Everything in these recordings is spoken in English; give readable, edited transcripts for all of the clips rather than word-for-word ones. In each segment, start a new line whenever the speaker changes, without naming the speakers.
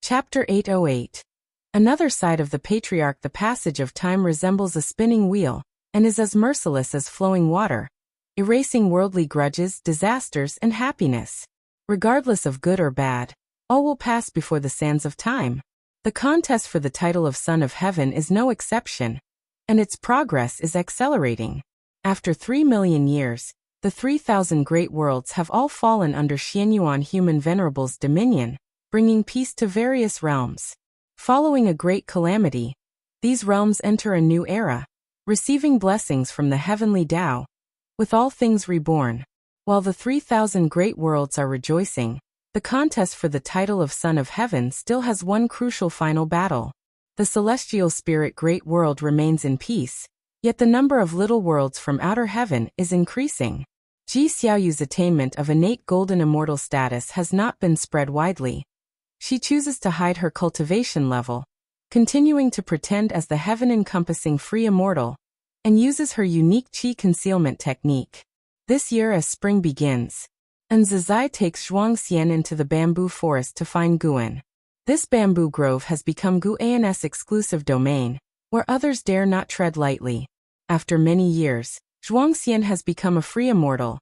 Chapter 808. Another side of the patriarch. The passage of time resembles a spinning wheel, and is as merciless as flowing water, erasing worldly grudges, disasters, and happiness. Regardless of good or bad, all will pass before the sands of time. The contest for the title of Son of Heaven is no exception, and its progress is accelerating. After 3 million years, the 3,000 great worlds have all fallen under Xianyuan human venerables' dominion, bringing peace to various realms. Following a great calamity, these realms enter a new era, receiving blessings from the heavenly Tao, with all things reborn. While the 3,000 great worlds are rejoicing, the contest for the title of Son of Heaven still has one crucial final battle. The celestial spirit great world remains in peace, yet the number of little worlds from outer heaven is increasing. Ji Xiaoyu's attainment of innate golden immortal status has not been spread widely. She chooses to hide her cultivation level, continuing to pretend as the heaven-encompassing free immortal, and uses her unique qi concealment technique. This year as spring begins, and Zizai takes Zhuangxian into the bamboo forest to find Guan. This bamboo grove has become Guan's exclusive domain, where others dare not tread lightly. After many years, Zhuangxian has become a free immortal,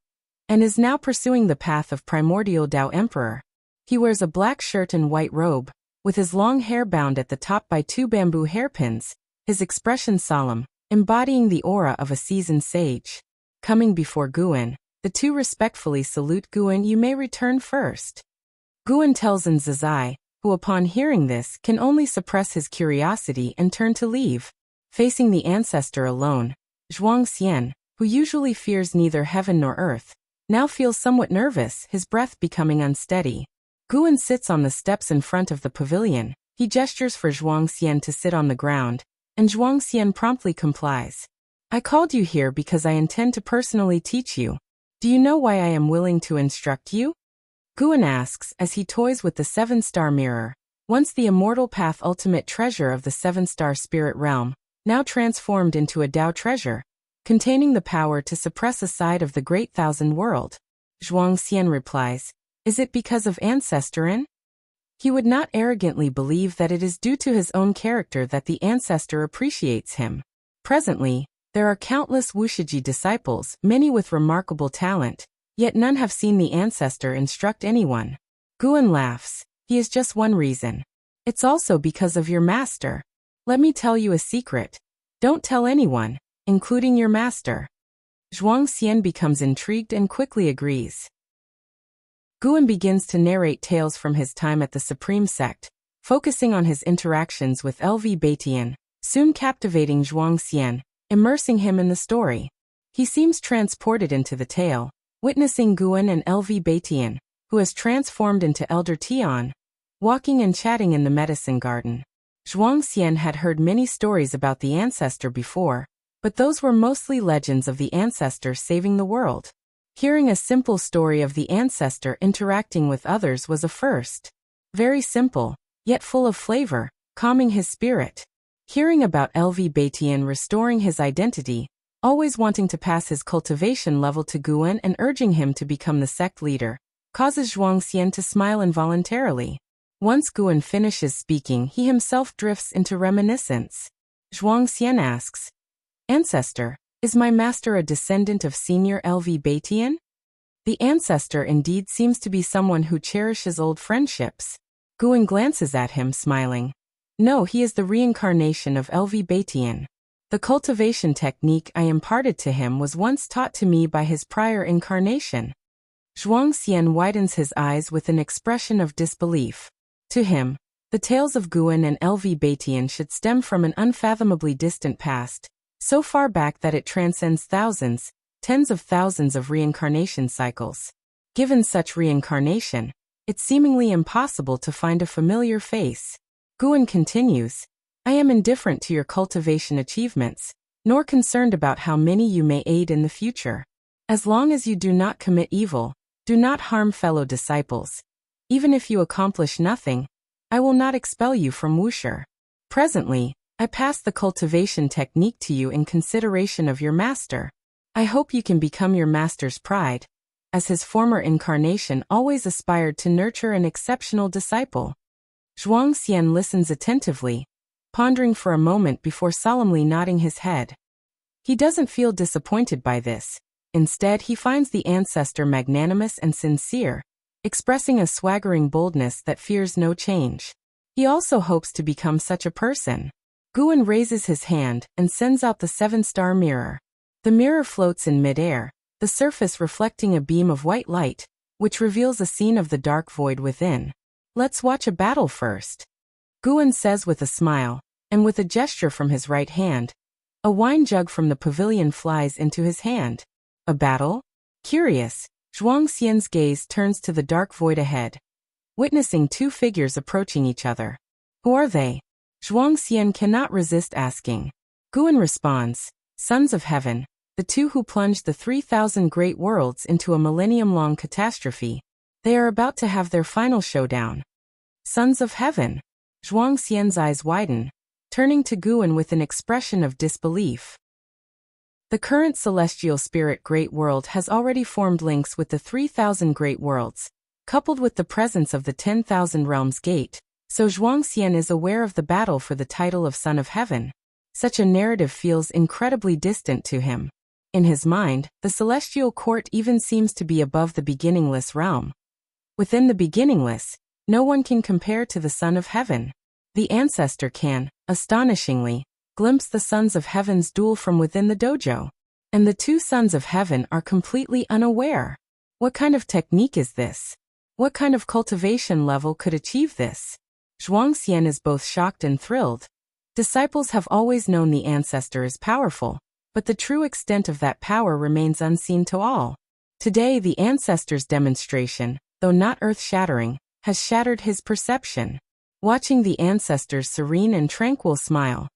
and is now pursuing the path of primordial Tao Emperor. He wears a black shirt and white robe, with his long hair bound at the top by 2 bamboo hairpins, his expression solemn, embodying the aura of a seasoned sage. Coming before Guan, the two respectfully salute. Guan, you may return first. Guan tells Zizai, who upon hearing this can only suppress his curiosity and turn to leave. Facing the ancestor alone, Zhuangxian, who usually fears neither heaven nor earth, now feels somewhat nervous, his breath becoming unsteady. Guan sits on the steps in front of the pavilion. He gestures for Zhuangxian to sit on the ground, and Zhuangxian promptly complies. I called you here because I intend to personally teach you. Do you know why I am willing to instruct you? Guan asks as he toys with the 7-star mirror, once the immortal path ultimate treasure of the 7-star spirit realm, now transformed into a Tao treasure, containing the power to suppress a side of the great thousand world. Zhuangxian replies, is it because of ancestor? He would not arrogantly believe that it is due to his own character that the ancestor appreciates him. Presently, there are countless Wuxia disciples, many with remarkable talent, yet none have seen the ancestor instruct anyone. Guan laughs. He is just one reason. It's also because of your master. Let me tell you a secret. Don't tell anyone, including your master. Zhuangxian becomes intrigued and quickly agrees. Guan begins to narrate tales from his time at the Supreme Sect, focusing on his interactions with LV Batian, soon captivating Zhuangxian, immersing him in the story. He seems transported into the tale, witnessing Guan and LV Batian, who has transformed into Elder Tian, walking and chatting in the medicine garden. Zhuangxian had heard many stories about the ancestor before, but those were mostly legends of the ancestor saving the world. Hearing a simple story of the ancestor interacting with others was a first. Very simple, yet full of flavor, calming his spirit. Hearing about LV Batian restoring his identity, always wanting to pass his cultivation level to Guan and urging him to become the sect leader, causes Zhuangxian to smile involuntarily. Once Guan finishes speaking, he himself drifts into reminiscence. Zhuangxian asks, Ancestor, is my master a descendant of senior LV Batian? The ancestor indeed seems to be someone who cherishes old friendships. Guan glances at him, smiling. No, he is the reincarnation of LV Batian. The cultivation technique I imparted to him was once taught to me by his prior incarnation. Zhuangxian widens his eyes with an expression of disbelief. To him, the tales of Guan and LV Batian should stem from an unfathomably distant past, so far back that it transcends thousands, tens of thousands of reincarnation cycles. Given such reincarnation, it's seemingly impossible to find a familiar face. Guan continues, I am indifferent to your cultivation achievements, nor concerned about how many you may aid in the future. As long as you do not commit evil, do not harm fellow disciples. Even if you accomplish nothing, I will not expel you from Wuxia. Presently, I pass the cultivation technique to you in consideration of your master. I hope you can become your master's pride, as his former incarnation always aspired to nurture an exceptional disciple. Zhuangxian listens attentively, pondering for a moment before solemnly nodding his head. He doesn't feel disappointed by this. Instead, he finds the ancestor magnanimous and sincere, expressing a swaggering boldness that fears no change. He also hopes to become such a person. Guan raises his hand and sends out the 7-star mirror. The mirror floats in midair, the surface reflecting a beam of white light, which reveals a scene of the dark void within. Let's watch a battle first, Guan says with a smile, and with a gesture from his right hand, a wine jug from the pavilion flies into his hand. A battle? Curious, Zhuangxian's gaze turns to the dark void ahead, witnessing 2 figures approaching each other. Who are they? Zhuangxian cannot resist asking. Guan responds, Sons of Heaven, the 2 who plunged the 3,000 great worlds into a millennium-long catastrophe. They are about to have their final showdown. Sons of Heaven. Zhuangxian's eyes widen, turning to Guan with an expression of disbelief. The current celestial spirit great world has already formed links with the 3,000 great worlds, coupled with the presence of the 10,000 realms gate, so Zhuangxian is aware of the battle for the title of Son of Heaven. Such a narrative feels incredibly distant to him. In his mind, the celestial court even seems to be above the beginningless realm. Within the beginningless, no one can compare to the Son of Heaven. The ancestor can, astonishingly, glimpse the Sons of Heaven's duel from within the dojo. And the 2 Sons of Heaven are completely unaware. What kind of technique is this? What kind of cultivation level could achieve this? Zhuangxian is both shocked and thrilled. Disciples have always known the ancestor is powerful, but the true extent of that power remains unseen to all. Today the ancestor's demonstration, though not earth-shattering, has shattered his perception. Watching the ancestor's serene and tranquil smile,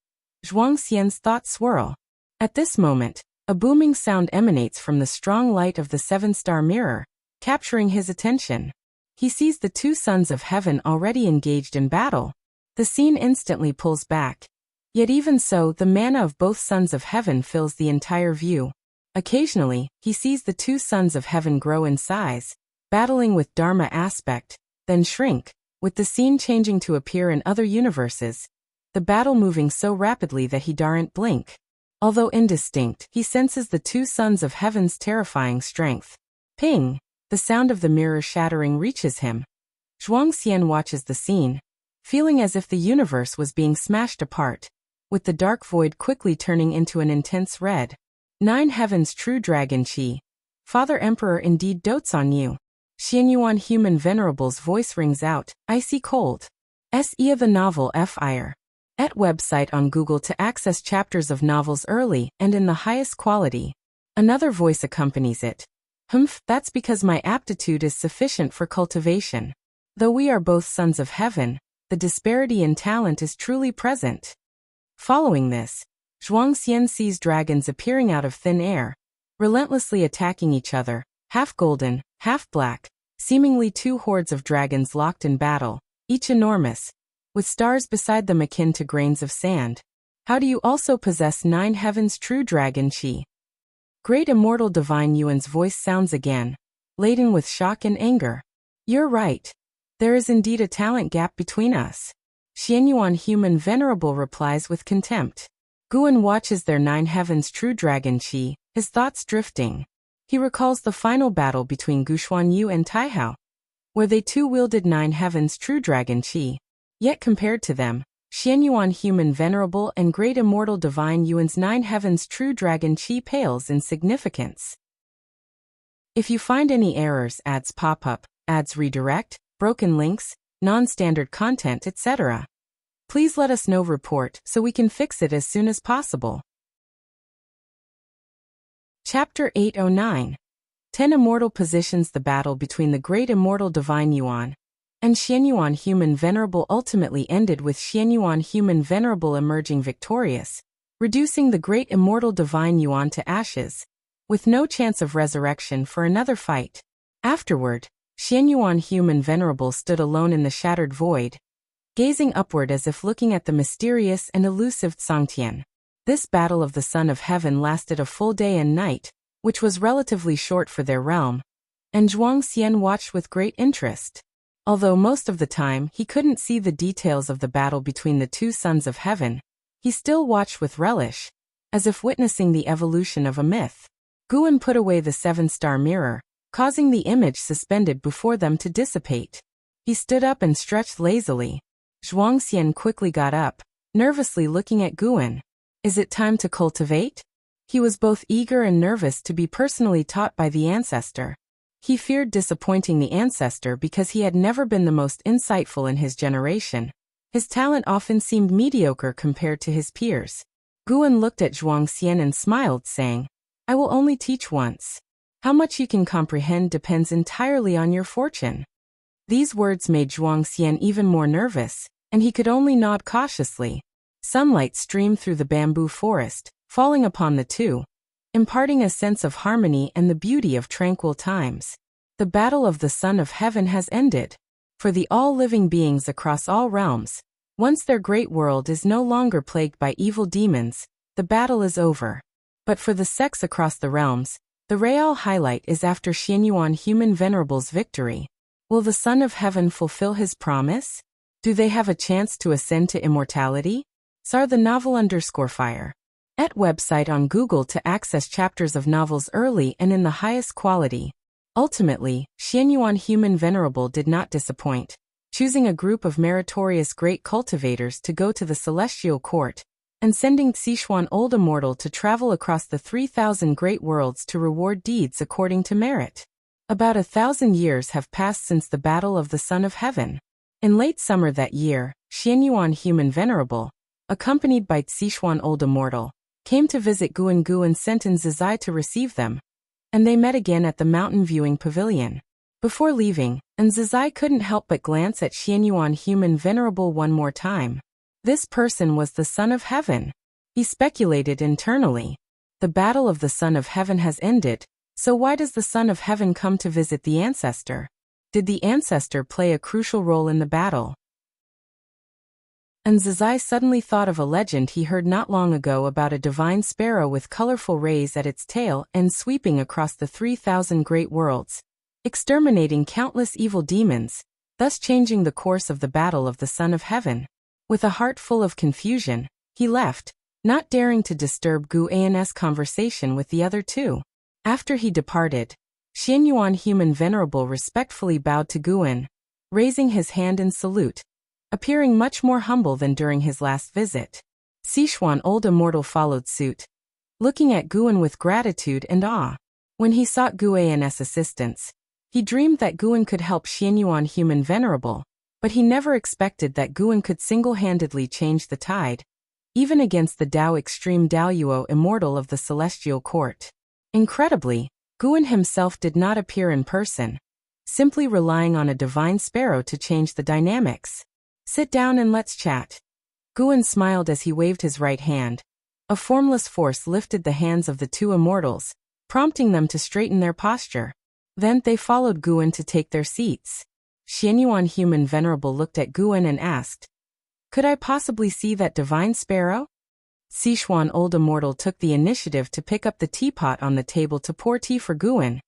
Zhuangxian's thoughts swirl. At this moment, a booming sound emanates from the strong light of the 7-star mirror, capturing his attention. He sees the 2 Sons of Heaven already engaged in battle. The scene instantly pulls back. Yet even so, the mana of both Sons of Heaven fills the entire view. Occasionally, he sees the 2 Sons of Heaven grow in size, battling with Dharma aspect, then shrink, with the scene changing to appear in other universes, the battle moving so rapidly that he daren't blink. Although indistinct, he senses the 2 Sons of Heaven's terrifying strength. Ping! The sound of the mirror shattering reaches him. Zhuangxian watches the scene, feeling as if the universe was being smashed apart, with the dark void quickly turning into an intense red. 9 Heaven's true dragon Qi. Father Emperor indeed dotes on you. Xianyuan Human Venerable's voice rings out, icy cold. Se the novel Fire. Et website on Google to access chapters of novels early and in the highest quality. Another voice accompanies it. Humph, that's because my aptitude is sufficient for cultivation. Though we are both Sons of Heaven, the disparity in talent is truly present. Following this, Zhuangxian sees dragons appearing out of thin air, relentlessly attacking each other, half golden, half black, seemingly 2 hordes of dragons locked in battle, each enormous, with stars beside them akin to grains of sand. How do you also possess 9 Heaven's true dragon Qi? Great Immortal Divine Yuan's voice sounds again, laden with shock and anger. You're right. There is indeed a talent gap between us. Xianyuan Human Venerable replies with contempt. Guan watches their 9 Heaven's true dragon Qi, his thoughts drifting. He recalls the final battle between Guxuan Yu and Taihao, where they 2 wielded 9 Heaven's true dragon Qi. Yet compared to them, Xianyuan Human Venerable and Great Immortal Divine Yuan's 9 Heaven's true dragon Qi pales in significance. If you find any errors, ads pop up, ads redirect, broken links, non-standard content, etc., please let us know. Report so we can fix it as soon as possible. Chapter 809. 10 Immortal positions the battle between the Great Immortal Divine Yuan and Xianyuan Human Venerable ultimately ended with Xianyuan Human Venerable emerging victorious, reducing the Great Immortal Divine Yuan to ashes, with no chance of resurrection for another fight. Afterward, Xianyuan Human Venerable stood alone in the shattered void, gazing upward as if looking at the mysterious and elusive Sangtian. This battle of the Son of Heaven lasted a full day and night, which was relatively short for their realm, and Zhuangxian watched with great interest. Although most of the time he couldn't see the details of the battle between the two sons of heaven, he still watched with relish, as if witnessing the evolution of a myth. Guan put away the seven-star mirror, causing the image suspended before them to dissipate. He stood up and stretched lazily. Zhuangxian quickly got up, nervously looking at Guan. Is it time to cultivate? He was both eager and nervous to be personally taught by the ancestor. He feared disappointing the ancestor because he had never been the most insightful in his generation. His talent often seemed mediocre compared to his peers. Guan looked at Zhuangxian and smiled, saying, I will only teach once. How much you can comprehend depends entirely on your fortune. These words made Zhuangxian even more nervous, and he could only nod cautiously. Sunlight streamed through the bamboo forest, falling upon the two, imparting a sense of harmony and the beauty of tranquil times. The battle of the Son of Heaven has ended. For the all-living beings across all realms, once their great world is no longer plagued by evil demons, the battle is over. But for the sects across the realms, the real highlight is after Xianyuan Human Venerable's victory. Will the Son of Heaven fulfill his promise? Do they have a chance to ascend to immortality? Sar the novel _fire. @ website on Google to access chapters of novels early and in the highest quality. Ultimately, Xianyuan Human Venerable did not disappoint, choosing a group of meritorious great cultivators to go to the celestial court, and sending Sichuan Old Immortal to travel across the 3,000 great worlds to reward deeds according to merit. About 1,000 years have passed since the Battle of the Son of Heaven. In late summer that year, Xianyuan Human Venerable, accompanied by Sichuan Old Immortal, came to visit Guan sent in Zizai to receive them, and they met again at the mountain viewing pavilion. Before leaving, Zizai couldn't help but glance at Xianyuan Human Venerable one more time. This person was the Son of Heaven. He speculated internally. The battle of the Son of Heaven has ended, so why does the Son of Heaven come to visit the ancestor? Did the ancestor play a crucial role in the battle? Zizai suddenly thought of a legend he heard not long ago about a divine sparrow with colorful rays at its tail and sweeping across the 3,000 great worlds, exterminating countless evil demons, thus changing the course of the battle of the Son of Heaven. With a heart full of confusion, he left, not daring to disturb Guan's conversation with the other two. After he departed, Xianyuan Human Venerable respectfully bowed to Guan, raising his hand in salute, appearing much more humble than during his last visit. Sichuan Old Immortal followed suit, looking at Guan with gratitude and awe. When he sought Guan's assistance, he dreamed that Guan could help Xianyuan Human Venerable, but he never expected that Guan could single-handedly change the tide, even against the Dao Extreme Daoyuo Immortal of the Celestial Court. Incredibly, Guan himself did not appear in person, simply relying on a divine sparrow to change the dynamics. Sit down and let's chat. Guan smiled as he waved his right hand. A formless force lifted the hands of the two immortals, prompting them to straighten their posture. Then they followed Guan to take their seats. Xianyuan Human Venerable looked at Guan and asked, "Could I possibly see that divine sparrow?" Sichuan Old Immortal took the initiative to pick up the teapot on the table to pour tea for Guan,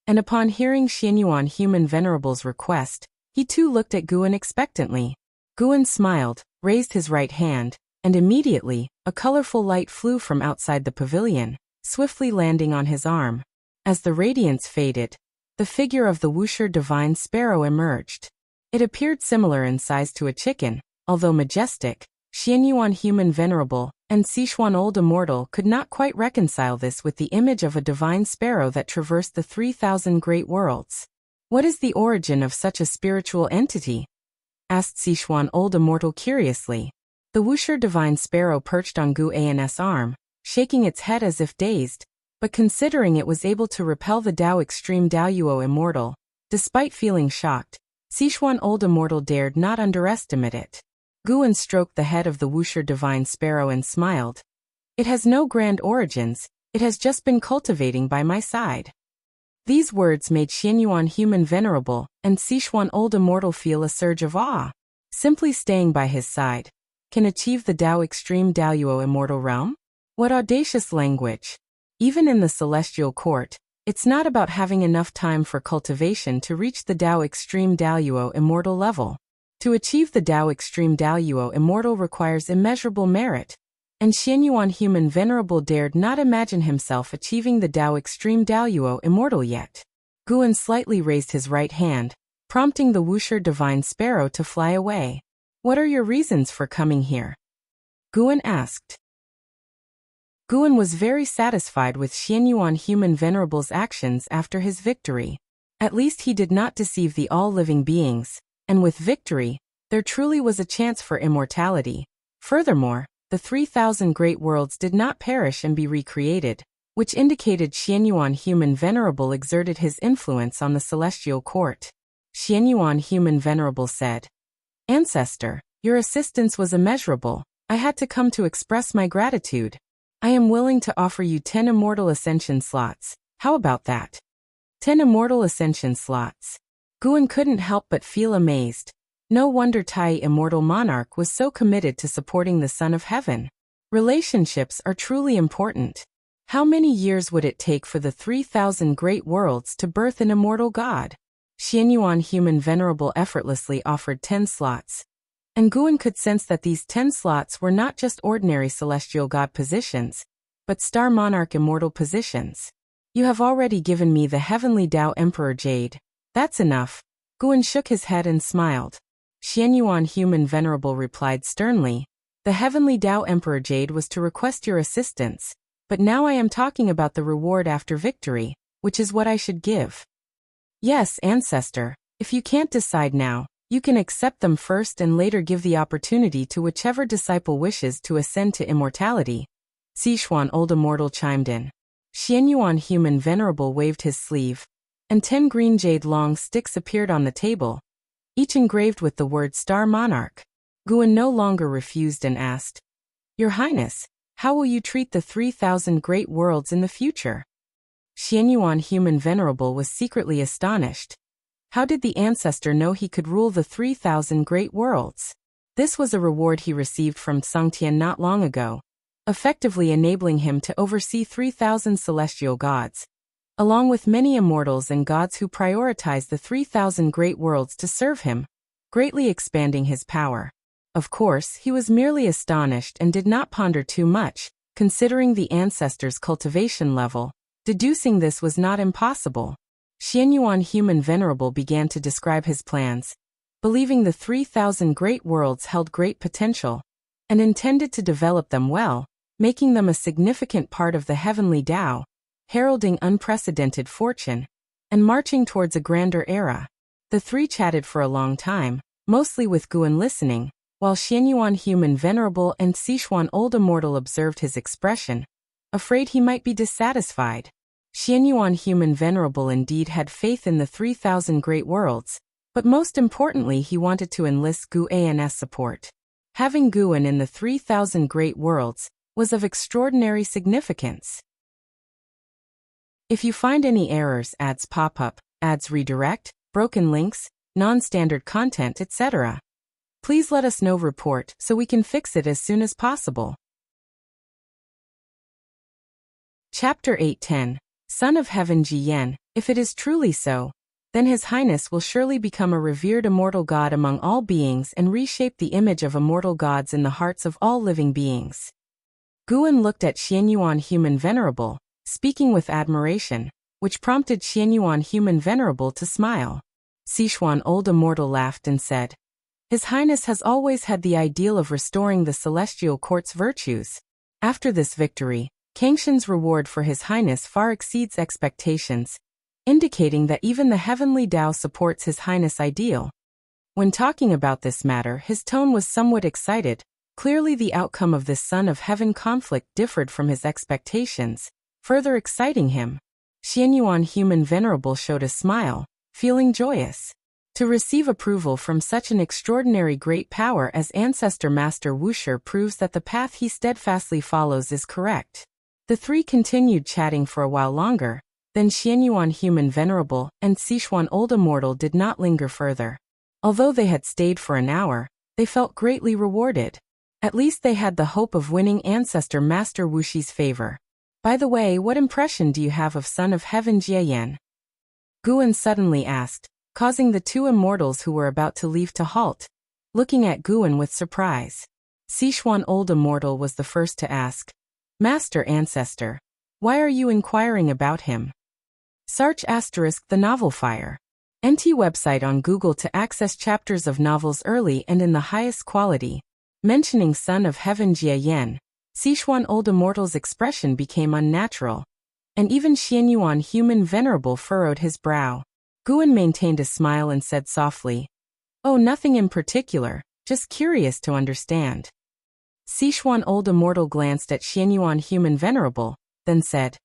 and upon hearing Xianyuan Human Venerable's request, he too looked at Guan expectantly. Guan smiled, raised his right hand, and immediately, a colorful light flew from outside the pavilion, swiftly landing on his arm. As the radiance faded, the figure of the Wuxia divine sparrow emerged. It appeared similar in size to a chicken, although majestic. Xianyuan Human Venerable and Sichuan Old Immortal could not quite reconcile this with the image of a divine sparrow that traversed the 3,000 great worlds. "What is the origin of such a spiritual entity?" asked Sichuan Old Immortal curiously. The Wuxia divine sparrow perched on Guan's arm, shaking its head as if dazed, but considering it was able to repel the Dao Extreme Daoyuo Immortal, despite feeling shocked, Sichuan Old Immortal dared not underestimate it. Guan stroked the head of the Wuxia divine sparrow and smiled. "It has no grand origins, it has just been cultivating by my side." These words made Xianyuan Human Venerable and Sichuan Old Immortal feel a surge of awe. Simply staying by his side can achieve the Dao Extreme Daoyuo Immortal realm? What audacious language! Even in the celestial court, It's not about having enough time for cultivation to reach the Dao Extreme Daoyuo Immortal level. To achieve the Dao Extreme Daoyuo Immortal requires immeasurable merit, and Xianyuan Human Venerable dared not imagine himself achieving the Dao Extreme Daoyuo Immortal yet. Guan slightly raised his right hand, prompting the Wuxia Divine Sparrow to fly away. What are your reasons for coming here? Guan asked. Guan was very satisfied with Xianyuan Human Venerable's actions after his victory. At least he did not deceive the all-living beings, and with victory, there truly was a chance for immortality. Furthermore, the 3,000 great worlds did not perish and be recreated, which indicated Xianyuan Human Venerable exerted his influence on the celestial court. Xianyuan Human Venerable said, "Ancestor, your assistance was immeasurable. I had to come to express my gratitude. I am willing to offer you 10 immortal ascension slots. How about that?" 10 immortal ascension slots. Guan couldn't help but feel amazed. No wonder Tai Immortal Monarch was so committed to supporting the Son of Heaven. Relationships are truly important. How many years would it take for the 3,000 great worlds to birth an immortal god? Xianyuan Human Venerable effortlessly offered 10 slots. And Guan could sense that these 10 slots were not just ordinary celestial god positions, but Star Monarch immortal positions. You have already given me the Heavenly Dao Emperor Jade. That's enough. Guan shook his head and smiled. Xianyuan Human Venerable replied sternly, "The Heavenly Dao Emperor Jade was to request your assistance, but now I am talking about the reward after victory, which is what I should give." "Yes, Ancestor, if you can't decide now, you can accept them first and later give the opportunity to whichever disciple wishes to ascend to immortality." Sichuan Old Immortal chimed in. Xianyuan Human Venerable waved his sleeve, and 10 green jade long sticks appeared on the table, each engraved with the word Star Monarch. Guan no longer refused and asked, "Your Highness, how will you treat the 3,000 great worlds in the future?" Xianyuan Human Venerable was secretly astonished. How did the ancestor know he could rule the 3,000 great worlds? This was a reward he received from Sangtian not long ago, effectively enabling him to oversee 3,000 celestial gods, along with many immortals and gods who prioritize the 3,000 great worlds to serve him, greatly expanding his power. Of course, he was merely astonished and did not ponder too much, considering the ancestor's cultivation level. Deducing this was not impossible. Xianyuan Human Venerable began to describe his plans, believing the 3,000 great worlds held great potential, and intended to develop them well, making them a significant part of the heavenly Tao, heralding unprecedented fortune, and marching towards a grander era. The three chatted for a long time, mostly with Guan listening, while Xianyuan Human Venerable and Sichuan Old Immortal observed his expression, afraid he might be dissatisfied. Xianyuan Human Venerable indeed had faith in the 3,000 great worlds, but most importantly he wanted to enlist Guan's support. Having Guan in the 3,000 great worlds was of extraordinary significance. If you find any errors, ads pop up, ads redirect, broken links, non-standard content, etc., please let us know report so we can fix it as soon as possible. Chapter 8:10 Son of Heaven Jiyan, if it is truly so, then His Highness will surely become a revered immortal god among all beings and reshape the image of immortal gods in the hearts of all living beings. Guan looked at Xianyuan Human Venerable, speaking with admiration, which prompted Xianyuan Human Venerable to smile. Sichuan Old Immortal laughed and said, "His Highness has always had the ideal of restoring the celestial court's virtues. After this victory, Kangshan's reward for His Highness far exceeds expectations, indicating that even the heavenly Tao supports His Highness' ideal." When talking about this matter, his tone was somewhat excited. Clearly the outcome of this Son of Heaven conflict differed from his expectations, further exciting him. Xianyuan Human Venerable showed a smile, feeling joyous. To receive approval from such an extraordinary great power as Ancestor Master Wuxia proves that the path he steadfastly follows is correct. The three continued chatting for a while longer, then Xianyuan Human Venerable and Sichuan Old Immortal did not linger further. Although they had stayed for an hour, they felt greatly rewarded. At least they had the hope of winning Ancestor Master Wuxi's favor. By the way, what impression do you have of Son of Heaven Jiayan? Guan suddenly asked, causing the two immortals who were about to leave to halt, looking at Guan with surprise. Sichuan Old Immortal was the first to ask, Master Ancestor, why are you inquiring about him? Search * the novel Fire. NT website on Google to access chapters of novels early and in the highest quality. Mentioning Son of Heaven Jiayan, Sichuan Old Immortal's expression became unnatural, and even Xianyuan Human Venerable furrowed his brow. Guan maintained a smile and said softly, Oh, nothing in particular, just curious to understand. Sichuan Old Immortal glanced at Xianyuan Human Venerable, then said,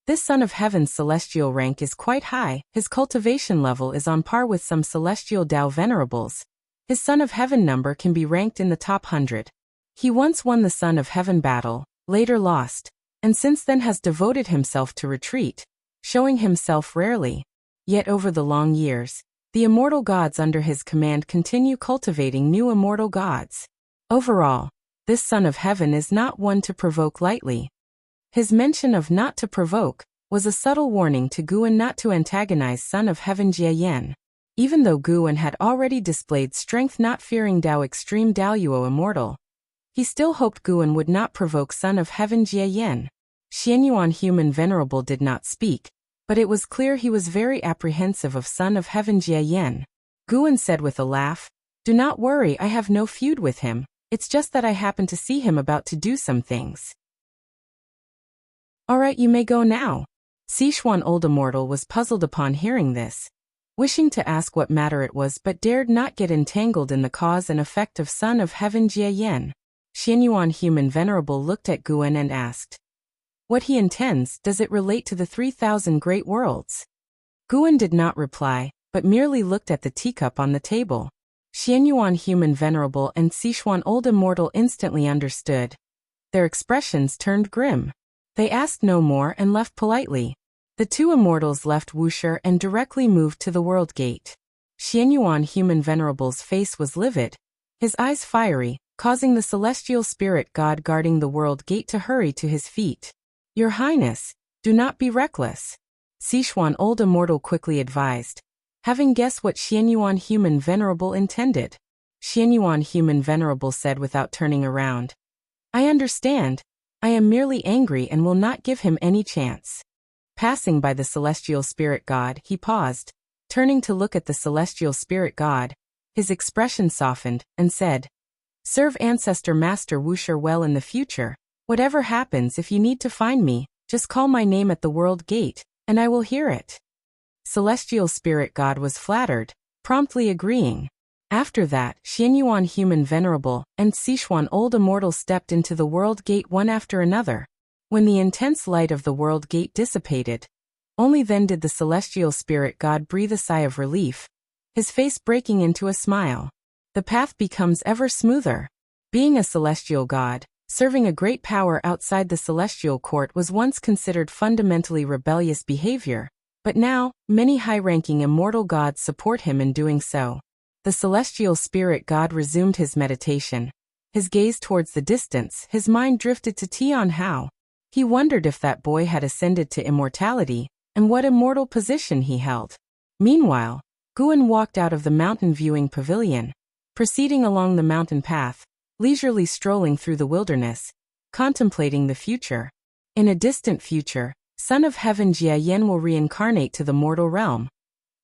This Son of Heaven's celestial rank is quite high, his cultivation level is on par with some celestial Dao Venerables. His Son of Heaven number can be ranked in the top 100. He once won the Son of Heaven battle, later lost, and since then has devoted himself to retreat, showing himself rarely. Yet over the long years, the immortal gods under his command continue cultivating new immortal gods. Overall, this Son of Heaven is not one to provoke lightly. His mention of not to provoke was a subtle warning to Guan not to antagonize Son of Heaven Jiayan. Even though Guan had already displayed strength not fearing Dao Extreme Daoyuo Immortal, he still hoped Guan would not provoke Son of Heaven Jiayan. Xianyuan Human Venerable did not speak, but it was clear he was very apprehensive of Son of Heaven Jiayan. Guan said with a laugh, Do not worry, I have no feud with him, it's just that I happened to see him about to do some things. Alright, you may go now. Sichuan Old Immortal was puzzled upon hearing this, wishing to ask what matter it was but dared not get entangled in the cause and effect of Son of Heaven Jiayan. Xianyuan Human Venerable looked at Guan and asked, What he intends, does it relate to the 3,000 great worlds? Guan did not reply, but merely looked at the teacup on the table. Xianyuan Human Venerable and Sichuan Old Immortal instantly understood. Their expressions turned grim. They asked no more and left politely. The two immortals left Wuxia and directly moved to the World Gate. Xianyuan Human Venerable's face was livid, his eyes fiery, causing the celestial spirit god guarding the World Gate to hurry to his feet. Your Highness, do not be reckless. Sichuan Old Immortal quickly advised, having guessed what Xianyuan Human Venerable intended. Xianyuan Human Venerable said without turning around, I understand. I am merely angry and will not give him any chance. Passing by the celestial spirit god, he paused, turning to look at the celestial spirit god. His expression softened, and said, Serve Ancestor Master Wuxia well in the future. Whatever happens, if you need to find me, just call my name at the World Gate, and I will hear it. Celestial Spirit God was flattered, promptly agreeing. After that, Xianyuan Human Venerable and Sichuan Old Immortal stepped into the World Gate one after another. When the intense light of the World Gate dissipated, only then did the Celestial Spirit God breathe a sigh of relief, his face breaking into a smile. The path becomes ever smoother. Being a celestial god, serving a great power outside the celestial court was once considered fundamentally rebellious behavior, but now, many high-ranking immortal gods support him in doing so. The celestial spirit god resumed his meditation. His gaze towards the distance, his mind drifted to Tian Hao. He wondered if that boy had ascended to immortality, and what immortal position he held. Meanwhile, Guan walked out of the mountain viewing pavilion, proceeding along the mountain path, leisurely strolling through the wilderness, contemplating the future. In a distant future, Son of Heaven Jiayan will reincarnate to the mortal realm,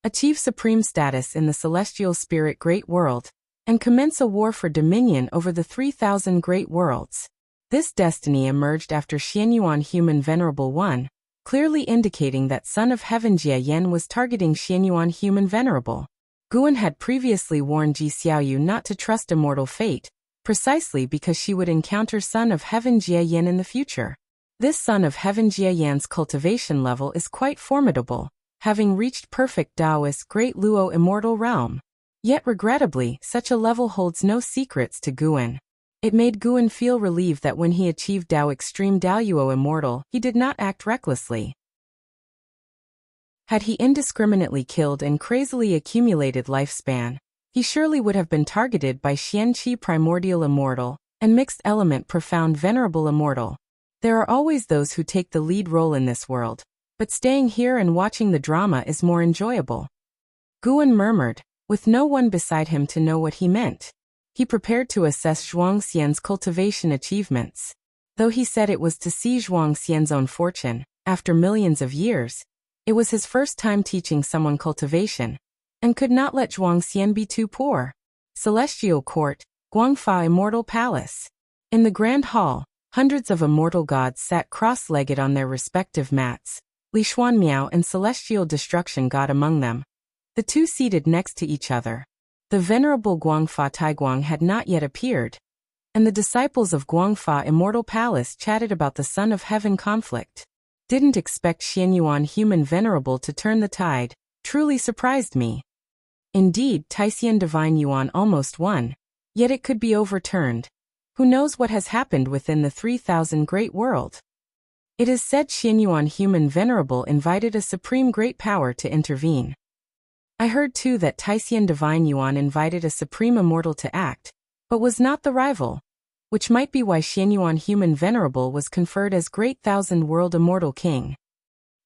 achieve supreme status in the celestial spirit great world, and commence a war for dominion over the 3,000 great worlds. This destiny emerged after Xianyuan Human Venerable won, clearly indicating that Son of Heaven Jiayan was targeting Xianyuan Human Venerable. Guan had previously warned Ji Xiaoyu not to trust immortal fate, precisely because she would encounter Son of Heaven Jiayan in the future. This Son of Heaven Jiayan's cultivation level is quite formidable, having reached perfect Taoist Great Luo Immortal Realm. Yet regrettably, such a level holds no secrets to Guan. It made Guan feel relieved that when he achieved Dao Extreme Daoyuo Immortal, he did not act recklessly. Had he indiscriminately killed and crazily accumulated lifespan, he surely would have been targeted by Xianqi Primordial Immortal and Mixed Element Profound Venerable Immortal. There are always those who take the lead role in this world, but staying here and watching the drama is more enjoyable. Guan murmured, with no one beside him to know what he meant. He prepared to assess Zhuangxian's cultivation achievements. Though he said it was to see Zhuangxian's own fortune, after millions of years, it was his first time teaching someone cultivation, and could not let Zhuangxian be too poor. Celestial Court, Guangfa Immortal Palace. In the Grand Hall, hundreds of immortal gods sat cross-legged on their respective mats, Li Xuanmiao and Celestial Destruction God among them. The two seated next to each other. The venerable Guangfa Taiguang had not yet appeared, and the disciples of Guangfa Immortal Palace chatted about the Son of Heaven conflict. Didn't expect Xianyuan Human Venerable to turn the tide, truly surprised me. Indeed, Taisian Divine Yuan almost won, yet it could be overturned. Who knows what has happened within the 3,000 Great World? It is said Xianyuan Human Venerable invited a supreme great power to intervene. I heard too that Taisian Divine Yuan invited a supreme immortal to act, but was not the rival, which might be why Xianyuan Human Venerable was conferred as Great Thousand World Immortal King.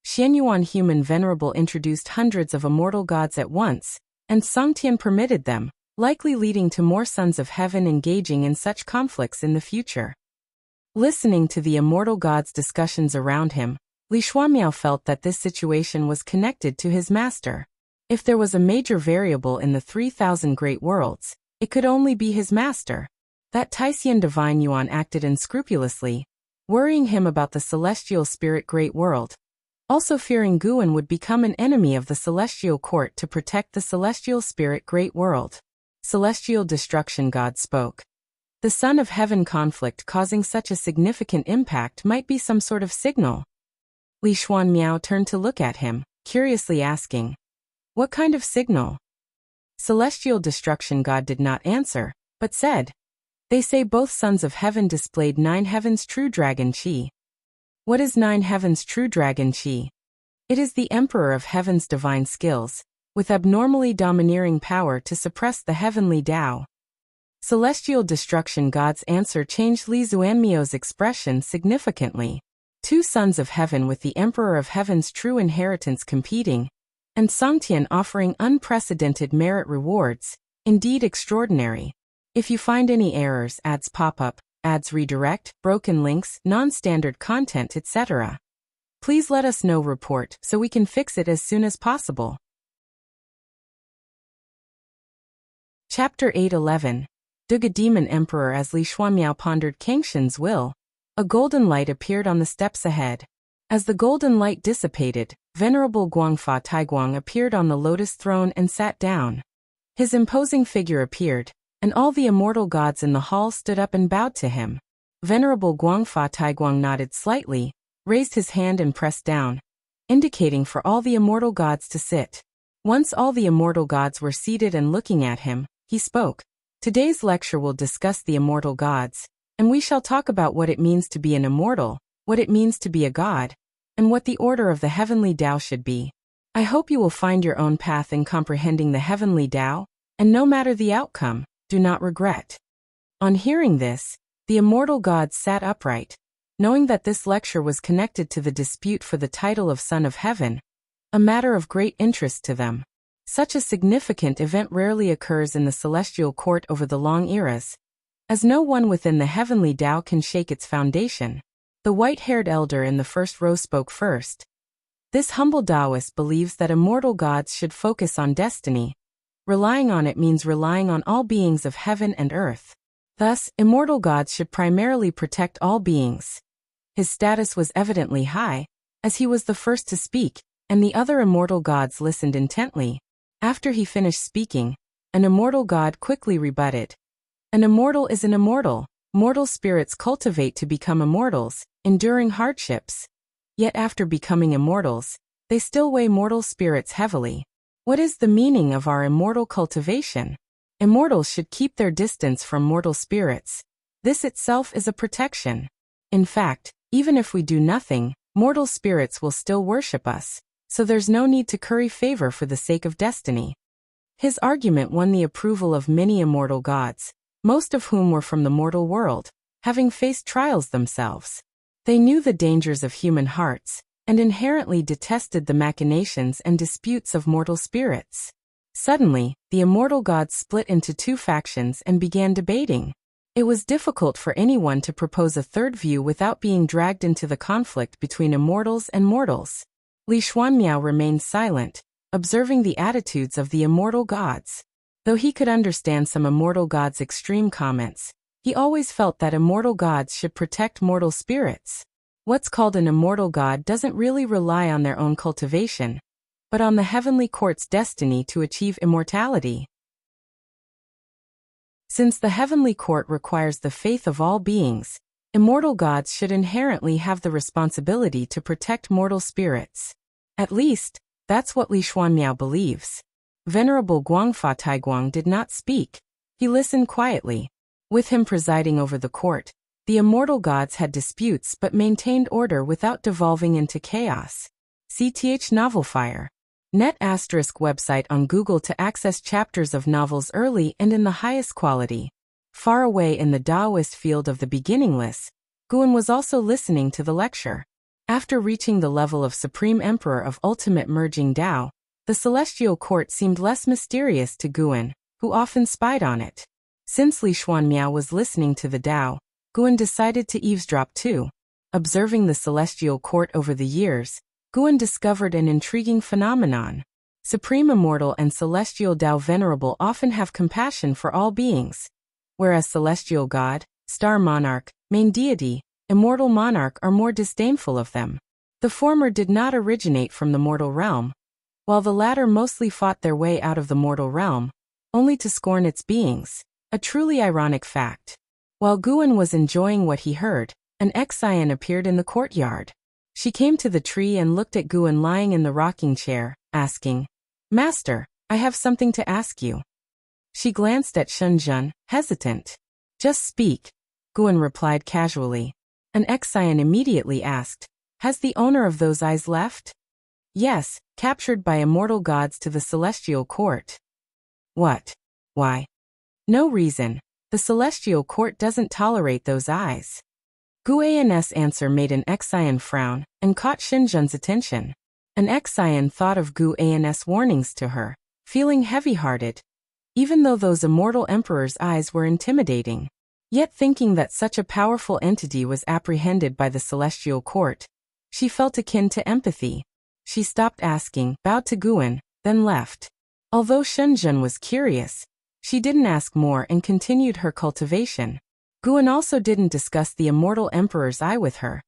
Xianyuan Human Venerable introduced hundreds of immortal gods at once, and Songtian permitted them, likely leading to more sons of heaven engaging in such conflicts in the future. Listening to the immortal gods' discussions around him, Li Xuanmiao felt that this situation was connected to his master. If there was a major variable in the 3,000 great worlds, it could only be his master. That Taisian Divine Yuan acted unscrupulously, worrying him about the celestial spirit great world, also fearing Guan would become an enemy of the celestial court to protect the celestial spirit great world. Celestial Destruction God spoke. The Son of Heaven conflict causing such a significant impact might be some sort of signal. Li Xuanmiao turned to look at him, curiously asking, "What kind of signal?" Celestial Destruction God did not answer, but said, "They say both sons of heaven displayed 9 heavens true dragon Qi." What is 9 heavens true dragon Qi? It is the Emperor of Heaven's divine skills, with abnormally domineering power to suppress the heavenly Tao. Celestial Destruction God's answer changed Li Xuanmiao's expression significantly. 2 sons of heaven with the Emperor of Heaven's true inheritance competing, and Songtian offering unprecedented merit rewards, indeed extraordinary. If you find any errors, ads pop up, ads redirect, broken links, non-standard content, etc., please let us know report so we can fix it as soon as possible. Chapter 8:11. Duga Demon Emperor. As Li Xuanmiao pondered Kangshin's will, a golden light appeared on the steps ahead. As the golden light dissipated, Venerable Guangfa Taiguang appeared on the lotus throne and sat down. His imposing figure appeared, and all the immortal gods in the hall stood up and bowed to him. Venerable Guangfa Taiguang nodded slightly, raised his hand and pressed down, indicating for all the immortal gods to sit. Once all the immortal gods were seated and looking at him, he spoke. Today's lecture will discuss the immortal gods, and we shall talk about what it means to be an immortal, what it means to be a god, and what the order of the heavenly Tao should be. I hope you will find your own path in comprehending the heavenly Tao, and no matter the outcome, do not regret. On hearing this, the immortal gods sat upright, knowing that this lecture was connected to the dispute for the title of Son of Heaven, a matter of great interest to them. Such a significant event rarely occurs in the celestial court over the long eras, as no one within the heavenly Tao can shake its foundation. The white-haired elder in the first row spoke first. This humble Taoist believes that immortal gods should focus on destiny. Relying on it means relying on all beings of heaven and earth. Thus, immortal gods should primarily protect all beings. His status was evidently high, as he was the first to speak, and the other immortal gods listened intently. After he finished speaking, an immortal god quickly rebutted. An immortal is an immortal. Mortal spirits cultivate to become immortals, enduring hardships. Yet after becoming immortals, they still weigh mortal spirits heavily. What is the meaning of our immortal cultivation? Immortals should keep their distance from mortal spirits. This itself is a protection. In fact, even if we do nothing, mortal spirits will still worship us, so there's no need to curry favor for the sake of destiny. His argument won the approval of many immortal gods, most of whom were from the mortal world, having faced trials themselves. They knew the dangers of human hearts, and inherently detested the machinations and disputes of mortal spirits. Suddenly, the immortal gods split into two factions and began debating. It was difficult for anyone to propose a third view without being dragged into the conflict between immortals and mortals. Li Xuanmiao remained silent, observing the attitudes of the immortal gods. Though he could understand some immortal gods' extreme comments, he always felt that immortal gods should protect mortal spirits. What's called an immortal god doesn't really rely on their own cultivation, but on the heavenly court's destiny to achieve immortality. Since the heavenly court requires the faith of all beings, immortal gods should inherently have the responsibility to protect mortal spirits. At least, that's what Li Xuanmiao believes. Venerable Guangfa Taiguang did not speak. He listened quietly. With him presiding over the court, the immortal gods had disputes but maintained order without devolving into chaos. CTH Novelfire. Net ** website on Google to access chapters of novels early and in the highest quality. Far away in the Taoist field of the beginningless, Guan was also listening to the lecture. After reaching the level of Supreme Emperor of Ultimate Merging Tao, the celestial court seemed less mysterious to Guan, who often spied on it. Since Li Xuanmiao was listening to the Tao, Guan decided to eavesdrop too. Observing the celestial court over the years, Guan discovered an intriguing phenomenon. Supreme Immortal and Celestial Tao Venerable often have compassion for all beings, whereas Celestial God, Star Monarch, Main Deity, Immortal Monarch are more disdainful of them. The former did not originate from the mortal realm, while the latter mostly fought their way out of the mortal realm, only to scorn its beings. A truly ironic fact. While Guan was enjoying what he heard, an Exian appeared in the courtyard. She came to the tree and looked at Guan lying in the rocking chair, asking, "Master, I have something to ask you." She glanced at Shenzhen, hesitant. "Just speak," Guan replied casually. An Exian immediately asked, "Has the owner of those eyes left?" "Yes, captured by immortal gods to the celestial court." "What? Why?" "No reason. The celestial court doesn't tolerate those eyes." Guan's answer made an Exian frown and caught Shenzhen's attention. An Exian thought of Guan's warnings to her, feeling heavy-hearted, even though those immortal emperor's eyes were intimidating. Yet thinking that such a powerful entity was apprehended by the celestial court, she felt akin to empathy. She stopped asking, bowed to Guan, then left. Although Shenzhen was curious, she didn't ask more and continued her cultivation. Guan also didn't discuss the immortal emperor's eye with her.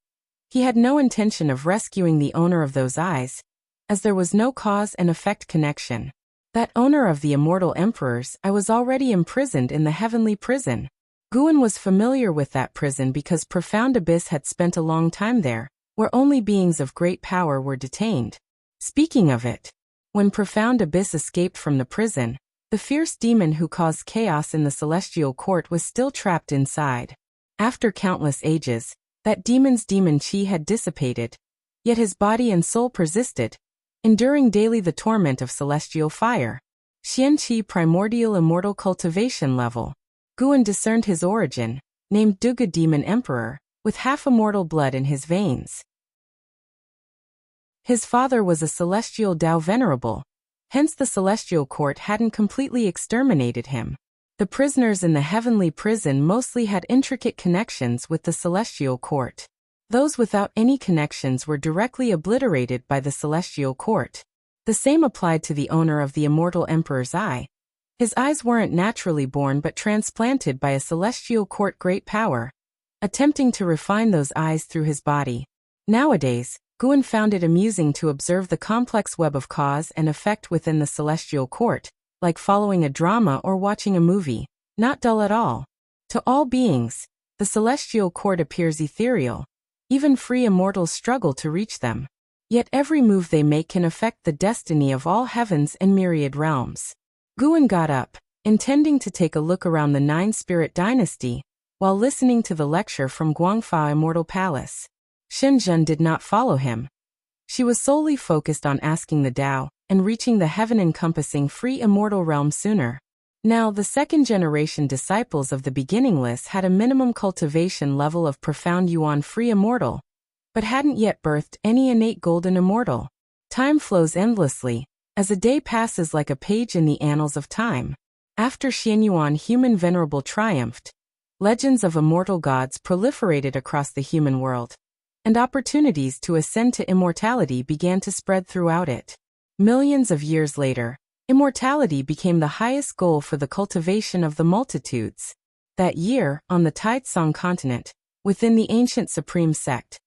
He had no intention of rescuing the owner of those eyes, as there was no cause and effect connection. That owner of the immortal emperor's eye was already imprisoned in the heavenly prison. Guan was familiar with that prison because Profound Abyss had spent a long time there, where only beings of great power were detained. Speaking of it, when Profound Abyss escaped from the prison, the fierce demon who caused chaos in the celestial court was still trapped inside. After countless ages, that demon's demon chi had dissipated, yet his body and soul persisted, enduring daily the torment of celestial fire. Xian Qi Primordial Immortal Cultivation Level. Guan discerned his origin, named Duga Demon Emperor, with half-immortal blood in his veins. His father was a celestial Tao Venerable, hence the celestial court hadn't completely exterminated him. The prisoners in the heavenly prison mostly had intricate connections with the celestial court. Those without any connections were directly obliterated by the celestial court. The same applied to the owner of the immortal emperor's eye. His eyes weren't naturally born but transplanted by a celestial court great power, attempting to refine those eyes through his body. Nowadays, Guan found it amusing to observe the complex web of cause and effect within the celestial court, like following a drama or watching a movie, not dull at all. To all beings, the celestial court appears ethereal. Even free immortals struggle to reach them. Yet every move they make can affect the destiny of all heavens and myriad realms. Guan got up, intending to take a look around the Nine-Spirit Dynasty, while listening to the lecture from Guangfa Immortal Palace. Shenzhen did not follow him. She was solely focused on asking the Tao and reaching the heaven-encompassing free immortal realm sooner. Now, the second-generation disciples of the beginningless had a minimum cultivation level of profound Yuan free immortal, but hadn't yet birthed any innate golden immortal. Time flows endlessly, as a day passes like a page in the annals of time. After Xianyuan human venerable triumphed, legends of immortal gods proliferated across the human world, and opportunities to ascend to immortality began to spread throughout it. Millions of years later, immortality became the highest goal for the cultivation of the multitudes. That year, on the Taitsong continent, within the ancient supreme sect,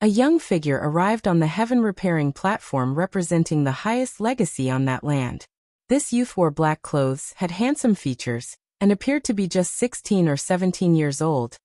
a young figure arrived on the heaven-repairing platform representing the highest legacy on that land. This youth wore black clothes, had handsome features, and appeared to be just 16 or 17 years old,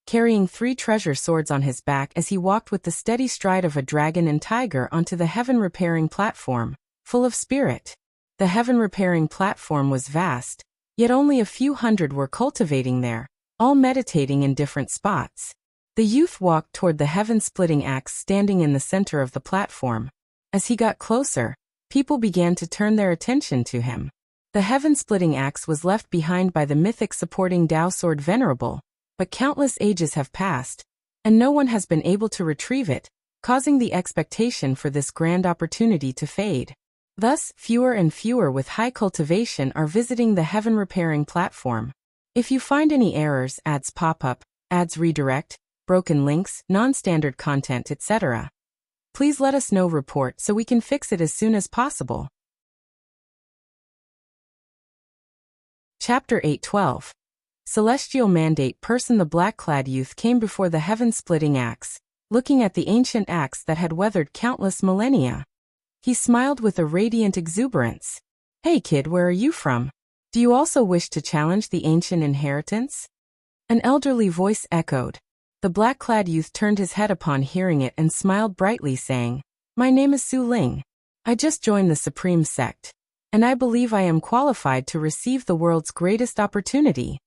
carrying 3 treasure swords on his back as he walked with the steady stride of a dragon and tiger onto the heaven-repairing platform, full of spirit. The heaven-repairing platform was vast, yet only a few hundred were cultivating there, all meditating in different spots. The youth walked toward the heaven-splitting axe standing in the center of the platform. As he got closer, people began to turn their attention to him. The heaven-splitting axe was left behind by the mythic supporting Tao sword Venerable, but countless ages have passed, and no one has been able to retrieve it, causing the expectation for this grand opportunity to fade. Thus, fewer and fewer with high cultivation are visiting the heaven-repairing platform. If you find any errors, ads pop up, ads redirect, broken links, non-standard content, etc., please let us know. Report so we can fix it as soon as possible. Chapter 8:12. Celestial Mandate Person. The black-clad youth came before the heaven-splitting axe, looking at the ancient axe that had weathered countless millennia. He smiled with a radiant exuberance. "Hey kid, where are you from? Do you also wish to challenge the ancient inheritance?" An elderly voice echoed. The black-clad youth turned his head upon hearing it and smiled brightly, saying, "My name is Su Ling. I just joined the Supreme Sect, and I believe I am qualified to receive the world's greatest opportunity."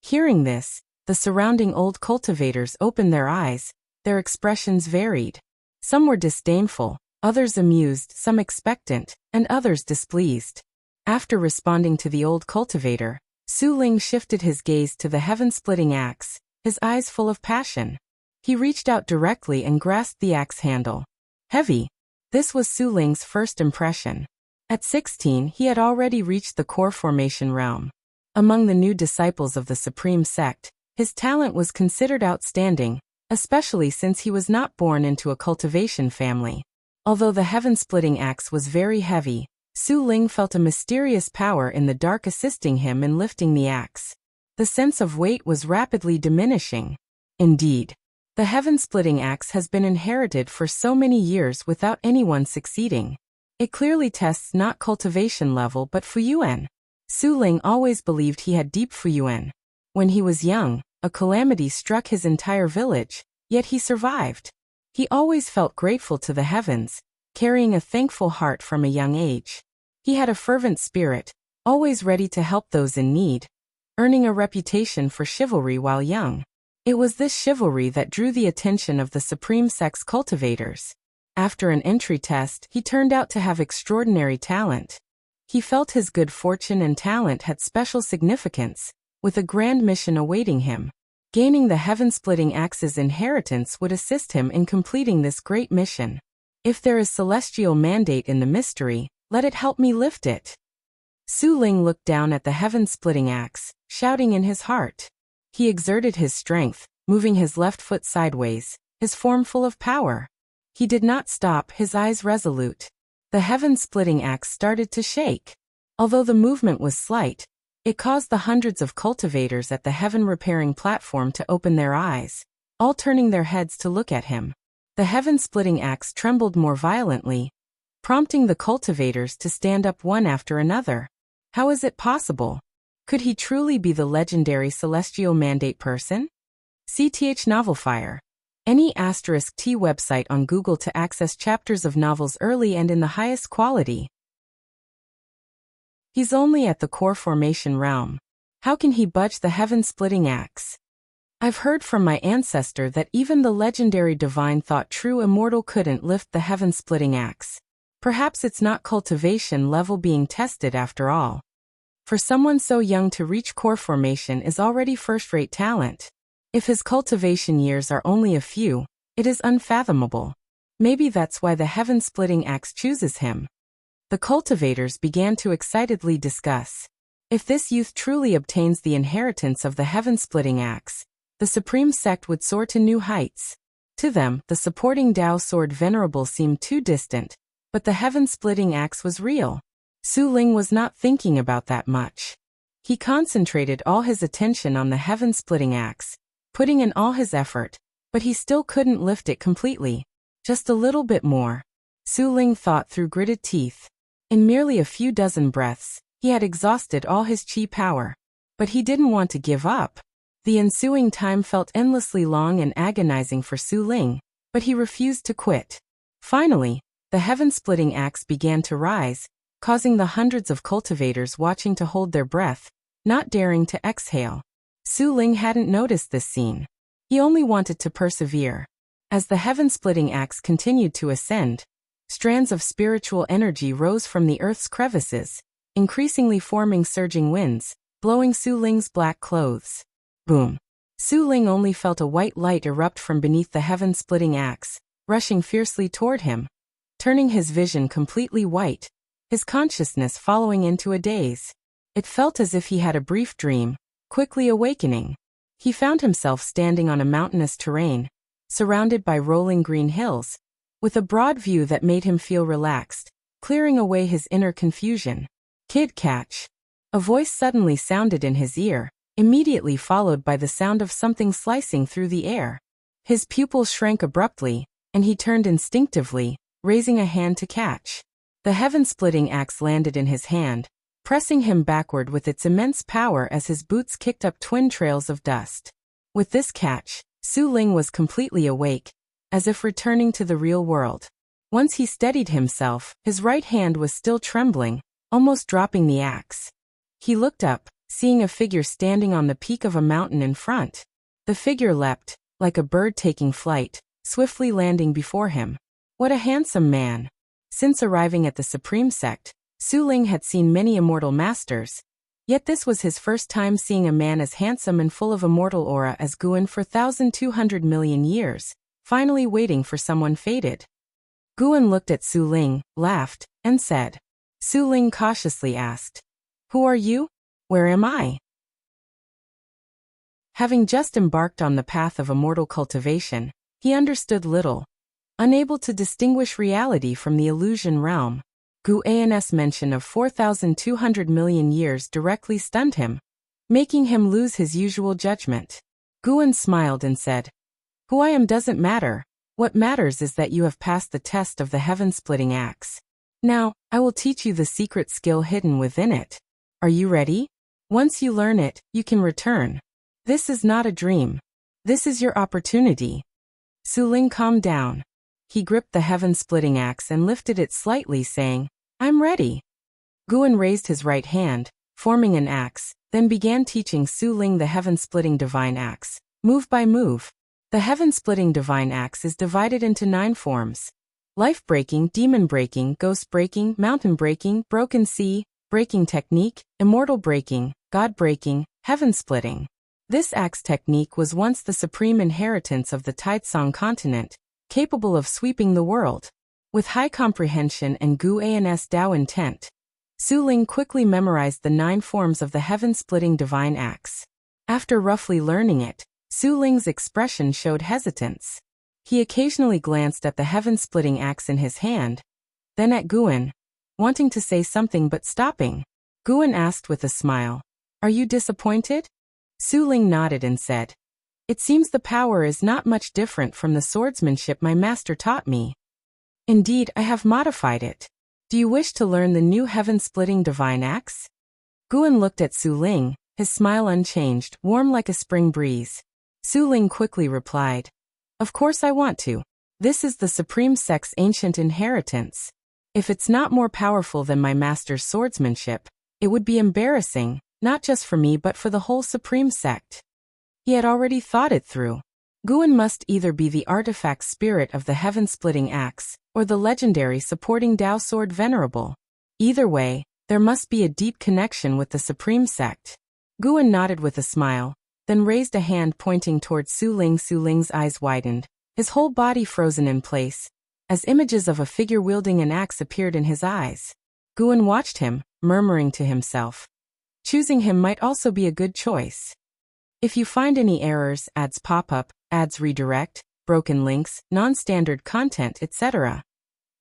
Hearing this, the surrounding old cultivators opened their eyes. Their expressions varied. Some were disdainful, others amused, some expectant, and others displeased. After responding to the old cultivator, Su Ling shifted his gaze to the heaven-splitting axe, his eyes full of passion. He reached out directly and grasped the axe handle. Heavy. This was Su Ling's first impression. At 16, he had already reached the core formation realm. Among the new disciples of the Supreme Sect, his talent was considered outstanding, especially since he was not born into a cultivation family. Although the heaven-splitting axe was very heavy, Su Ling felt a mysterious power in the dark assisting him in lifting the axe. The sense of weight was rapidly diminishing. Indeed, the heaven-splitting axe has been inherited for so many years without anyone succeeding. It clearly tests not cultivation level but fuyuan. Su Ling always believed he had deep fuyuan. When he was young, a calamity struck his entire village, yet he survived. He always felt grateful to the heavens, carrying a thankful heart from a young age. He had a fervent spirit, always ready to help those in need, earning a reputation for chivalry while young. It was this chivalry that drew the attention of the Supreme Sect's cultivators. After an entry test, he turned out to have extraordinary talent. He felt his good fortune and talent had special significance, with a grand mission awaiting him. Gaining the heaven-splitting axe's inheritance would assist him in completing this great mission. If there is celestial mandate in the mystery, let it help me lift it. Su Ling looked down at the heaven-splitting axe, shouting in his heart. He exerted his strength, moving his left foot sideways, his form full of power. He did not stop, his eyes resolute. The heaven-splitting axe started to shake. Although the movement was slight, it caused the hundreds of cultivators at the heaven-repairing platform to open their eyes, all turning their heads to look at him. The heaven-splitting axe trembled more violently, prompting the cultivators to stand up one after another. How is it possible? Could he truly be the legendary celestial mandate person? CTH Novelfire. Any *T website on Google to access chapters of novels early and in the highest quality. He's only at the core formation realm. How can he budge the heaven-splitting axe? I've heard from my ancestor that even the legendary divine thought true immortal couldn't lift the heaven-splitting axe. Perhaps it's not cultivation level being tested after all. For someone so young to reach core formation is already first-rate talent. If his cultivation years are only a few, It is unfathomable. Maybe that's why the heaven-splitting axe chooses him. The cultivators began to excitedly discuss. If this youth truly obtains the inheritance of the heaven-splitting axe, the supreme sect would soar to new heights. To them, the supporting Dao sword venerable seemed too distant, but the heaven-splitting axe was real. Su Ling was not thinking about that much. He concentrated all his attention on the heaven-splitting axe, putting in all his effort, but he still couldn't lift it completely. Just a little bit more. Su Ling thought through gritted teeth. In merely a few dozen breaths, he had exhausted all his qi power. But he didn't want to give up. The ensuing time felt endlessly long and agonizing for Su Ling, but he refused to quit. Finally, the heaven-splitting axe began to rise, causing the hundreds of cultivators watching to hold their breath, not daring to exhale. Su Ling hadn't noticed this scene. He only wanted to persevere. As the heaven-splitting axe continued to ascend, strands of spiritual energy rose from the earth's crevices, increasingly forming surging winds, blowing Su Ling's black clothes. Boom! Su Ling only felt a white light erupt from beneath the heaven-splitting axe, rushing fiercely toward him, turning his vision completely white, his consciousness following into a daze. It felt as if he had a brief dream, quickly awakening. He found himself standing on a mountainous terrain, surrounded by rolling green hills, with a broad view that made him feel relaxed, clearing away his inner confusion. "Kid, catch!" A voice suddenly sounded in his ear, immediately followed by the sound of something slicing through the air. His pupils shrank abruptly, and he turned instinctively, raising a hand to catch. The heaven-splitting axe landed in his hand, pressing him backward with its immense power as his boots kicked up twin trails of dust. With this catch, Su Ling was completely awake, as if returning to the real world. Once he steadied himself, his right hand was still trembling, almost dropping the axe. He looked up, seeing a figure standing on the peak of a mountain in front. The figure leapt, like a bird taking flight, swiftly landing before him. What a handsome man! Since arriving at the Supreme Sect, Su Ling had seen many immortal masters, yet this was his first time seeing a man as handsome and full of immortal aura as Guan for 1,200 million years, finally waiting for someone fated. Guan looked at Su Ling, laughed, and said. Su Ling cautiously asked, "Who are you? Where am I?" Having just embarked on the path of immortal cultivation, he understood little, unable to distinguish reality from the illusion realm. Guan's mention of 4,200 million years directly stunned him, making him lose his usual judgment. Guan smiled and said, "Who I am doesn't matter. What matters is that you have passed the test of the heaven-splitting axe. Now, I will teach you the secret skill hidden within it. Are you ready? Once you learn it, you can return. This is not a dream. This is your opportunity." Su Ling calmed down. He gripped the heaven-splitting axe and lifted it slightly, saying, "I'm ready." Guan raised his right hand, forming an axe, then began teaching Su Ling the heaven-splitting divine axe, move by move. The heaven-splitting divine axe is divided into 9 forms: life-breaking, demon-breaking, ghost-breaking, mountain-breaking, broken sea, breaking technique, immortal breaking, god-breaking, heaven-splitting. This axe technique was once the supreme inheritance of the Taitsong continent, capable of sweeping the world. With high comprehension and Guan's Dao intent, Su Ling quickly memorized the 9 forms of the heaven-splitting divine axe. After roughly learning it, Su Ling's expression showed hesitance. He occasionally glanced at the heaven-splitting axe in his hand, then at Guan, wanting to say something but stopping. Guan asked with a smile, "Are you disappointed?" Su Ling nodded and said, "It seems the power is not much different from the swordsmanship my master taught me. Indeed, I have modified it. Do you wish to learn the new heaven-splitting divine axe?" Guan looked at Su Ling, his smile unchanged, warm like a spring breeze. Su Ling quickly replied, "Of course I want to. This is the Supreme Sect's ancient inheritance. If it's not more powerful than my master's swordsmanship, it would be embarrassing, not just for me but for the whole Supreme Sect." He had already thought it through. Guan must either be the artifact spirit of the heaven-splitting axe, or the legendary supporting Dao sword venerable. Either way, there must be a deep connection with the Supreme Sect. Guan nodded with a smile, then raised a hand pointing towards Su Ling. Su Ling's eyes widened, his whole body frozen in place, as images of a figure wielding an axe appeared in his eyes. Guan watched him, murmuring to himself. Choosing him might also be a good choice. If you find any errors, ads pop up, ads redirect, broken links, non-standard content, etc.,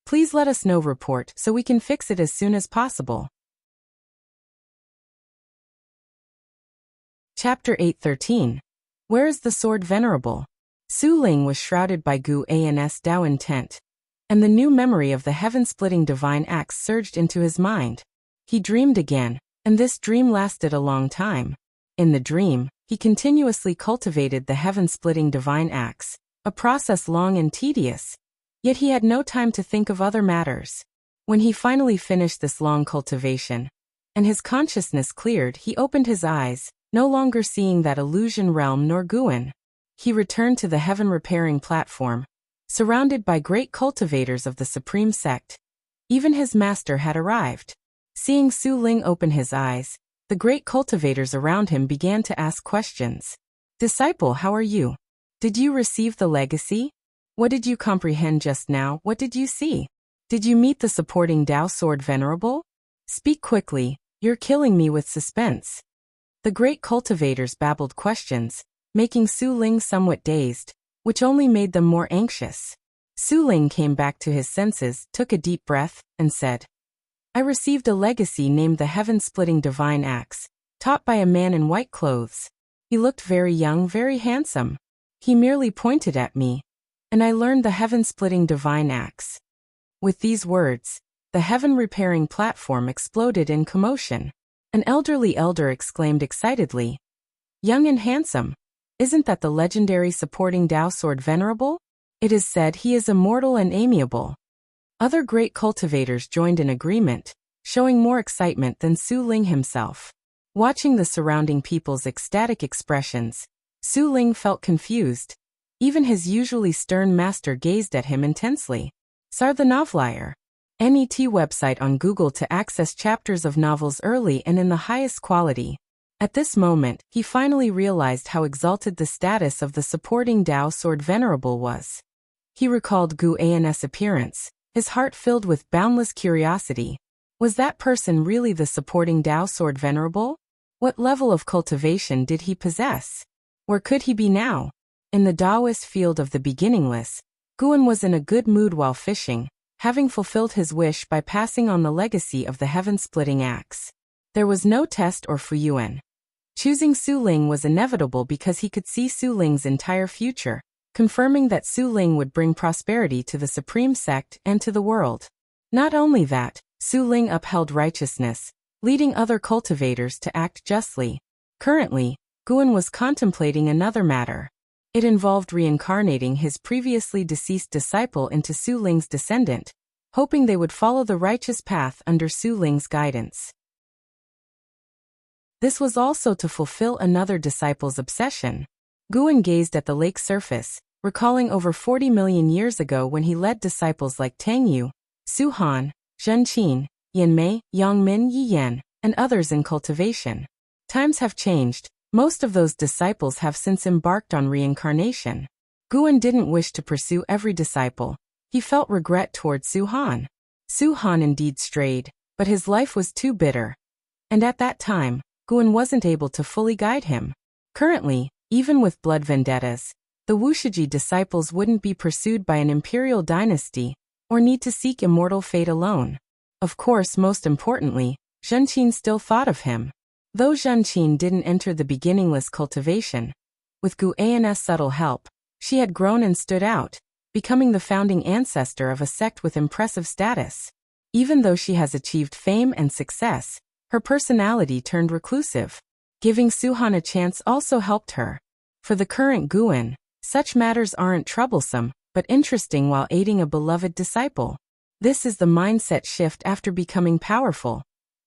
please let us know. Report so we can fix it as soon as possible. Chapter 8:13. Where is the sword venerable? Su Ling was shrouded by Gu An's Dao intent, and the new memory of the heaven-splitting divine axe surged into his mind. He dreamed again, and this dream lasted a long time. In the dream, he continuously cultivated the heaven-splitting divine axe, a process long and tedious, yet he had no time to think of other matters. When he finally finished this long cultivation, and his consciousness cleared, he opened his eyes, no longer seeing that illusion realm nor Guan. He returned to the heaven-repairing platform, surrounded by great cultivators of the supreme sect. Even his master had arrived. Seeing Su Ling open his eyes, the great cultivators around him began to ask questions. Disciple, how are you? Did you receive the legacy? What did you comprehend just now? What did you see? Did you meet the supporting Dao sword venerable? Speak quickly, you're killing me with suspense. The great cultivators babbled questions, making Su Ling somewhat dazed, which only made them more anxious. Su Ling came back to his senses, took a deep breath, and said, I received a legacy named the Heaven-Splitting Divine Axe, taught by a man in white clothes. He looked very young, very handsome. He merely pointed at me, and I learned the Heaven-Splitting Divine Axe. With these words, the heaven-repairing platform exploded in commotion. An elderly elder exclaimed excitedly, Young and handsome, isn't that the legendary supporting Dao sword venerable? It is said he is immortal and amiable. Other great cultivators joined in agreement, showing more excitement than Su Ling himself. Watching the surrounding people's ecstatic expressions, Su Ling felt confused. Even his usually stern master gazed at him intensely. Sar the Novelier. NET website on Google to access chapters of novels early and in the highest quality. At this moment, he finally realized how exalted the status of the supporting Dao sword venerable was. He recalled Gu An's appearance, his heart filled with boundless curiosity. Was that person really the supporting Dao sword venerable? What level of cultivation did he possess? Where could he be now? In the Taoist field of the beginningless, Guan was in a good mood while fishing, having fulfilled his wish by passing on the legacy of the heaven-splitting axe. There was no test or fuyuan. Choosing Su Ling was inevitable because he could see Su Ling's entire future, confirming that Su Ling would bring prosperity to the supreme sect and to the world. Not only that, Su Ling upheld righteousness, leading other cultivators to act justly. Currently, Guan was contemplating another matter. It involved reincarnating his previously deceased disciple into Su Ling's descendant, hoping they would follow the righteous path under Su Ling's guidance. This was also to fulfill another disciple's obsession. Guan gazed at the lake's surface, recalling over 40 million years ago when he led disciples like Tang Yu, Su Han, Zhen Qin, Yan Mei, Yang Min Yi Yan, and others in cultivation. Times have changed. Most of those disciples have since embarked on reincarnation. Guan didn't wish to pursue every disciple. He felt regret toward Su Han. Su Han indeed strayed, but his life was too bitter. And at that time, Guan wasn't able to fully guide him. Currently, even with blood vendettas, the Wuxia disciples wouldn't be pursued by an imperial dynasty, or need to seek immortal fate alone. Of course, most importantly, Zhen Qin still thought of him. Though Zhen Qin didn't enter the beginningless cultivation, with Gu An's subtle help, she had grown and stood out, becoming the founding ancestor of a sect with impressive status. Even though she has achieved fame and success, her personality turned reclusive. Giving Su Han a chance also helped her. For the current Guan, such matters aren't troublesome, but interesting while aiding a beloved disciple. This is the mindset shift after becoming powerful.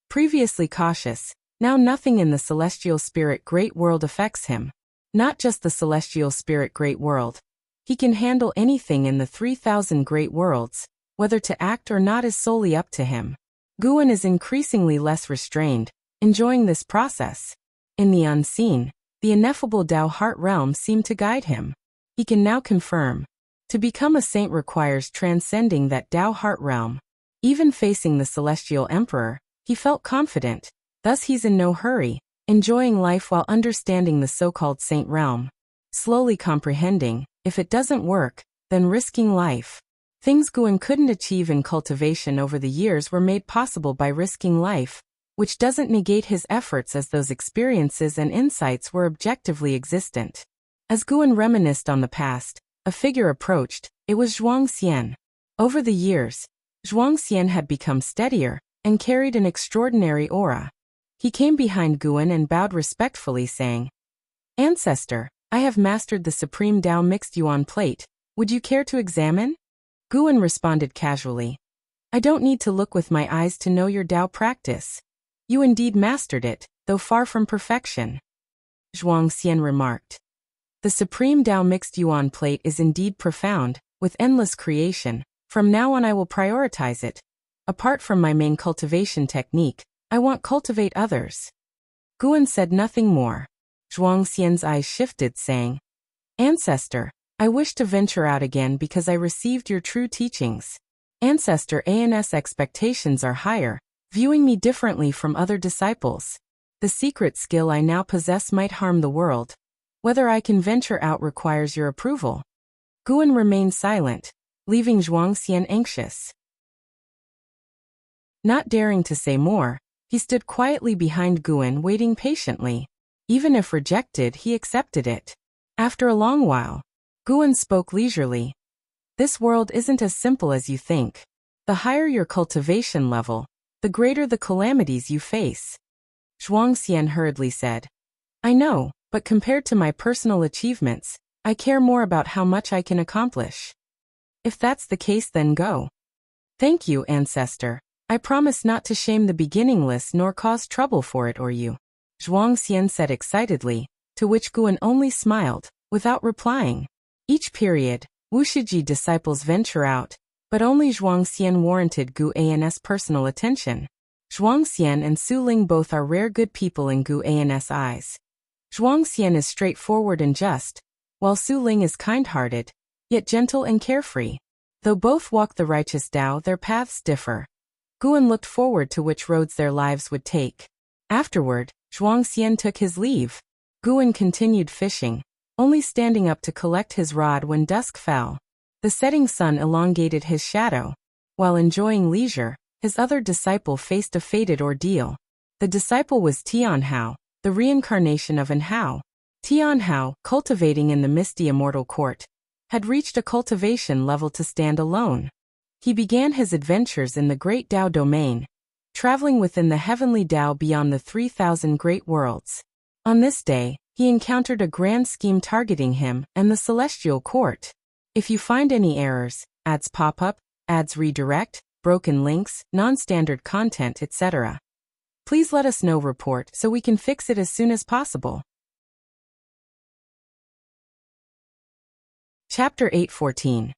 Previously cautious, now nothing in the celestial spirit great world affects him. Not just the celestial spirit great world. He can handle anything in the 3,000 great worlds, whether to act or not is solely up to him. Guan is increasingly less restrained, enjoying this process. In the unseen, the ineffable Dao heart realm seemed to guide him. He can now confirm. To become a saint requires transcending that Tao heart realm. Even facing the celestial emperor, he felt confident, thus he's in no hurry, enjoying life while understanding the so-called saint realm. Slowly comprehending, if it doesn't work, then risking life. Things Guan couldn't achieve in cultivation over the years were made possible by risking life, which doesn't negate his efforts as those experiences and insights were objectively existent. As Guan reminisced on the past, a figure approached. It was Zhuangxian. Over the years, Zhuangxian had become steadier and carried an extraordinary aura. He came behind Guan and bowed respectfully, saying, "Ancestor, I have mastered the supreme Tao mixed yuan plate. Would you care to examine?" Guan responded casually, "I don't need to look with my eyes to know your Tao practice. You indeed mastered it, though far from perfection." Zhuangxian remarked, "The supreme Tao mixed yuan plate is indeed profound, with endless creation. From now on I will prioritize it. Apart from my main cultivation technique, I want cultivate others." Guan said nothing more. Zhuangxian's eyes shifted, saying, "Ancestor, I wish to venture out again because I received your true teachings. Ancestor An's expectations are higher, viewing me differently from other disciples. The secret skill I now possess might harm the world. Whether I can venture out requires your approval." Guan remained silent, leaving Zhuangxian anxious. Not daring to say more, he stood quietly behind Guan, waiting patiently. Even if rejected, he accepted it. After a long while, Guan spoke leisurely. "This world isn't as simple as you think. The higher your cultivation level, the greater the calamities you face." Zhuangxian hurriedly said, "I know, but compared to my personal achievements, I care more about how much I can accomplish." "If that's the case, then go." "Thank you, Ancestor. I promise not to shame the beginningless nor cause trouble for it or you," Zhuangxian said excitedly, to which Guan only smiled, without replying. Each period, Wuxia disciples venture out, but only Zhuangxian warranted Gu An's personal attention. Zhuangxian and Su Ling both are rare good people in Gu An's eyes. Zhuangxian is straightforward and just, while Su Ling is kind-hearted, yet gentle and carefree. Though both walk the righteous Tao, their paths differ. Guan looked forward to which roads their lives would take. Afterward, Zhuangxian took his leave. Guan continued fishing, only standing up to collect his rod when dusk fell. The setting sun elongated his shadow. While enjoying leisure, his other disciple faced a fated ordeal. The disciple was Tianhao, the reincarnation of An Hao. Tianhao, cultivating in the misty immortal court, had reached a cultivation level to stand alone. He began his adventures in the great Tao domain, traveling within the heavenly Tao beyond the 3,000 great worlds. On this day, he encountered a grand scheme targeting him and the celestial court. If you find any errors, ads pop up, ads redirect, broken links, non-standard content, etc., please let us know. Report so we can fix it as soon as possible. Chapter 8:14.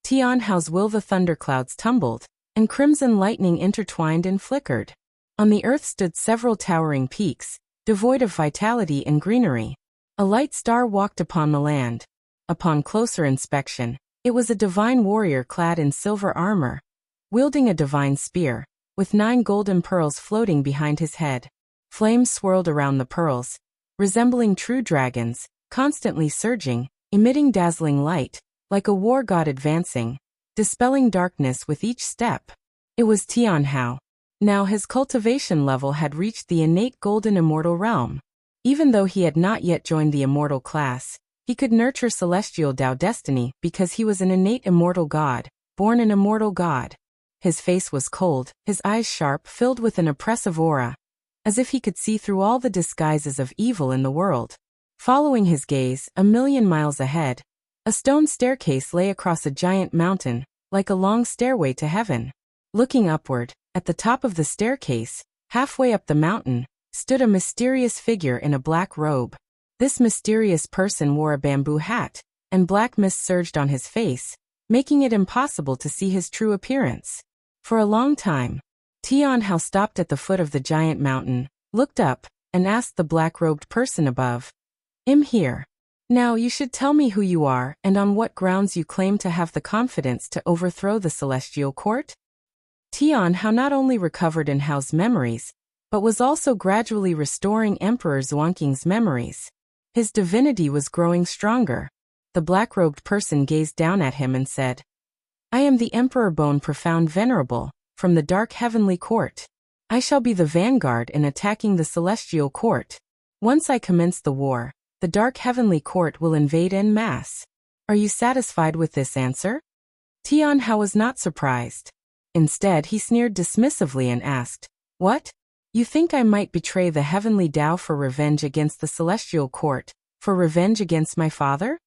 Tianhao's will. The thunderclouds tumbled, and crimson lightning intertwined and flickered. On the earth stood several towering peaks, devoid of vitality and greenery. A light star walked upon the land. Upon closer inspection, it was a divine warrior clad in silver armor, wielding a divine spear, with 9 golden pearls floating behind his head. Flames swirled around the pearls, resembling true dragons, constantly surging, emitting dazzling light, like a war god advancing, dispelling darkness with each step. It was Tianhao. Now his cultivation level had reached the innate golden immortal realm. Even though he had not yet joined the immortal class, he could nurture celestial Tao destiny because he was an innate immortal god, born an immortal god. His face was cold, his eyes sharp, filled with an oppressive aura, as if he could see through all the disguises of evil in the world. Following his gaze, a million miles ahead, a stone staircase lay across a giant mountain, like a long stairway to heaven. Looking upward, at the top of the staircase, halfway up the mountain, stood a mysterious figure in a black robe. This mysterious person wore a bamboo hat, and black mist surged on his face, making it impossible to see his true appearance. For a long time, Tianhao stopped at the foot of the giant mountain, looked up, and asked the black-robed person above, "I'm here." Now you should tell me who you are and on what grounds you claim to have the confidence to overthrow the celestial court? Tian Hao not only recovered in Hao's memories, but was also gradually restoring Emperor Xuanqing's memories. His divinity was growing stronger. The black-robed person gazed down at him and said, I am the Emperor Bone Profound Venerable, from the Dark Heavenly Court. I shall be the vanguard in attacking the Celestial Court. Once I commence the war, the Dark Heavenly Court will invade en masse. Are you satisfied with this answer? Tian Hao was not surprised. Instead, he sneered dismissively and asked, What? You think I might betray the Heavenly Tao for revenge against the Celestial Court, for revenge against my father?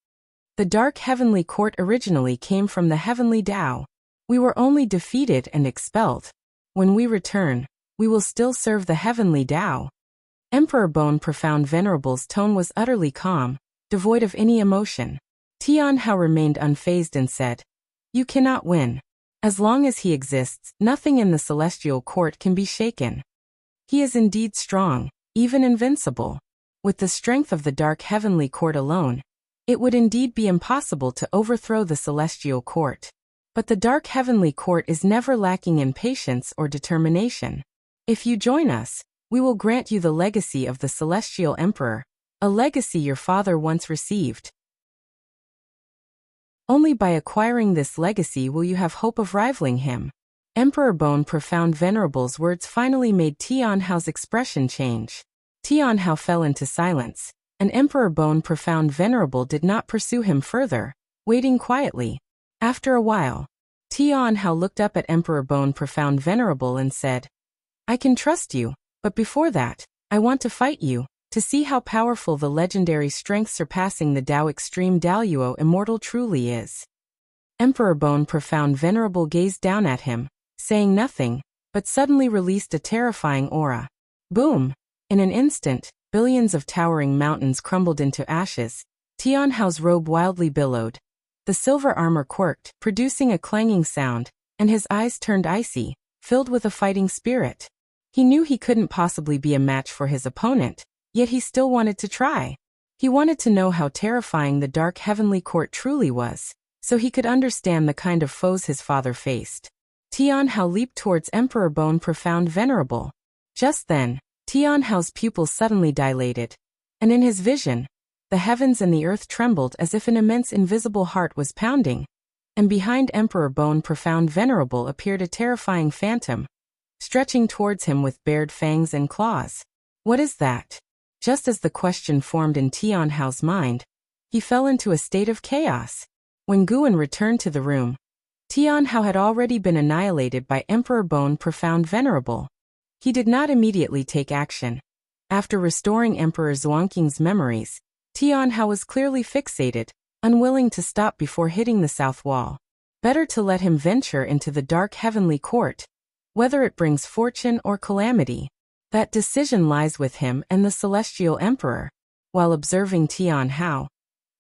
The Dark Heavenly Court originally came from the Heavenly Tao. We were only defeated and expelled. When we return, we will still serve the Heavenly Tao. Emperor Bone Profound Venerable's tone was utterly calm, devoid of any emotion. Tian Hao remained unfazed and said, You cannot win. As long as he exists, nothing in the Celestial Court can be shaken. He is indeed strong, even invincible. With the strength of the Dark Heavenly Court alone, it would indeed be impossible to overthrow the Celestial Court. But the Dark Heavenly Court is never lacking in patience or determination. If you join us, we will grant you the legacy of the Celestial Emperor, a legacy your father once received. Only by acquiring this legacy will you have hope of rivaling him. Emperor Bone Profound Venerable's words finally made Tian Hao's expression change. Tian Hao fell into silence, and Emperor Bone Profound Venerable did not pursue him further, waiting quietly. After a while, Tian Hao looked up at Emperor Bone Profound Venerable and said, I can trust you, but before that, I want to fight you, to see how powerful the legendary strength surpassing the Tao Extreme Daoyuo Immortal truly is. Emperor Bone Profound Venerable gazed down at him, saying nothing, but suddenly released a terrifying aura. Boom! In an instant, billions of towering mountains crumbled into ashes. Tian Hao's robe wildly billowed. The silver armor quirked, producing a clanging sound, and his eyes turned icy, filled with a fighting spirit. He knew he couldn't possibly be a match for his opponent, yet he still wanted to try. He wanted to know how terrifying the Dark Heavenly Court truly was, so he could understand the kind of foes his father faced. Tian Hao leaped towards Emperor Bone Profound Venerable. Just then, Tian Hao's pupils suddenly dilated, and in his vision, the heavens and the earth trembled as if an immense invisible heart was pounding, and behind Emperor Bone Profound Venerable appeared a terrifying phantom, stretching towards him with bared fangs and claws. What is that? Just as the question formed in Tian Hao's mind, he fell into a state of chaos. When Guan returned to the room, Tian Hao had already been annihilated by Emperor Bone Profound Venerable. He did not immediately take action. After restoring Emperor Xuanqing's memories, Tian Hao was clearly fixated, unwilling to stop before hitting the south wall. Better to let him venture into the Dark Heavenly Court, whether it brings fortune or calamity. That decision lies with him and the Celestial Emperor. While observing Tian Hao,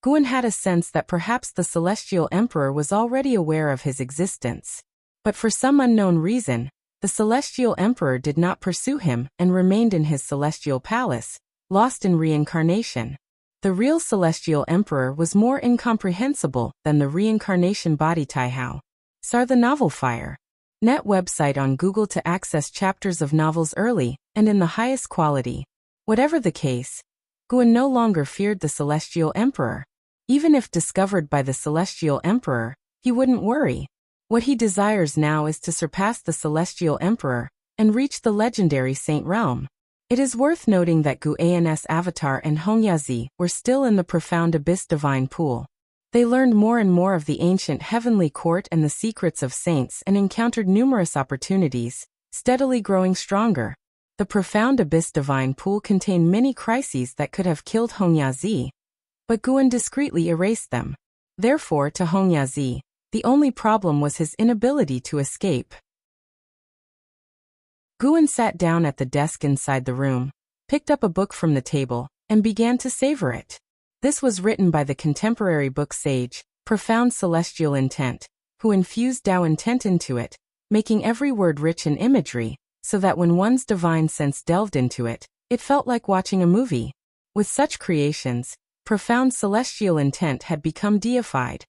Guan had a sense that perhaps the Celestial Emperor was already aware of his existence. But for some unknown reason, the Celestial Emperor did not pursue him and remained in his celestial palace, lost in reincarnation. The real Celestial Emperor was more incomprehensible than the reincarnation body Taihao. Sar the Novel Fire. Net website on Google to access chapters of novels early and in the highest quality. Whatever the case, Guan no longer feared the Celestial Emperor. Even if discovered by the Celestial Emperor, he wouldn't worry. What he desires now is to surpass the Celestial Emperor and reach the legendary Saint Realm. It is worth noting that Guan's avatar and Hongyazi were still in the profound abyss divine pool. They learned more and more of the ancient heavenly court and the secrets of saints and encountered numerous opportunities, steadily growing stronger. The profound abyss divine pool contained many crises that could have killed Hongyazi, but Guan discreetly erased them. Therefore, to Hongyazi, the only problem was his inability to escape. Guan sat down at the desk inside the room, picked up a book from the table, and began to savor it. This was written by the contemporary book sage, Profound Celestial Intent, who infused Tao intent into it, making every word rich in imagery, so that when one's divine sense delved into it, it felt like watching a movie. With such creations, profound celestial intent had become deified,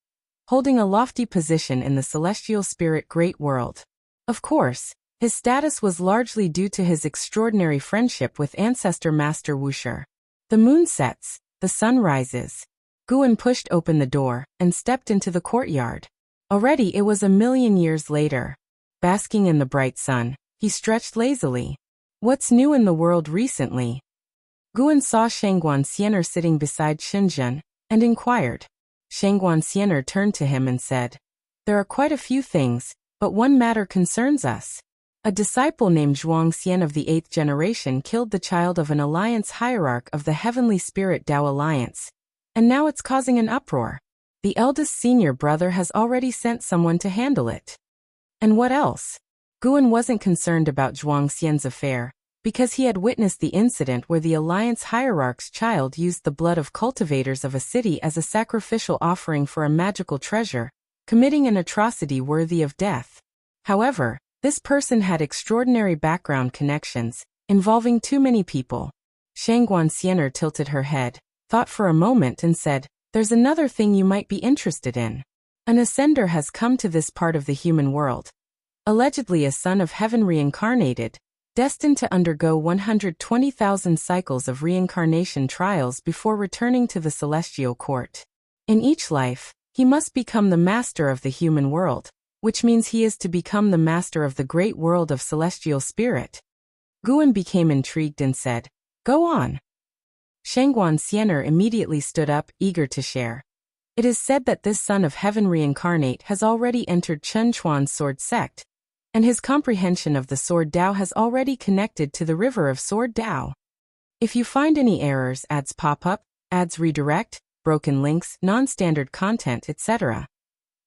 holding a lofty position in the celestial spirit great world. Of course, his status was largely due to his extraordinary friendship with ancestor Master Wuxia. The moon sets, the sun rises. Guan pushed open the door and stepped into the courtyard. Already it was 1,000,000 years later. Basking in the bright sun, he stretched lazily. What's new in the world recently? Guan saw Shangguan Xianer sitting beside Shenzhen and inquired. Shangguan Xianer turned to him and said, "There are quite a few things, but one matter concerns us. A disciple named Zhuang Xian of the 8th generation killed the child of an alliance hierarch of the Heavenly Spirit Tao Alliance, and now it's causing an uproar. The eldest senior brother has already sent someone to handle it." And what else? Guan wasn't concerned about Zhuang Xian's affair, because he had witnessed the incident where the alliance hierarch's child used the blood of cultivators of a city as a sacrificial offering for a magical treasure, committing an atrocity worthy of death. However, this person had extraordinary background connections, involving too many people. Shangguan Xianer tilted her head, thought for a moment and said, "There's another thing you might be interested in. An ascender has come to this part of the human world. Allegedly a son of heaven reincarnated, destined to undergo 120,000 cycles of reincarnation trials before returning to the celestial court. In each life, he must become the master of the human world, which means he is to become the master of the great world of celestial spirit." Guan became intrigued and said, "Go on." Shangguan Xianer immediately stood up, eager to share. It is said that this son of heaven reincarnate has already entered Chen Chuan's sword sect, and his comprehension of the sword Tao has already connected to the river of sword Tao. If you find any errors, ads pop up, ads redirect, broken links, non-standard content, etc.,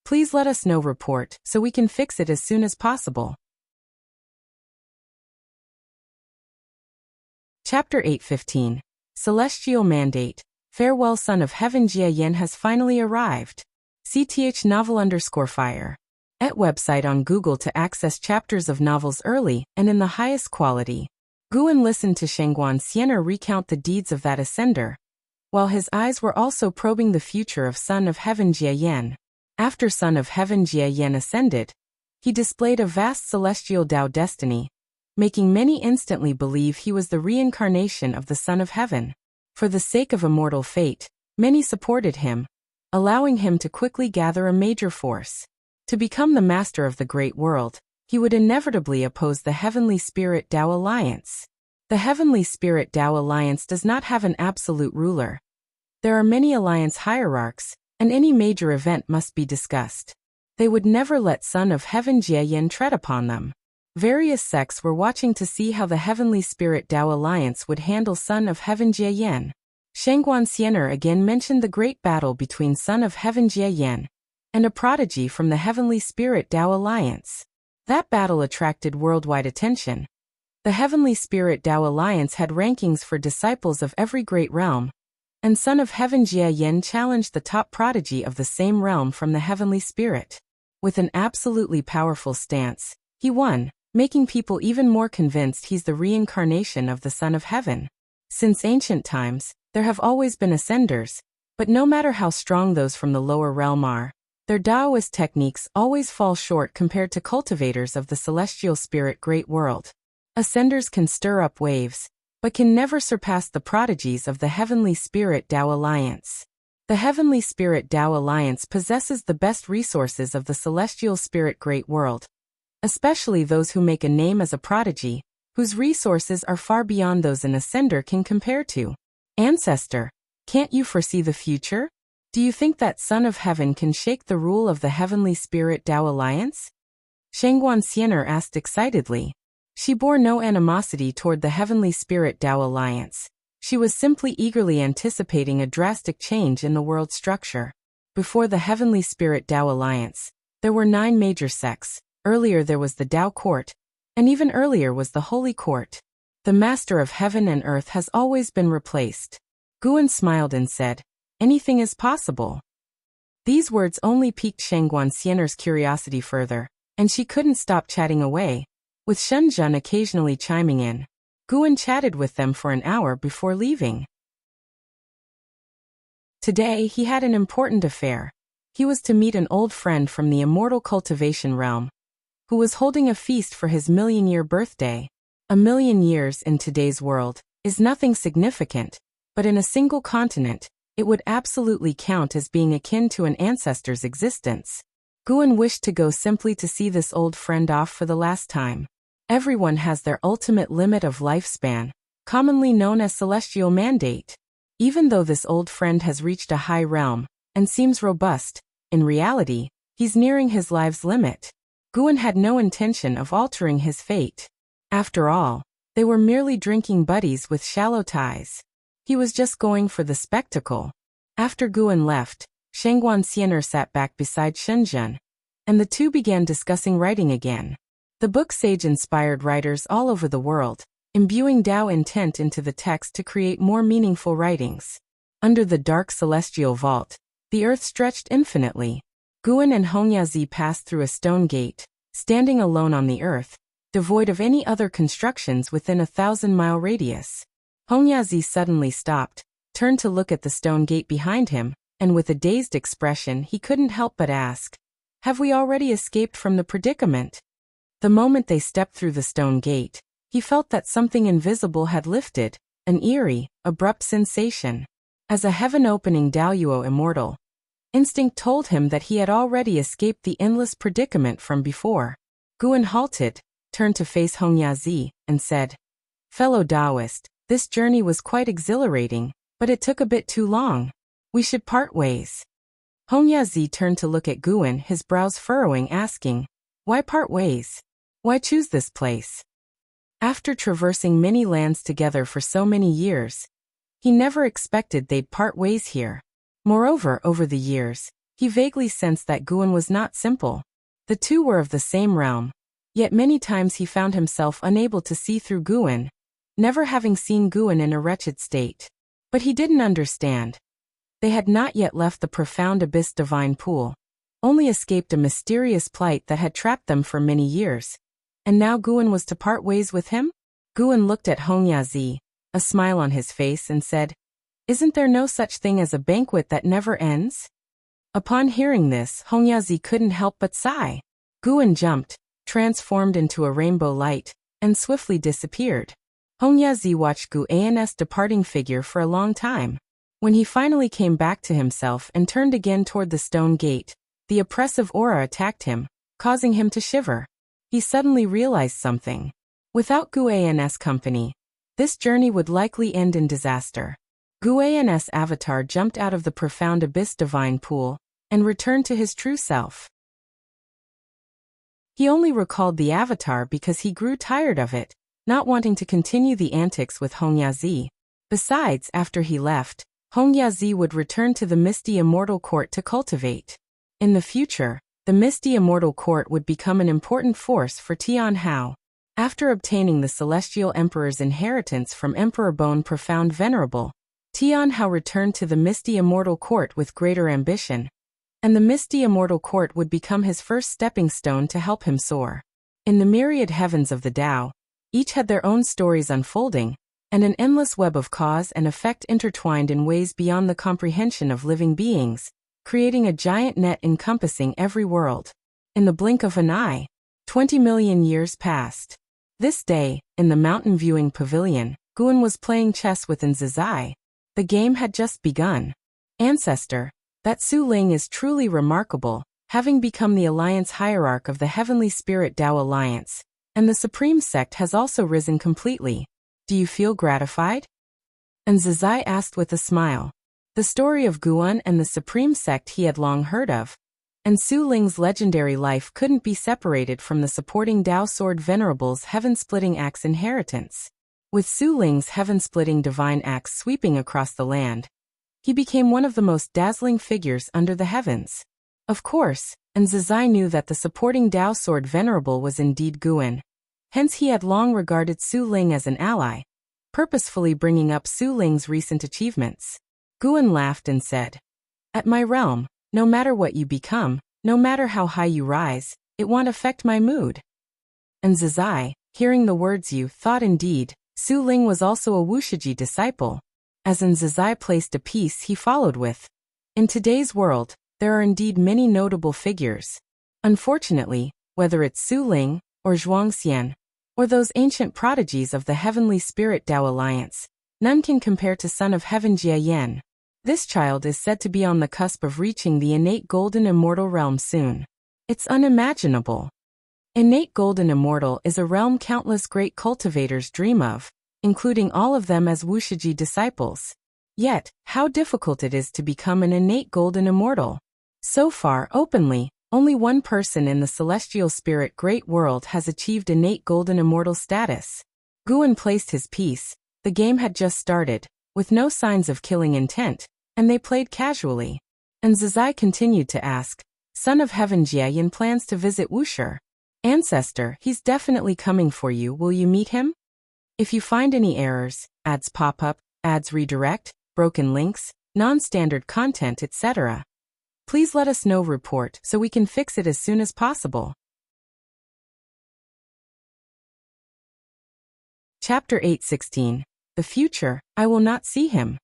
please let us know. Report so we can fix it as soon as possible. Chapter 8:15. Celestial Mandate. Farewell Son of Heaven Jia Yen has finally arrived. CTH novel_fire. Et website on Google to access chapters of novels early and in the highest quality. Guan listened to Shangguan Xianer recount the deeds of that ascender, while his eyes were also probing the future of Son of Heaven Jia Yen. After Son of Heaven Jia Yen ascended, he displayed a vast celestial Tao destiny, making many instantly believe he was the reincarnation of the Son of Heaven. For the sake of immortal fate, many supported him, allowing him to quickly gather a major force. To become the master of the great world, he would inevitably oppose the Heavenly Spirit Tao Alliance. The Heavenly Spirit Tao Alliance does not have an absolute ruler. There are many alliance hierarchs, and any major event must be discussed. They would never let Son of Heaven Jia Yen tread upon them. Various sects were watching to see how the Heavenly Spirit Tao Alliance would handle Son of Heaven Jia Yen. Shangguan Xianer again mentioned the great battle between Son of Heaven Jia Yen and a prodigy from the Heavenly Spirit Tao Alliance. That battle attracted worldwide attention. The Heavenly Spirit Tao Alliance had rankings for disciples of every great realm, and Son of Heaven Jia Yen challenged the top prodigy of the same realm from the Heavenly Spirit. With an absolutely powerful stance, he won, making people even more convinced he's the reincarnation of the Son of Heaven. Since ancient times, there have always been ascenders, but no matter how strong those from the lower realm are, their Taoist techniques always fall short compared to cultivators of the celestial spirit great world. Ascenders can stir up waves, but can never surpass the prodigies of the Heavenly Spirit Tao Alliance. The Heavenly Spirit Tao Alliance possesses the best resources of the celestial spirit great world, especially those who make a name as a prodigy, whose resources are far beyond those an ascender can compare to. Ancestor, can't you foresee the future? Do you think that Son of Heaven can shake the rule of the Heavenly Spirit Tao Alliance? Shangguan Xianer asked excitedly. She bore no animosity toward the Heavenly Spirit Tao Alliance. She was simply eagerly anticipating a drastic change in the world structure. Before the Heavenly Spirit Tao Alliance, there were 9 major sects. Earlier there was the Tao Court, and even earlier was the Holy Court. The Master of Heaven and Earth has always been replaced. Guan smiled and said, "Anything is possible." These words only piqued Shangguan Xianer's curiosity further, and she couldn't stop chatting away, with Shenzhen occasionally chiming in. Guan chatted with them for an hour before leaving. Today, he had an important affair. He was to meet an old friend from the immortal cultivation realm, who was holding a feast for his million-year birthday. A million years in today's world is nothing significant, but in a single continent, it would absolutely count as being akin to an ancestor's existence. Guan wished to go simply to see this old friend off for the last time. Everyone has their ultimate limit of lifespan, commonly known as celestial mandate. Even though this old friend has reached a high realm and seems robust, in reality, he's nearing his life's limit. Guan had no intention of altering his fate. After all, they were merely drinking buddies with shallow ties. He was just going for the spectacle. After Guan left, Shangguan Xian'er sat back beside Shenzhen, and the two began discussing writing again. The book sage inspired writers all over the world, imbuing Tao intent into the text to create more meaningful writings. Under the dark celestial vault, the earth stretched infinitely. Guan and Hongyazi passed through a stone gate, standing alone on the earth, devoid of any other constructions within a 1,000-mile radius. Hongyazi suddenly stopped, turned to look at the stone gate behind him, and with a dazed expression he couldn't help but ask, "Have we already escaped from the predicament?" The moment they stepped through the stone gate, he felt that something invisible had lifted, an eerie, abrupt sensation. As a heaven-opening Daoyuo immortal, instinct told him that he had already escaped the endless predicament from before. Guan halted, turned to face Hongyazi, and said, "Fellow Taoist, this journey was quite exhilarating, but it took a bit too long. We should part ways." Hongyazi turned to look at Guan, his brows furrowing, asking, "Why part ways? Why choose this place?" After traversing many lands together for so many years, he never expected they'd part ways here. Moreover, over the years, he vaguely sensed that Guan was not simple. The two were of the same realm, yet many times he found himself unable to see through Guan, never having seen Guan in a wretched state. But he didn't understand. They had not yet left the profound abyss divine pool, only escaped a mysterious plight that had trapped them for many years. And now Guan was to part ways with him? Guan looked at Hongyazi, a smile on his face, and said, "Isn't there no such thing as a banquet that never ends?" Upon hearing this, Hongyazi couldn't help but sigh. Guan jumped, transformed into a rainbow light, and swiftly disappeared. Hongyazi watched Guan's departing figure for a long time. When he finally came back to himself and turned again toward the stone gate, the oppressive aura attacked him, causing him to shiver. He suddenly realized something. Without Guan's company, this journey would likely end in disaster. Guan's avatar jumped out of the profound abyss divine pool and returned to his true self. He only recalled the avatar because he grew tired of it, not wanting to continue the antics with Hongyazi. Besides, after he left, Hongyazi would return to the Misty Immortal Court to cultivate. In the future, the Misty Immortal Court would become an important force for Tian Hao. After obtaining the Celestial Emperor's inheritance from Emperor Bone Profound Venerable, Tian Hao returned to the Misty Immortal Court with greater ambition, and the Misty Immortal Court would become his first stepping stone to help him soar. In the myriad heavens of the Tao, each had their own stories unfolding, and an endless web of cause and effect intertwined in ways beyond the comprehension of living beings, creating a giant net encompassing every world. In the blink of an eye, 20 million years passed. This day, in the mountain viewing pavilion, Guan was playing chess with Nzizai. The game had just begun. "Ancestor, that Su Ling is truly remarkable, having become the alliance hierarch of the Heavenly Spirit Tao Alliance, and the Supreme Sect has also risen completely. Do you feel gratified?" Nzizai asked with a smile. The story of Guan and the Supreme Sect he had long heard of, and Su Ling's legendary life couldn't be separated from the supporting Tao Sword Venerable's heaven-splitting axe inheritance. With Su Ling's heaven-splitting divine axe sweeping across the land, he became one of the most dazzling figures under the heavens. Of course, Nzizai knew that the supporting Tao Sword Venerable was indeed Guan. Hence he had long regarded Su Ling as an ally, purposefully bringing up Su Ling's recent achievements. Guan laughed and said, "At my realm, no matter what you become, no matter how high you rise, it won't affect my mood." Nzizai, hearing the words you thought indeed, Su Ling was also a Wuxia disciple. As Nzizai placed a piece he followed with, In today's world, there are indeed many notable figures. Unfortunately, whether it's Su Ling, or Zhuangxian, or those ancient prodigies of the Heavenly Spirit Tao Alliance, none can compare to Son of Heaven Jia Yan. This child is said to be on the cusp of reaching the innate golden immortal realm soon. It's unimaginable. Innate golden immortal is a realm countless great cultivators dream of, including all of them as Wuxia disciples. Yet, how difficult it is to become an innate golden immortal. So far, openly, only one person in the celestial spirit great world has achieved innate golden immortal status. Guan placed his piece. The game had just started, with no signs of killing intent, and they played casually. And Zizai continued to ask, Son of Heaven Jia Yan plans to visit Wuxia. Ancestor, he's definitely coming for you, will you meet him? If you find any errors, ads pop up, ads redirect, broken links, non-standard content, etc., please let us know report so we can fix it as soon as possible. Chapter 8:16. The future, I will not see him.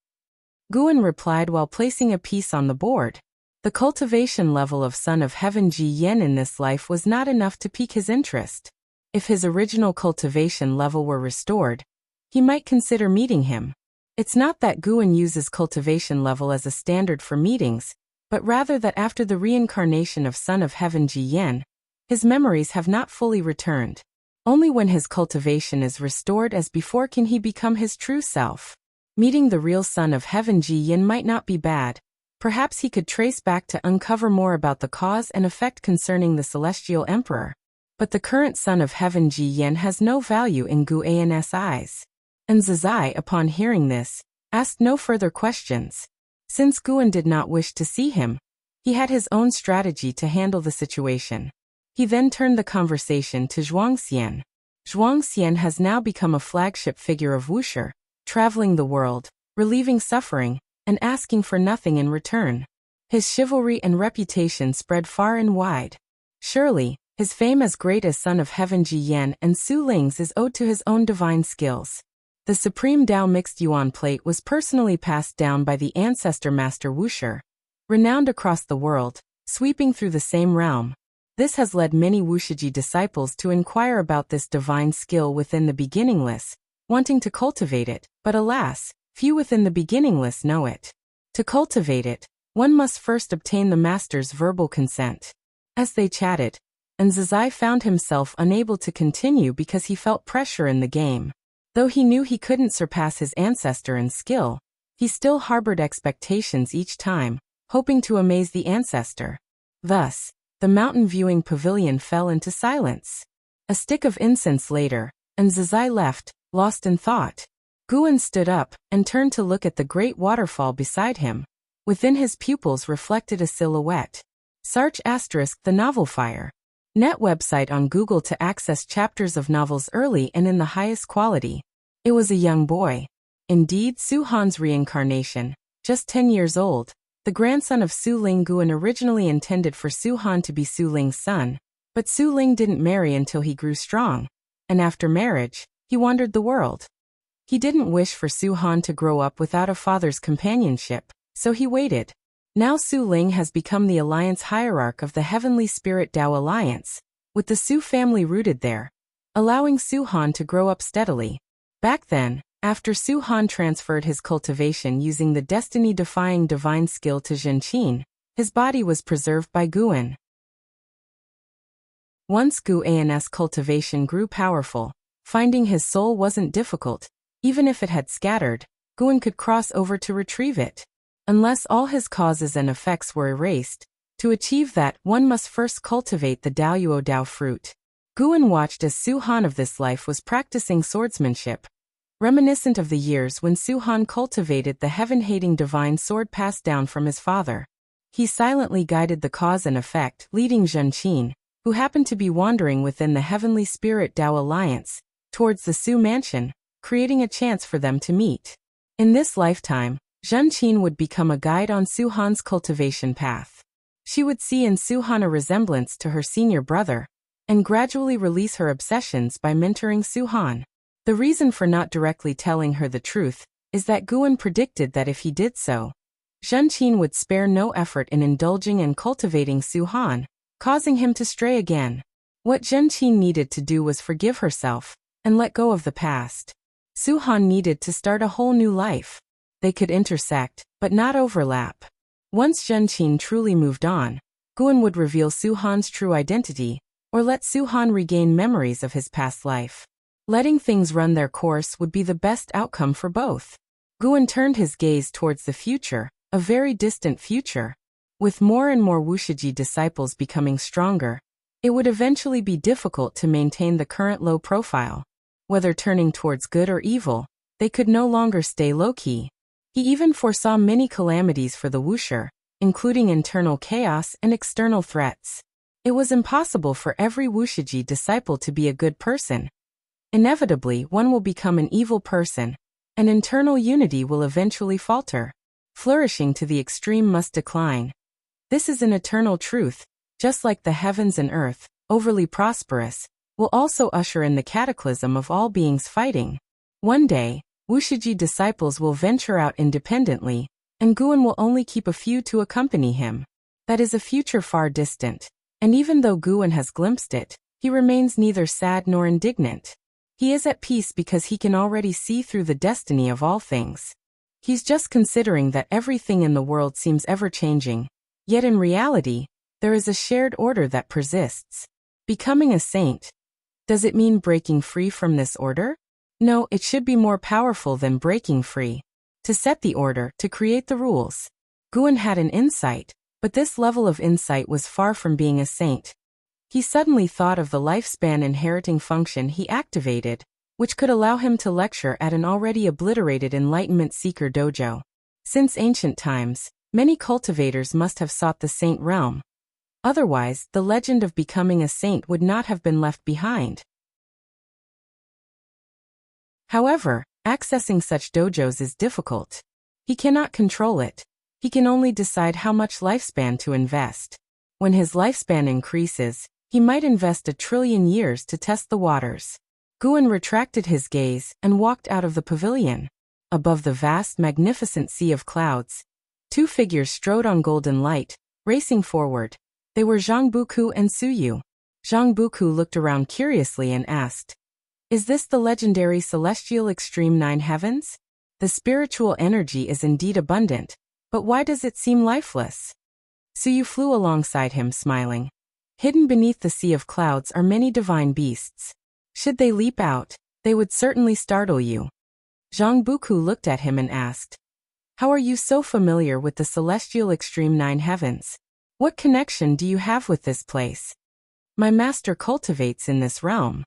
Guan replied while placing a piece on the board. The cultivation level of Son of Heaven Ji Yen in this life was not enough to pique his interest. If his original cultivation level were restored, he might consider meeting him. It's not that Guan uses cultivation level as a standard for meetings, but rather that after the reincarnation of Son of Heaven Ji Yen, his memories have not fully returned. Only when his cultivation is restored as before can he become his true self. Meeting the real Son of Heaven Ji Yen might not be bad. Perhaps he could trace back to uncover more about the cause and effect concerning the Celestial Emperor. But the current Son of Heaven Ji Yen has no value in Guan's eyes. And Zizai, upon hearing this, asked no further questions. Since Guan did not wish to see him, he had his own strategy to handle the situation. He then turned the conversation to Zhuangxian. Zhuangxian has now become a flagship figure of Wuxia, traveling the world, relieving suffering, and asking for nothing in return. His chivalry and reputation spread far and wide. Surely, his fame as great as Son of Heaven Ji Yan and Su Ling's is owed to his own divine skills. The Supreme Dao Mixed Yuan Plate was personally passed down by the ancestor Master Wuxia, renowned across the world, sweeping through the same realm. This has led many Wuxia disciples to inquire about this divine skill within the beginningless, wanting to cultivate it, but alas, few within the beginningless know it. To cultivate it, one must first obtain the master's verbal consent. As they chatted, and Zizai found himself unable to continue because he felt pressure in the game. Though he knew he couldn't surpass his ancestor in skill, he still harbored expectations each time, hoping to amaze the ancestor. Thus, the mountain viewing pavilion fell into silence. A stick of incense later, and Zizai left, lost in thought. Guan stood up and turned to look at the great waterfall beside him. Within his pupils reflected a silhouette. Sarch * the novel Fire. Net website on Google to access chapters of novels early and in the highest quality. It was a young boy. Indeed, Su Han's reincarnation, just 10 years old, the grandson of Su Ling. Guan originally intended for Su Han to be Su Ling's son, but Su Ling didn't marry until he grew strong, and after marriage, he wandered the world. He didn't wish for Su Han to grow up without a father's companionship, so he waited. Now Su Ling has become the alliance hierarch of the Heavenly Spirit Tao Alliance, with the Su family rooted there, allowing Su Han to grow up steadily. Back then, after Su Han transferred his cultivation using the destiny-defying divine skill to Zhenqin, his body was preserved by Guan. Once Guan's cultivation grew powerful, finding his soul wasn't difficult. Even if it had scattered, Guan could cross over to retrieve it. Unless all his causes and effects were erased, to achieve that, one must first cultivate the Daoyuo Dao fruit. Guan watched as Su Han of this life was practicing swordsmanship, reminiscent of the years when Su Han cultivated the heaven-hating divine sword passed down from his father. He silently guided the cause and effect, leading Zhenqin, who happened to be wandering within the Heavenly Spirit Tao Alliance, towards the Su mansion, creating a chance for them to meet. In this lifetime, Zhenqin would become a guide on Su Han's cultivation path. She would see in Su Han a resemblance to her senior brother, and gradually release her obsessions by mentoring Su Han. The reason for not directly telling her the truth is that Guan predicted that if he did so, Zhen Qin would spare no effort in indulging and cultivating Su Han, causing him to stray again. What Zhen Qin needed to do was forgive herself and let go of the past. Su Han needed to start a whole new life. They could intersect, but not overlap. Once Zhen Qin truly moved on, Guan would reveal Su Han's true identity, or let Su Han regain memories of his past life. Letting things run their course would be the best outcome for both. Guan turned his gaze towards the future, a very distant future. With more and more Wuxia disciples becoming stronger, it would eventually be difficult to maintain the current low profile. Whether turning towards good or evil, they could no longer stay low-key. He even foresaw many calamities for the Wuxia, including internal chaos and external threats. It was impossible for every Wuxia disciple to be a good person. Inevitably, one will become an evil person, and internal unity will eventually falter. Flourishing to the extreme must decline. This is an eternal truth, just like the heavens and earth, overly prosperous, will also usher in the cataclysm of all beings fighting. One day, Wuxia disciples will venture out independently, and Guan will only keep a few to accompany him. That is a future far distant, and even though Guan has glimpsed it, he remains neither sad nor indignant. He is at peace because he can already see through the destiny of all things. He's just considering that everything in the world seems ever-changing, yet in reality, there is a shared order that persists. Becoming a saint. Does it mean breaking free from this order? No, it should be more powerful than breaking free. To set the order, to create the rules. Guan had an insight, but this level of insight was far from being a saint. He suddenly thought of the lifespan inheriting function he activated, which could allow him to lecture at an already obliterated Enlightenment Seeker dojo. Since ancient times, many cultivators must have sought the saint realm. Otherwise, the legend of becoming a saint would not have been left behind. However, accessing such dojos is difficult. He cannot control it. He can only decide how much lifespan to invest. When his lifespan increases, he might invest 1 trillion years to test the waters. Guan retracted his gaze and walked out of the pavilion. Above the vast, magnificent sea of clouds, 2 figures strode on golden light, racing forward. They were Zhang Buku and Su Yu. Zhang Buku looked around curiously and asked, "Is this the legendary celestial extreme 9 heavens? The spiritual energy is indeed abundant, but why does it seem lifeless?" Su Yu flew alongside him, smiling. Hidden beneath the sea of clouds are many divine beasts. Should they leap out, they would certainly startle you. Zhang Buku looked at him and asked, "How are you so familiar with the celestial extreme 9 heavens? What connection do you have with this place?" "My master cultivates in this realm,"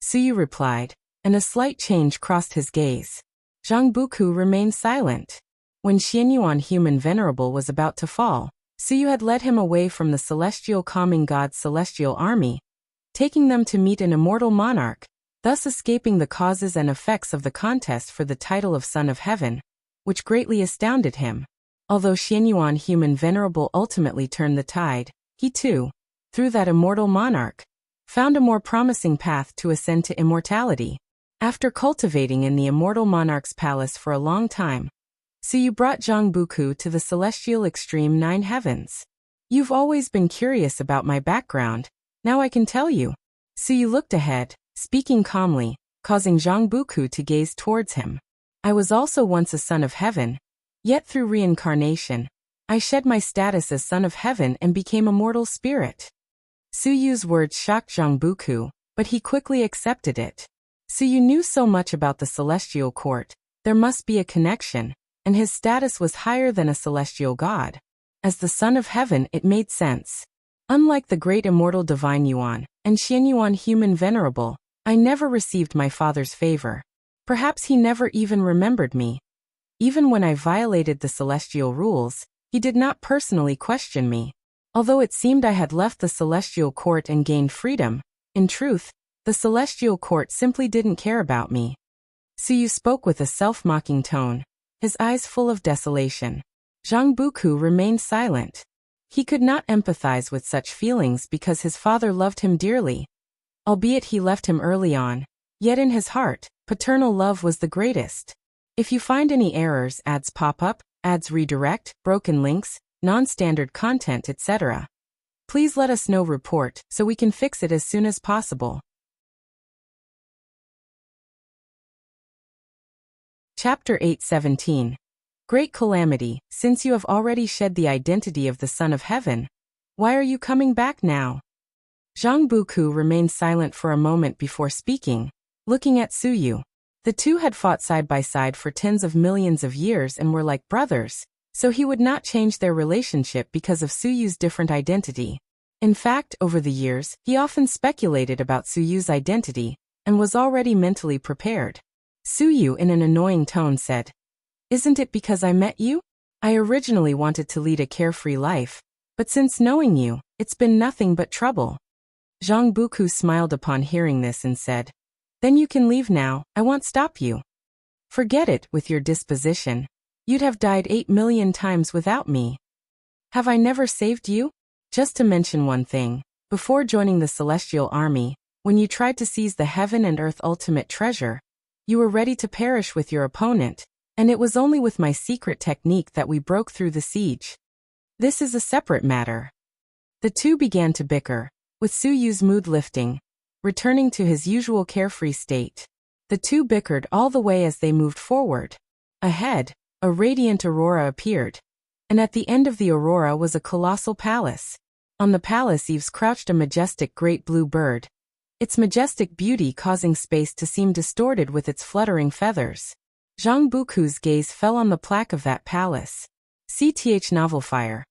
Su Yu replied, and a slight change crossed his gaze. Zhang Buku remained silent. When Xianyuan Human Venerable was about to fall, Su Yu had led him away from the celestial calming god's celestial army, taking them to meet an immortal monarch, thus escaping the causes and effects of the contest for the title of Son of Heaven, which greatly astounded him. Although Xianyuan Human Venerable ultimately turned the tide, he too, through that immortal monarch, found a more promising path to ascend to immortality. After cultivating in the immortal monarch's palace for a long time, Su Yu brought Zhang Buku to the celestial extreme 9 heavens. "You've always been curious about my background, now I can tell you." Su Yu looked ahead, speaking calmly, causing Zhang Buku to gaze towards him. "I was also once a son of heaven, yet through reincarnation, I shed my status as son of heaven and became a mortal spirit." Su Yu's words shocked Zhang Buku, but he quickly accepted it. Su Yu knew so much about the celestial court, there must be a connection, and his status was higher than a celestial god. As the son of heaven, it made sense. Unlike the great immortal divine Yuan and Xianyuan Human Venerable, I never received my father's favor. Perhaps he never even remembered me. Even when I violated the celestial rules, he did not personally question me. Although it seemed I had left the celestial court and gained freedom, in truth, the celestial court simply didn't care about me. Su Yu spoke with a self-mocking tone, his eyes full of desolation. Zhang Buku remained silent. He could not empathize with such feelings because his father loved him dearly. Albeit he left him early on, yet in his heart, paternal love was the greatest. If you find any errors, ads pop up, ads redirect, broken links, non-standard content, etc. Please let us know report so we can fix it as soon as possible. Chapter 8:17. Great calamity, since you have already shed the identity of the Son of Heaven. Why are you coming back now? Zhang Buku remained silent for a moment before speaking, looking at Suyu. The two had fought side by side for tens of millions of years and were like brothers, so he would not change their relationship because of Suyu's different identity. In fact, over the years, he often speculated about Suyu's identity, and was already mentally prepared. Suyu in an annoying tone said, "Isn't it because I met you? I originally wanted to lead a carefree life, but since knowing you, it's been nothing but trouble." Zhang Buku smiled upon hearing this and said, "Then you can leave now, I won't stop you." "Forget it, with your disposition. You'd have died 8 million times without me. Have I never saved you? Just to mention one thing, before joining the Celestial Army, when you tried to seize the heaven and earth ultimate treasure, you were ready to perish with your opponent, and it was only with my secret technique that we broke through the siege. This is a separate matter." The two began to bicker, with Suyu's mood lifting, returning to his usual carefree state. The two bickered all the way as they moved forward. Ahead, a radiant aurora appeared, and at the end of the aurora was a colossal palace. On the palace eaves crouched a majestic great blue bird, its majestic beauty causing space to seem distorted with its fluttering feathers. Zhang Buku's gaze fell on the plaque of that palace. CTH Novelfire.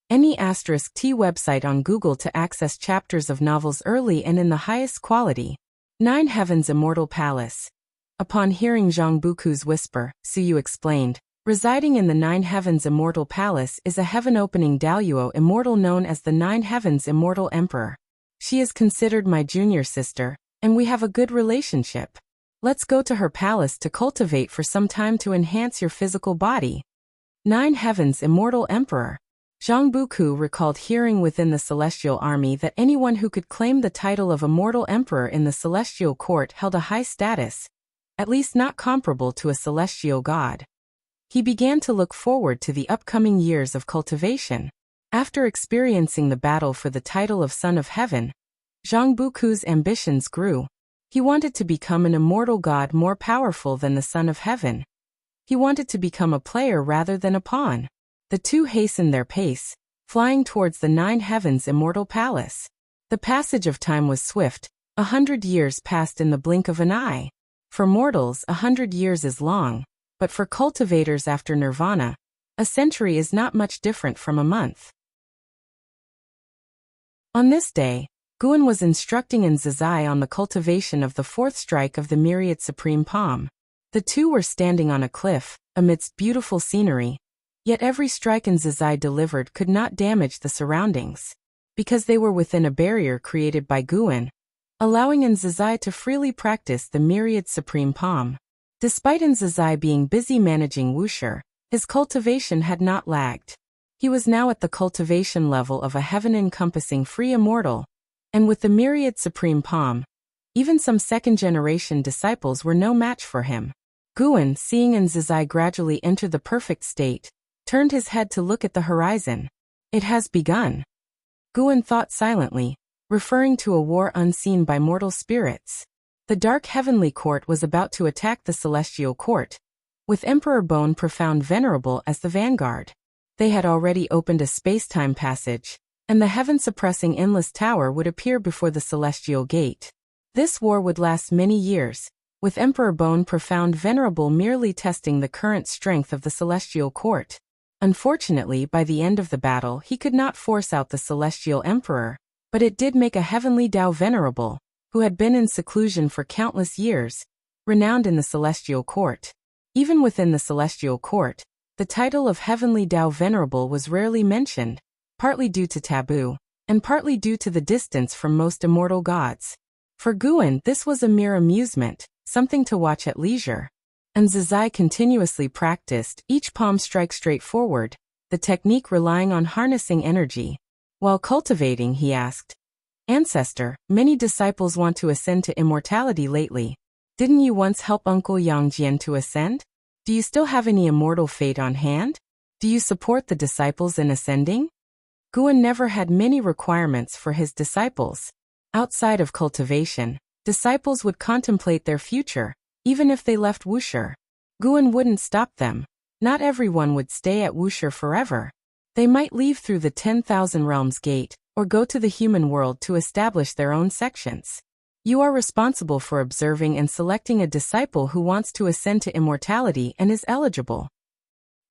Any *T website on Google to access chapters of novels early and in the highest quality. 9 Heavens Immortal Palace. Upon hearing Zhang Buku's whisper, Suyu explained, "Residing in the 9 Heavens Immortal Palace is a heaven-opening daluo immortal known as the 9 Heavens Immortal Emperor. She is considered my junior sister, and we have a good relationship. Let's go to her palace to cultivate for some time to enhance your physical body." 9 Heavens Immortal Emperor. Zhang Buku recalled hearing within the Celestial Army that anyone who could claim the title of Immortal Emperor in the Celestial Court held a high status, at least not comparable to a celestial god. He began to look forward to the upcoming years of cultivation. After experiencing the battle for the title of Son of Heaven, Zhang Buku's ambitions grew. He wanted to become an immortal god more powerful than the Son of Heaven. He wanted to become a player rather than a pawn. The two hastened their pace, flying towards the 9 Heavens Immortal Palace. The passage of time was swift. 100 years passed in the blink of an eye. For mortals, 100 years is long, but for cultivators after nirvana, a century is not much different from a month. On this day, Guan was instructing Nzazai on the cultivation of the 4th strike of the myriad supreme palm. The two were standing on a cliff, amidst beautiful scenery, yet every strike Nzazai delivered could not damage the surroundings, because they were within a barrier created by Guan, allowing Nzazai to freely practice the myriad supreme palm. Despite Nzazai being busy managing Wuxia, his cultivation had not lagged. He was now at the cultivation level of a heaven-encompassing free immortal, and with the myriad supreme palm, even some second-generation disciples were no match for him. Guan, seeing Nzazai gradually enter the perfect state, turned his head to look at the horizon. "It has begun." Guan thought silently, referring to a war unseen by mortal spirits. The dark heavenly court was about to attack the celestial court, with Emperor Bone Profound Venerable as the vanguard. They had already opened a space-time passage, and the heaven-suppressing endless tower would appear before the celestial gate. This war would last many years, with Emperor Bone Profound Venerable merely testing the current strength of the celestial court. Unfortunately, by the end of the battle he could not force out the celestial emperor, but it did make a heavenly Dao Venerable, who had been in seclusion for countless years, renowned in the celestial court. Even within the celestial court, the title of Heavenly Dao Venerable was rarely mentioned, partly due to taboo, and partly due to the distance from most immortal gods. For Guan, this was a mere amusement, something to watch at leisure. And Nzazai continuously practiced each palm strike straight forward, the technique relying on harnessing energy. While cultivating, he asked, "Ancestor, many disciples want to ascend to immortality lately. Didn't you once help Uncle Yang Jian to ascend? Do you still have any immortal fate on hand?" Do you support the disciples in ascending? Guan never had many requirements for his disciples. Outside of cultivation, disciples would contemplate their future, even if they left Wuxia. Guan wouldn't stop them. Not everyone would stay at Wuxia forever. They might leave through the 10,000 Realms gate, or go to the human world to establish their own sections. You are responsible for observing and selecting a disciple who wants to ascend to immortality and is eligible.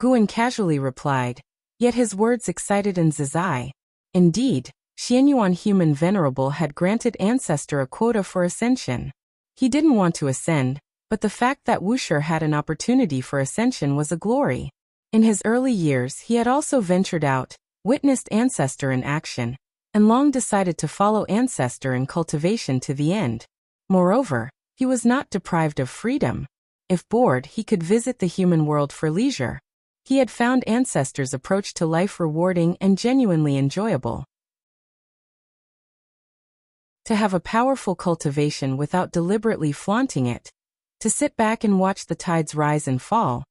Guan casually replied, yet his words excited Nzizai. Indeed, Xianyuan Human Venerable had granted Ancestor a quota for ascension. He didn't want to ascend, but the fact that Wuxia had an opportunity for ascension was a glory. In his early years he had also ventured out, witnessed Ancestor in action, and long decided to follow Ancestor in cultivation to the end. Moreover, he was not deprived of freedom. If bored, he could visit the human world for leisure. He had found Ancestor's approach to life rewarding and genuinely enjoyable. To have a powerful cultivation without deliberately flaunting it, to sit back and watch the tides rise and fall,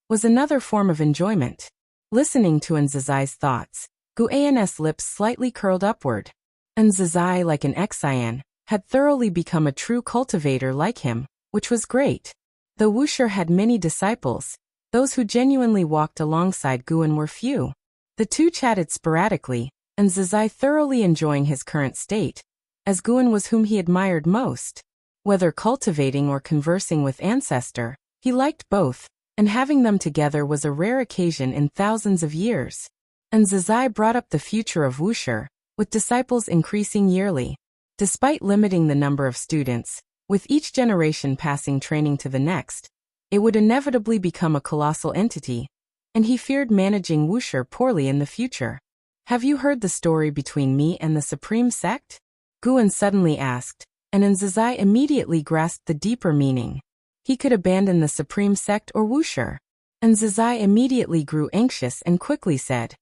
was another form of enjoyment. Listening to Nzizai's thoughts, Guan's lips slightly curled upward. Nzizai, like an Xian, had thoroughly become a true cultivator like him, which was great. Though Wuxia had many disciples, those who genuinely walked alongside Guan were few. The two chatted sporadically, Nzizai thoroughly enjoying his current state, as Guan was whom he admired most. Whether cultivating or conversing with Ancestor, he liked both, and having them together was a rare occasion in thousands of years. Nzizai brought up the future of Wuxia, with disciples increasing yearly. Despite limiting the number of students, with each generation passing training to the next, it would inevitably become a colossal entity, and he feared managing Wuxia poorly in the future. Have you heard the story between me and the Supreme Sect? Guan suddenly asked, and Nzizai immediately grasped the deeper meaning. He could abandon the Supreme Sect or Wuxia. Nzizai immediately grew anxious and quickly said,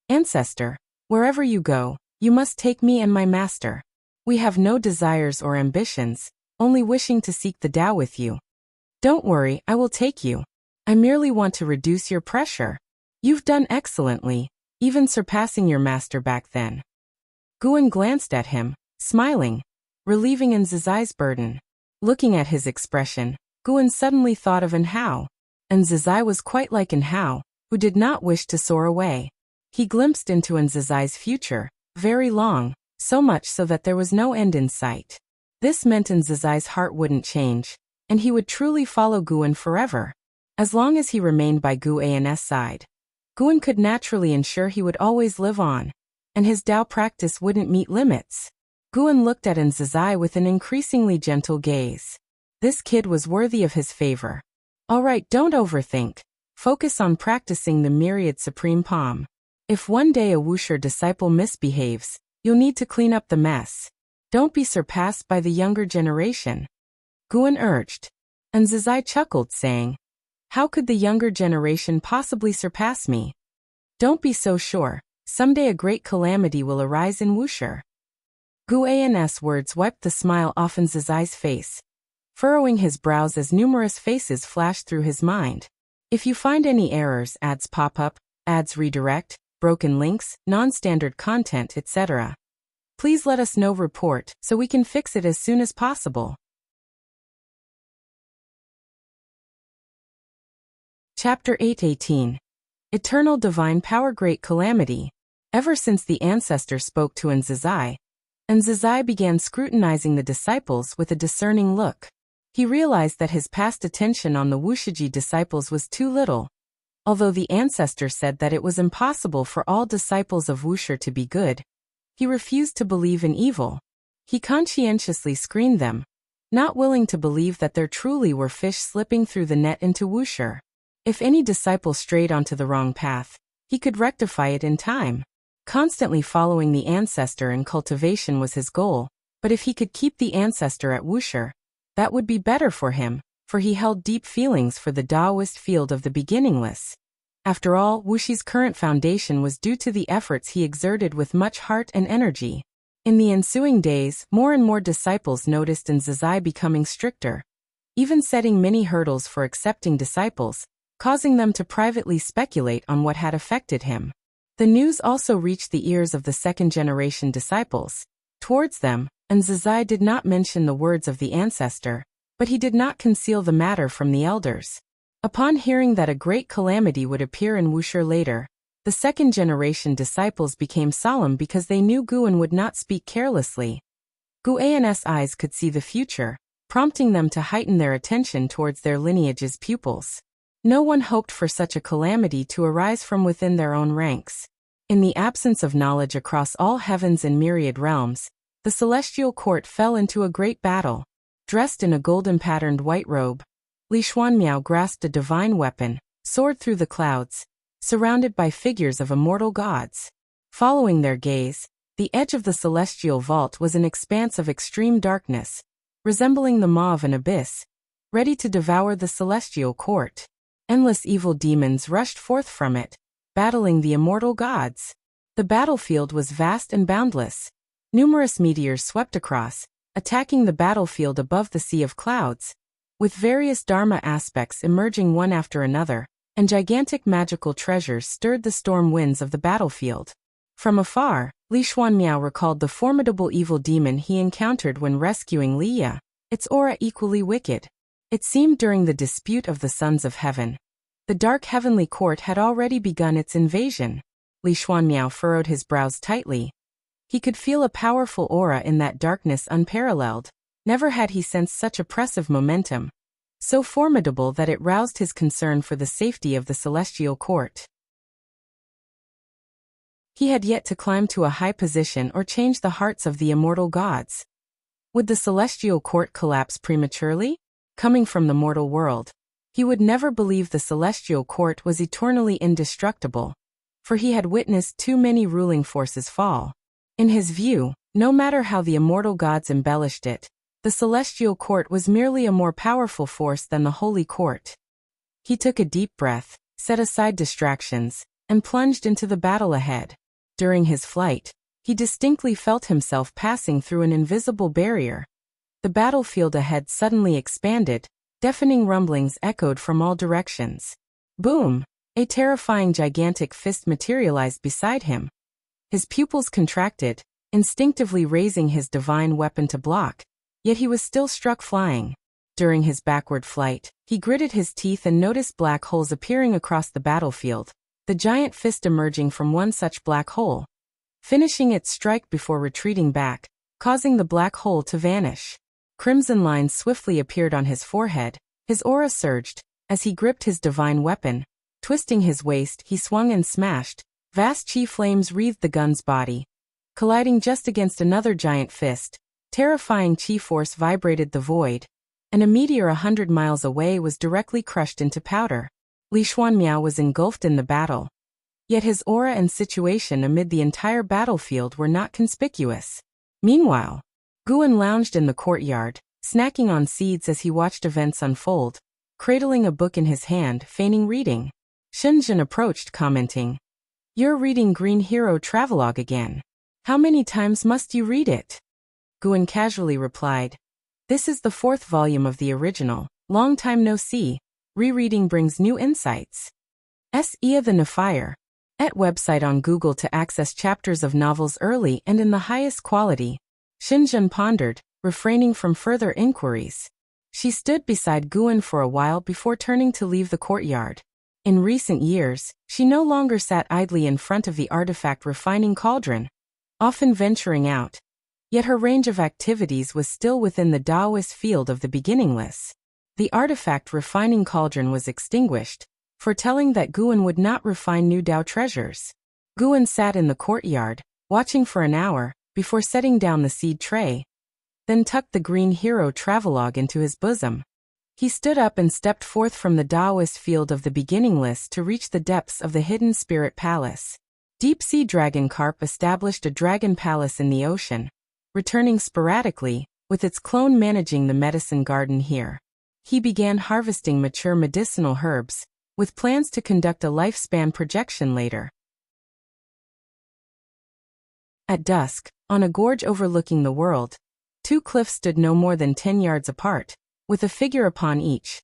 Ancestor, wherever you go, you must take me and my master. We have no desires or ambitions, only wishing to seek the Tao with you. Don't worry, I will take you. I merely want to reduce your pressure. You've done excellently, even surpassing your master back then. Guan glanced at him, smiling, relieving Nzizai's burden. Looking at his expression, Guan suddenly thought of Hao. Nzizai was quite like Hao, who did not wish to soar away. He glimpsed into Nzizai's future, very long, so much so that there was no end in sight. This meant Nzizai's heart wouldn't change, and he would truly follow Guan forever. As long as he remained by Guan's side, Guan could naturally ensure he would always live on, and his Tao practice wouldn't meet limits. Guan looked at Nzizai with an increasingly gentle gaze. This kid was worthy of his favor. Alright, don't overthink. Focus on practicing the myriad supreme palm. If one day a Wuxia disciple misbehaves, you'll need to clean up the mess. Don't be surpassed by the younger generation. Guan urged. Nzizai chuckled, saying, How could the younger generation possibly surpass me? Don't be so sure. Someday a great calamity will arise in Wuxia. Guan's words wiped the smile off Nzizai's face, furrowing his brows as numerous faces flashed through his mind. If you find any errors, ads pop up, ads redirect, broken links, non-standard content, etc., please let us know. Report so we can fix it as soon as possible. Chapter 8:18. Eternal Divine Power. Great Calamity. Ever since the Ancestor spoke to Nzizai, began scrutinizing the disciples with a discerning look. He realized that his past attention on the Wuxia disciples was too little. Although the Ancestor said that it was impossible for all disciples of Wuxia to be good, he refused to believe in evil. He conscientiously screened them, not willing to believe that there truly were fish slipping through the net into Wuxia. If any disciple strayed onto the wrong path, he could rectify it in time. Constantly following the Ancestor in cultivation was his goal, but if he could keep the Ancestor at Wuxia, that would be better for him, for he held deep feelings for the Taoist field of the beginningless. After all, Wuxia's current foundation was due to the efforts he exerted with much heart and energy. In the ensuing days, more and more disciples noticed Nzizai becoming stricter, even setting many hurdles for accepting disciples, causing them to privately speculate on what had affected him. The news also reached the ears of the second-generation disciples. Towards them, and Zizai did not mention the words of the ancestor, but he did not conceal the matter from the elders. Upon hearing that a great calamity would appear in Wuxia later, the second-generation disciples became solemn because they knew Guan would not speak carelessly. Guan's eyes could see the future, prompting them to heighten their attention towards their lineage's pupils. No one hoped for such a calamity to arise from within their own ranks. In the absence of knowledge across all heavens and myriad realms, the celestial court fell into a great battle. Dressed in a golden-patterned white robe, Li Xuanmiao grasped a divine weapon, soared through the clouds, surrounded by figures of immortal gods. Following their gaze, the edge of the celestial vault was an expanse of extreme darkness, resembling the maw of an abyss, ready to devour the celestial court. Endless evil demons rushed forth from it, battling the immortal gods. The battlefield was vast and boundless. Numerous meteors swept across, attacking the battlefield above the sea of clouds, with various Dharma aspects emerging one after another, and gigantic magical treasures stirred the storm winds of the battlefield. From afar, Li Xuanmiao recalled the formidable evil demon he encountered when rescuing Liya, its aura equally wicked. It seemed during the dispute of the Sons of Heaven. The dark heavenly court had already begun its invasion. Li Xuanmiao furrowed his brows tightly. He could feel a powerful aura in that darkness unparalleled. Never had he sensed such oppressive momentum, so formidable that it roused his concern for the safety of the celestial court. He had yet to climb to a high position or change the hearts of the immortal gods. Would the celestial court collapse prematurely? Coming from the mortal world, he would never believe the celestial court was eternally indestructible, for he had witnessed too many ruling forces fall. In his view, no matter how the immortal gods embellished it, the celestial court was merely a more powerful force than the holy court. He took a deep breath, set aside distractions, and plunged into the battle ahead. During his flight, he distinctly felt himself passing through an invisible barrier. The battlefield ahead suddenly expanded, deafening rumblings echoed from all directions. Boom! A terrifying gigantic fist materialized beside him. His pupils contracted, instinctively raising his divine weapon to block, yet he was still struck flying. During his backward flight, he gritted his teeth and noticed black holes appearing across the battlefield, the giant fist emerging from one such black hole, finishing its strike before retreating back, causing the black hole to vanish. Crimson lines swiftly appeared on his forehead, his aura surged, as he gripped his divine weapon. Twisting his waist, he swung and smashed. Vast chi flames wreathed the gun's body. Colliding just against another giant fist, terrifying chi force vibrated the void, and a meteor 100 miles away was directly crushed into powder. Li Xuanmiao was engulfed in the battle. Yet his aura and situation amid the entire battlefield were not conspicuous. Meanwhile, Guan lounged in the courtyard, snacking on seeds as he watched events unfold, cradling a book in his hand, feigning reading. Shenzhen approached, commenting, "You're reading Green Hero Travelogue again. How many times must you read it?" Guan casually replied, "This is the 4th volume of the original. Long time no see. Rereading brings new insights." Ia the Nefire. Et website on Google to access chapters of novels early and in the highest quality. Shenzhen pondered, refraining from further inquiries. She stood beside Guan for a while before turning to leave the courtyard. In recent years, she no longer sat idly in front of the artifact refining cauldron, often venturing out. Yet her range of activities was still within the Taoist field of the beginningless. The artifact refining cauldron was extinguished, foretelling that Guan would not refine new Tao treasures. Guan sat in the courtyard, watching for an hour, before setting down the seed tray, then tucked the Green Hero Travelogue into his bosom. He stood up and stepped forth from the Taoist field of the beginningless to reach the depths of the hidden spirit palace. Deep-sea dragon carp established a dragon palace in the ocean, returning sporadically, with its clone managing the medicine garden here. He began harvesting mature medicinal herbs, with plans to conduct a lifespan projection later. At dusk, on a gorge overlooking the world, 2 cliffs stood no more than 10 yards apart, with a figure upon each.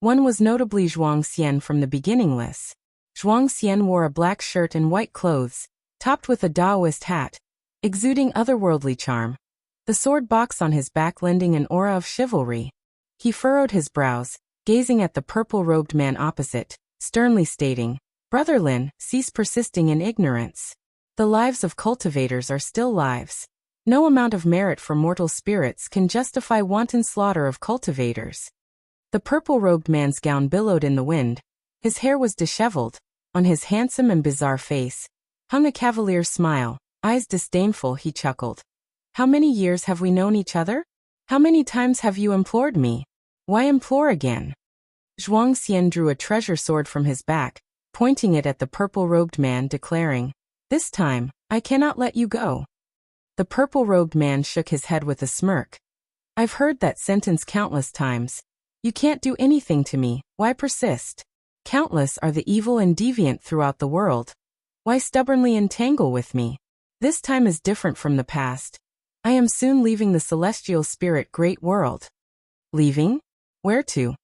One was notably Zhuang Xian from the beginningless. Zhuang Xian wore a black shirt and white clothes, topped with a Taoist hat, exuding otherworldly charm. The sword box on his back lending an aura of chivalry. He furrowed his brows, gazing at the purple-robed man opposite, sternly stating, "Brother Lin, cease persisting in ignorance. The lives of cultivators are still lives. No amount of merit for mortal spirits can justify wanton slaughter of cultivators." The purple-robed man's gown billowed in the wind. His hair was disheveled. On his handsome and bizarre face hung a cavalier's smile. Eyes disdainful, he chuckled. "How many years have we known each other? How many times have you implored me? Why implore again?" Zhuang Xian drew a treasure sword from his back, pointing it at the purple-robed man, declaring, "This time, I cannot let you go." The purple-robed man shook his head with a smirk. "I've heard that sentence countless times. You can't do anything to me, why persist? Countless are the evil and deviant throughout the world. Why stubbornly entangle with me? This time is different from the past. I am soon leaving the celestial spirit great world." "Leaving? Where to?"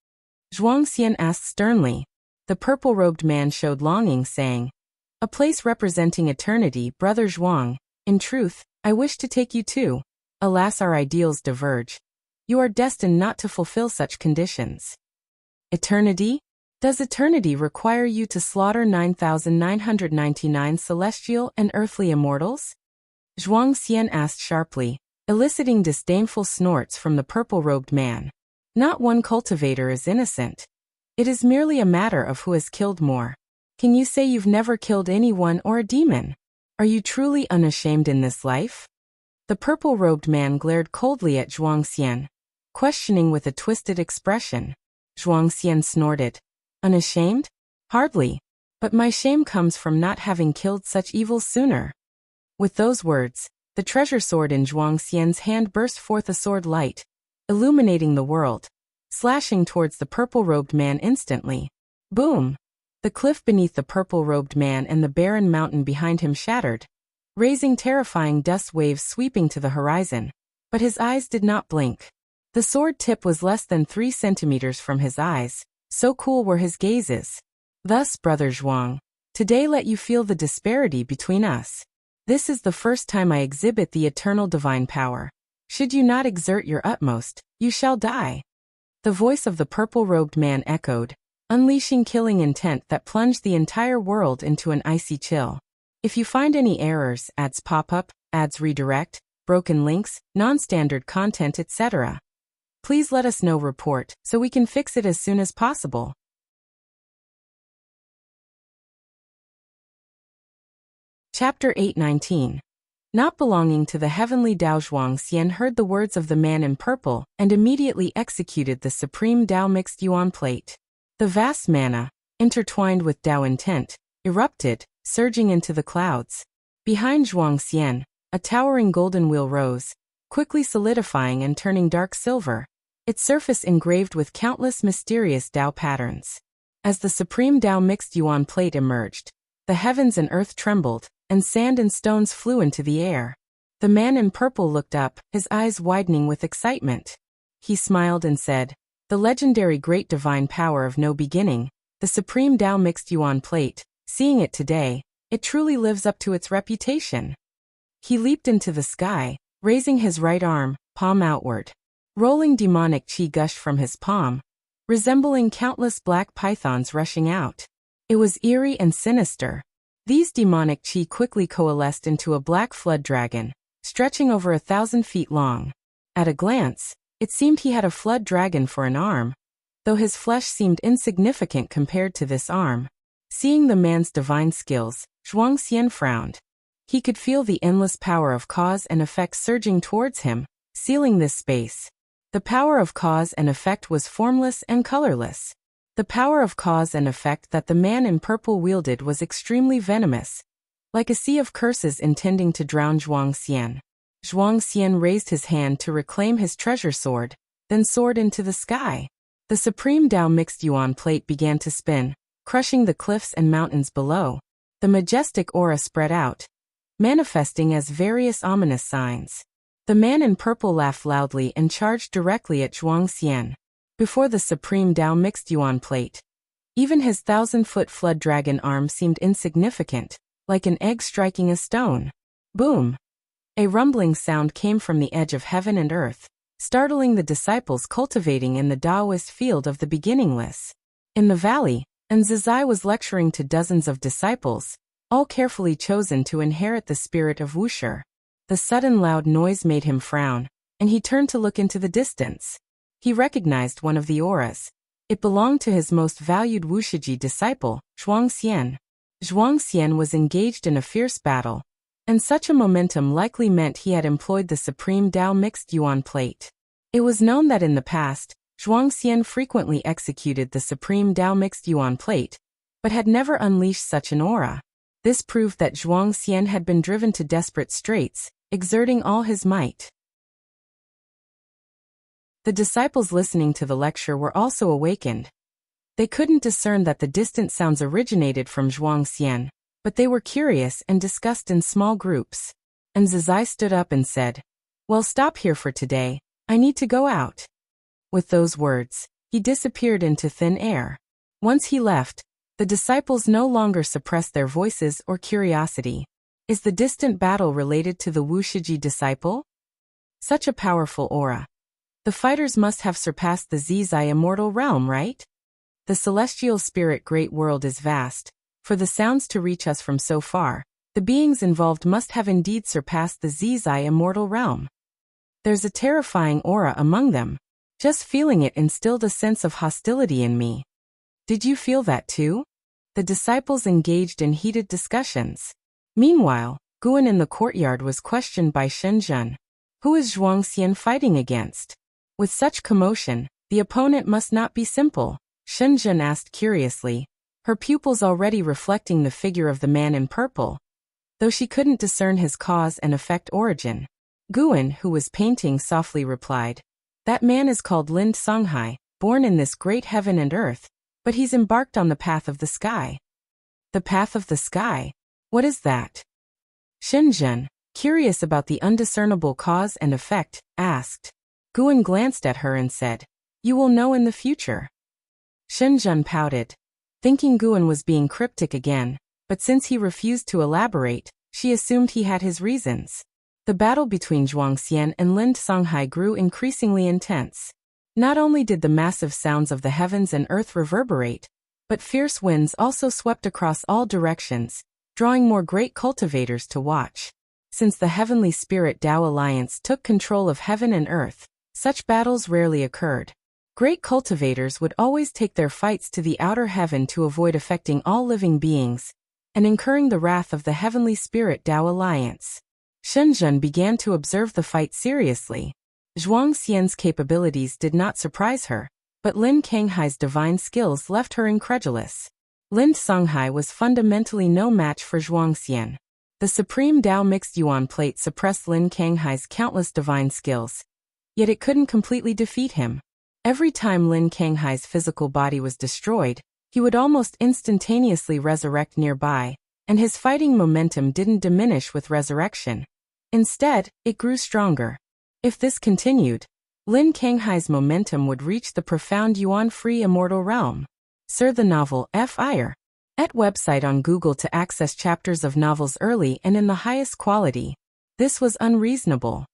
Zhuang Xian asked sternly. The purple-robed man showed longing, saying, "A place representing eternity, Brother Zhuang. In truth, I wish to take you too. Alas, our ideals diverge. You are destined not to fulfill such conditions." "Eternity? Does eternity require you to slaughter 9,999 celestial and earthly immortals?" Zhuang Xian asked sharply, eliciting disdainful snorts from the purple-robed man. "Not one cultivator is innocent. It is merely a matter of who has killed more. Can you say you've never killed anyone or a demon? Are you truly unashamed in this life?" The purple-robed man glared coldly at Zhuang Xian, questioning with a twisted expression. Zhuang Xian snorted. "Unashamed? Hardly. But my shame comes from not having killed such evils sooner." With those words, the treasure sword in Zhuang Xian's hand burst forth a sword light, illuminating the world, slashing towards the purple-robed man instantly. Boom! The cliff beneath the purple-robed man and the barren mountain behind him shattered, raising terrifying dust waves sweeping to the horizon. But his eyes did not blink. The sword tip was less than 3 centimeters from his eyes, so cool were his gazes. "Thus, Brother Zhuang, today let you feel the disparity between us. This is the first time I exhibit the eternal divine power. Should you not exert your utmost, you shall die." The voice of the purple-robed man echoed, unleashing killing intent that plunged the entire world into an icy chill. If you find any errors, ads pop up, ads redirect, broken links, non-standard content, etc., please let us know. Report, so we can fix it as soon as possible. Chapter 819. Not belonging to the heavenly Tao, Zhuang Xian heard the words of the man in purple and immediately executed the supreme Tao mixed yuan plate. The vast mana, intertwined with Tao intent, erupted, surging into the clouds. Behind Zhuang Xian, a towering golden wheel rose, quickly solidifying and turning dark silver, its surface engraved with countless mysterious Tao patterns. As the supreme Tao mixed yuan plate emerged, the heavens and earth trembled, and sand and stones flew into the air. The man in purple looked up, his eyes widening with excitement. He smiled and said, "The legendary great divine power of no beginning, the supreme Tao mixed yuan plate, seeing it today, it truly lives up to its reputation." He leaped into the sky, raising his right arm, palm outward. Rolling demonic chi gushed from his palm, resembling countless black pythons rushing out. It was eerie and sinister. These demonic chi quickly coalesced into a black flood dragon, stretching over 1,000 feet long. At a glance, it seemed he had a flood dragon for an arm, though his flesh seemed insignificant compared to this arm. Seeing the man's divine skills, Zhuang Xian frowned. He could feel the endless power of cause and effect surging towards him, sealing this space. The power of cause and effect was formless and colorless. The power of cause and effect that the man in purple wielded was extremely venomous, like a sea of curses intending to drown Zhuang Xian. Zhuang Xian raised his hand to reclaim his treasure sword, then soared into the sky. The supreme Tao mixed yuan plate began to spin, crushing the cliffs and mountains below. The majestic aura spread out, manifesting as various ominous signs. The man in purple laughed loudly and charged directly at Zhuang Xian. before the supreme Tao mixed yuan plate. Even his 1,000-foot flood dragon arm seemed insignificant, like an egg striking a stone. Boom! A rumbling sound came from the edge of heaven and earth, startling the disciples cultivating in the Taoist field of the beginningless. In the valley, Zizai was lecturing to dozens of disciples, all carefully chosen to inherit the spirit of Wuxia. The sudden loud noise made him frown, and he turned to look into the distance. He recognized one of the auras. It belonged to his most valued Wuxia disciple, Zhuangxian. Zhuangxian was engaged in a fierce battle, and such a momentum likely meant he had employed the supreme Tao mixed yuan plate. It was known that in the past, Zhuangxian frequently executed the supreme Tao mixed yuan plate, but had never unleashed such an aura. This proved that Zhuangxian had been driven to desperate straits, exerting all his might. The disciples listening to the lecture were also awakened. They couldn't discern that the distant sounds originated from Zhuangxian, but they were curious and discussed in small groups. And Zizai stood up and said, "Well, stop here for today, I need to go out." With those words, he disappeared into thin air. Once he left, the disciples no longer suppressed their voices or curiosity. Is the distant battle related to the Wuxia disciple? Such a powerful aura. The fighters must have surpassed the Zizai immortal realm, right? The celestial spirit great world is vast. For the sounds to reach us from so far, the beings involved must have indeed surpassed the Zizai immortal realm. There's a terrifying aura among them. Just feeling it instilled a sense of hostility in me. Did you feel that too? The disciples engaged in heated discussions. Meanwhile, Guan in the courtyard was questioned by Shenzhen. Who is Zhuangxian fighting against? With such commotion, the opponent must not be simple, Shenzhen asked curiously, her pupils already reflecting the figure of the man in purple, though she couldn't discern his cause and effect origin. Guan, who was painting, softly replied, "That man is called Lin Songhai, born in this great heaven and earth, but he's embarked on the path of the sky." The path of the sky? What is that? Shenzhen, curious about the undiscernible cause and effect, asked. Guan glanced at her and said, "You will know in the future." Shenzhen pouted, thinking Guan was being cryptic again, but since he refused to elaborate, she assumed he had his reasons. The battle between Zhuangxian and Lin Songhai grew increasingly intense. Not only did the massive sounds of the heavens and earth reverberate, but fierce winds also swept across all directions, drawing more great cultivators to watch. Since the Heavenly Spirit Tao Alliance took control of heaven and earth, such battles rarely occurred. Great cultivators would always take their fights to the outer heaven to avoid affecting all living beings, and incurring the wrath of the Heavenly Spirit Tao Alliance. Shenzhen began to observe the fight seriously. Zhuangxian's capabilities did not surprise her, but Lin Canghai's divine skills left her incredulous. Lin Songhai was fundamentally no match for Zhuangxian. The supreme Tao mixed yuan plate suppressed Lin Canghai's countless divine skills, yet it couldn't completely defeat him. Every time Lin Canghai's physical body was destroyed, he would almost instantaneously resurrect nearby, and his fighting momentum didn't diminish with resurrection. Instead, it grew stronger. If this continued, Lin Canghai's momentum would reach the profound yuan-free immortal realm. Sir, the novel Fire. At website on Google to access chapters of novels early and in the highest quality. This was unreasonable.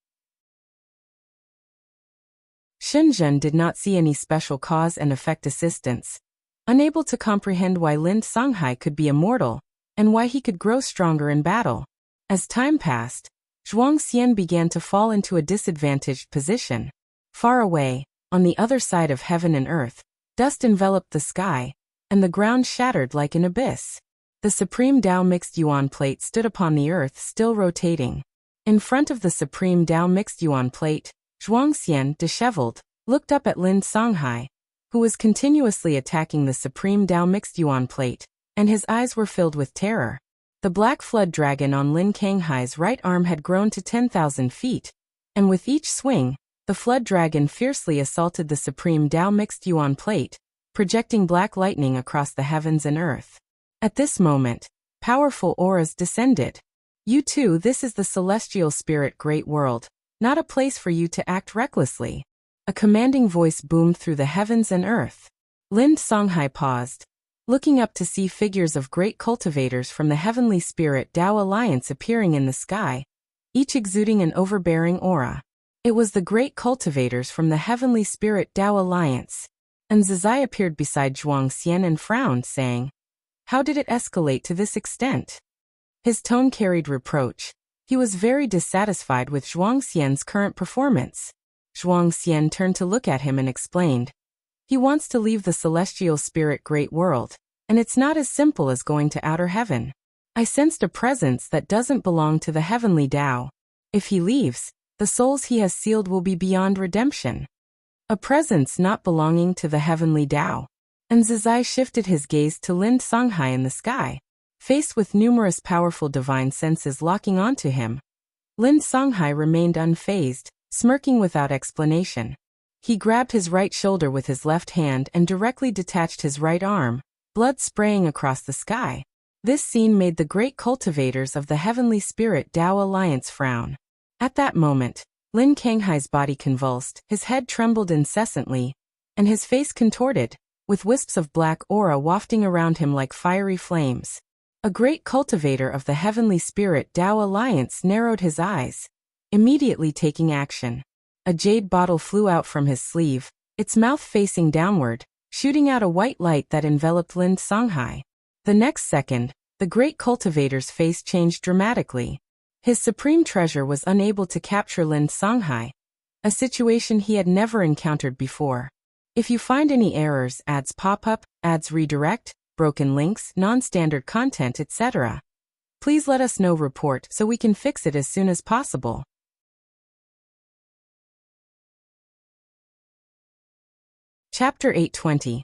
Shenzhen did not see any special cause and effect assistance, unable to comprehend why Lin Songhai could be immortal, and why he could grow stronger in battle. As time passed, Zhuangxian began to fall into a disadvantaged position. Far away, on the other side of heaven and earth, dust enveloped the sky, and the ground shattered like an abyss. The supreme Tao mixed yuan plate stood upon the earth, still rotating. In front of the supreme Tao mixed yuan plate, Zhuangxian, disheveled, looked up at Lin Songhai, who was continuously attacking the supreme Tao mixed yuan plate, and his eyes were filled with terror. The black flood dragon on Lin Canghai's right arm had grown to 10,000 feet, and with each swing, the flood dragon fiercely assaulted the supreme Tao mixed yuan plate, projecting black lightning across the heavens and earth. At this moment, powerful auras descended. You too, this is the celestial spirit great world, not a place for you to act recklessly. A commanding voice boomed through the heavens and earth. Lin Songhai paused, looking up to see figures of great cultivators from the Heavenly Spirit Tao Alliance appearing in the sky, each exuding an overbearing aura. It was the great cultivators from the Heavenly Spirit Tao Alliance, and Zizai appeared beside Zhuang Xian and frowned, saying, "How did it escalate to this extent?" His tone carried reproach. He was very dissatisfied with Zhuang Xian's current performance. Zhuang Xian turned to look at him and explained, "He wants to leave the celestial spirit great world, and it's not as simple as going to outer heaven. I sensed a presence that doesn't belong to the heavenly Tao. If he leaves, the souls he has sealed will be beyond redemption." A presence not belonging to the heavenly Tao. And Zizai shifted his gaze to Lin Songhai in the sky. Faced with numerous powerful divine senses locking onto him, Lin Songhai remained unfazed, smirking without explanation. He grabbed his right shoulder with his left hand and directly detached his right arm, blood spraying across the sky. This scene made the great cultivators of the Heavenly Spirit Tao Alliance frown. At that moment, Lin Kanghai's body convulsed, his head trembled incessantly, and his face contorted, with wisps of black aura wafting around him like fiery flames. A great cultivator of the Heavenly Spirit Tao Alliance narrowed his eyes, immediately taking action. A jade bottle flew out from his sleeve, its mouth facing downward, shooting out a white light that enveloped Lin Songhai. The next second, the great cultivator's face changed dramatically. His supreme treasure was unable to capture Lin Songhai, a situation he had never encountered before. If you find any errors, ads pop up, ads redirect, broken links, non-standard content, etc., please let us know. Report so we can fix it as soon as possible. Chapter 820.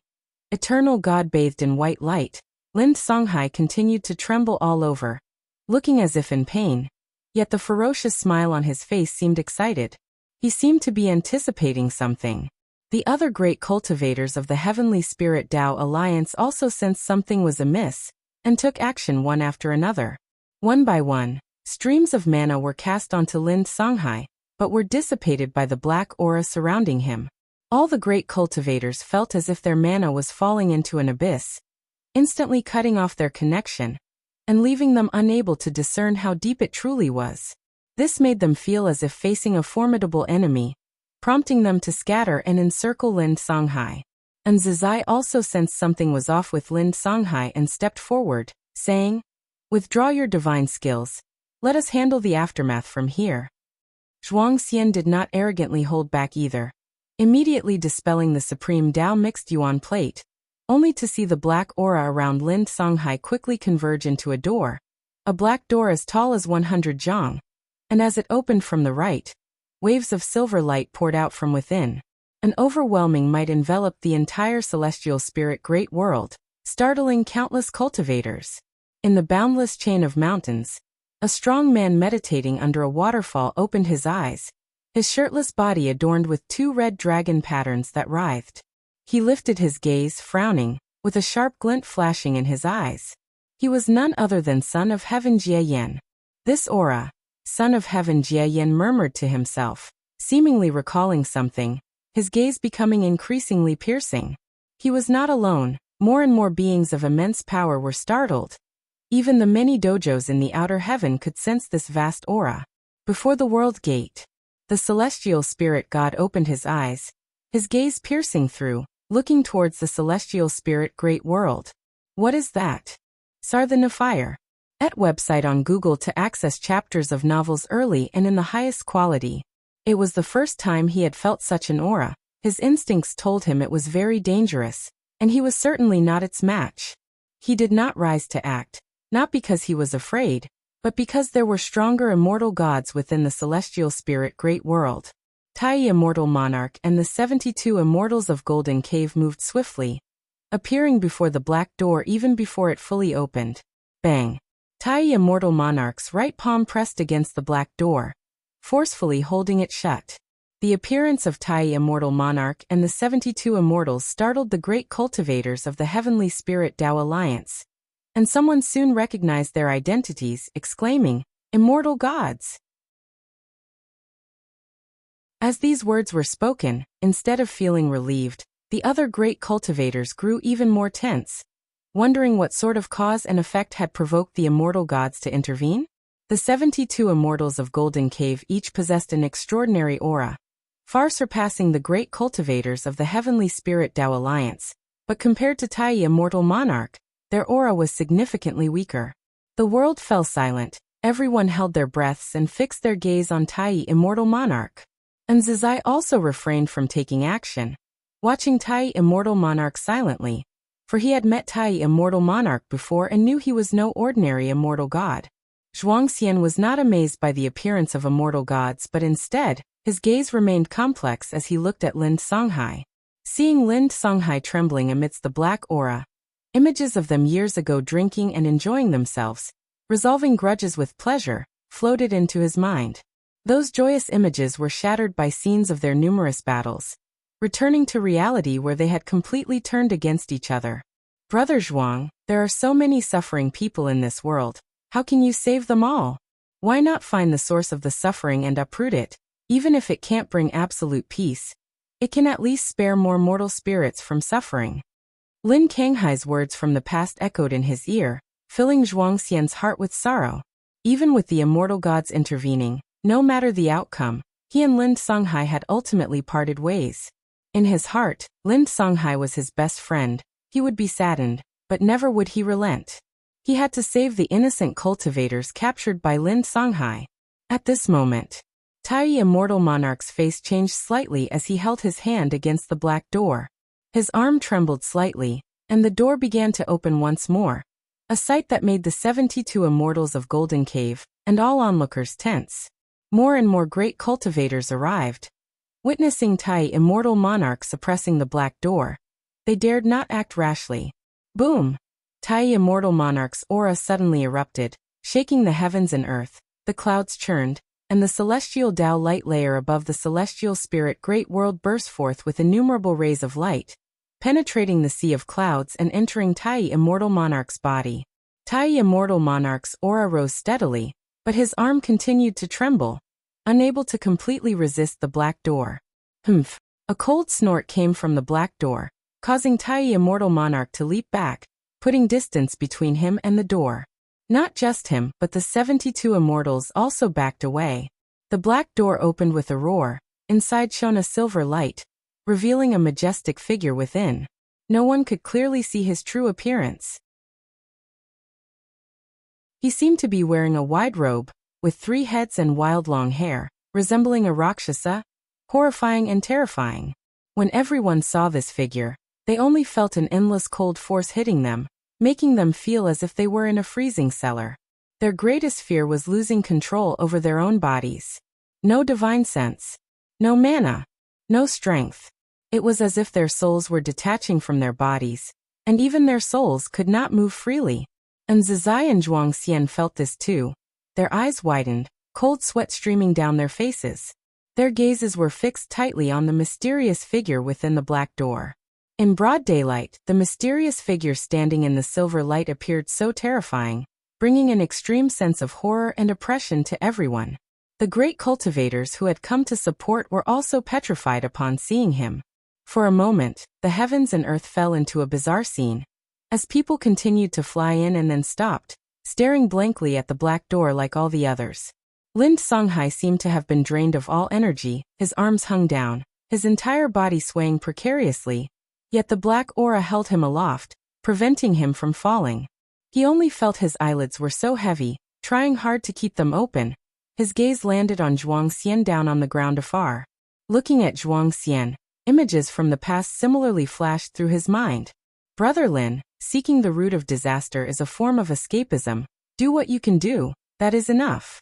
Eternal God. Bathed in white light, Lin Songhai continued to tremble all over, looking as if in pain. Yet the ferocious smile on his face seemed excited. He seemed to be anticipating something. The other great cultivators of the Heavenly Spirit Tao Alliance also sensed something was amiss, and took action one after another. One by one, streams of mana were cast onto Lin Songhai, but were dissipated by the black aura surrounding him. All the great cultivators felt as if their mana was falling into an abyss, instantly cutting off their connection, and leaving them unable to discern how deep it truly was. This made them feel as if facing a formidable enemy, prompting them to scatter and encircle Lin Songhai. And Zizai also sensed something was off with Lin Songhai and stepped forward, saying, "Withdraw your divine skills. Let us handle the aftermath from here." Zhuang Xian did not arrogantly hold back either, immediately dispelling the supreme Tao mixed yuan plate, only to see the black aura around Lin Songhai quickly converge into a door, a black door as tall as 100 zhang, and as it opened from the right, waves of silver light poured out from within. An overwhelming might enveloped the entire celestial spirit great world, startling countless cultivators. In the boundless chain of mountains, a strong man meditating under a waterfall opened his eyes, his shirtless body adorned with two red dragon patterns that writhed. He lifted his gaze, frowning, with a sharp glint flashing in his eyes. He was none other than Son of Heaven Jie Yan. This aura, Son of Heaven Jie Yan murmured to himself, seemingly recalling something, his gaze becoming increasingly piercing. He was not alone, more and more beings of immense power were startled. Even the many dojos in the outer heaven could sense this vast aura. Before the world gate, the celestial spirit god opened his eyes, his gaze piercing through, looking towards the celestial spirit great world. What is that? Sar the Nefire. Et website on Google to access chapters of novels early and in the highest quality. It was the first time he had felt such an aura. His instincts told him it was very dangerous, and he was certainly not its match. He did not rise to act, not because he was afraid, but because there were stronger immortal gods within the celestial spirit great world. Tai Immortal Monarch and the 72 Immortals of Golden Cave moved swiftly, appearing before the black door even before it fully opened. Bang! Tai Immortal Monarch's right palm pressed against the black door, forcefully holding it shut. The appearance of Tai Immortal Monarch and the 72 Immortals startled the great cultivators of the Heavenly Spirit Tao Alliance, and someone soon recognized their identities, exclaiming, "Immortal gods!" As these words were spoken, instead of feeling relieved, the other great cultivators grew even more tense, wondering what sort of cause and effect had provoked the immortal gods to intervene. The 72 immortals of Golden Cave each possessed an extraordinary aura, far surpassing the great cultivators of the Heavenly Spirit Tao Alliance, but compared to Tai Immortal Monarch, their aura was significantly weaker. The world fell silent, everyone held their breaths and fixed their gaze on Tai Immortal Monarch. And Zizai also refrained from taking action, watching Tai Immortal Monarch silently, for he had met Tai Immortal Monarch before and knew he was no ordinary immortal god. Zhuangxian was not amazed by the appearance of immortal gods, but instead, his gaze remained complex as he looked at Lin Songhai. Seeing Lin Songhai trembling amidst the black aura, images of them years ago drinking and enjoying themselves, resolving grudges with pleasure, floated into his mind. Those joyous images were shattered by scenes of their numerous battles, returning to reality where they had completely turned against each other. Brother Zhuang, there are so many suffering people in this world. How can you save them all? Why not find the source of the suffering and uproot it? Even if it can't bring absolute peace, it can at least spare more mortal spirits from suffering. Lin Kanghai's words from the past echoed in his ear, filling Zhuangxian's heart with sorrow. Even with the immortal gods intervening, no matter the outcome, he and Lin Songhai had ultimately parted ways. In his heart, Lin Songhai was his best friend. He would be saddened, but never would he relent. He had to save the innocent cultivators captured by Lin Songhai. At this moment, Tai Immortal Monarch's face changed slightly as he held his hand against the black door. His arm trembled slightly, and the door began to open once more, a sight that made the 72 immortals of Golden Cave and all onlookers tense. More and more great cultivators arrived. Witnessing Tai Immortal Monarch suppressing the black door, they dared not act rashly. Boom! Tai Immortal Monarch's aura suddenly erupted, shaking the heavens and earth. The clouds churned, and the celestial Tao light layer above the celestial spirit great world burst forth with innumerable rays of light, penetrating the sea of clouds and entering Tai Immortal Monarch's body. Tai Immortal Monarch's aura rose steadily, but his arm continued to tremble, unable to completely resist the black door. Humph! A cold snort came from the black door, causing Tai Immortal Monarch to leap back, putting distance between him and the door. Not just him, but the 72 immortals also backed away. The black door opened with a roar, inside shone a silver light, revealing a majestic figure within. No one could clearly see his true appearance. He seemed to be wearing a wide robe, with 3 heads and wild long hair, resembling a Rakshasa, horrifying and terrifying. When everyone saw this figure, they only felt an endless cold force hitting them, making them feel as if they were in a freezing cellar. Their greatest fear was losing control over their own bodies. No divine sense. No mana. No strength. It was as if their souls were detaching from their bodies, and even their souls could not move freely. And Zizai and Zhuangxian felt this too. Their eyes widened, cold sweat streaming down their faces. Their gazes were fixed tightly on the mysterious figure within the black door. In broad daylight, the mysterious figure standing in the silver light appeared so terrifying, bringing an extreme sense of horror and oppression to everyone. The great cultivators who had come to support were also petrified upon seeing him. For a moment, the heavens and earth fell into a bizarre scene, as people continued to fly in and then stopped, staring blankly at the black door like all the others. Lin Songhai seemed to have been drained of all energy, his arms hung down, his entire body swaying precariously, yet the black aura held him aloft, preventing him from falling. He only felt his eyelids were so heavy, trying hard to keep them open. His gaze landed on Zhuangxian down on the ground afar. Looking at Zhuangxian, images from the past similarly flashed through his mind. Brother Lin, seeking the root of disaster is a form of escapism. Do what you can do, that is enough.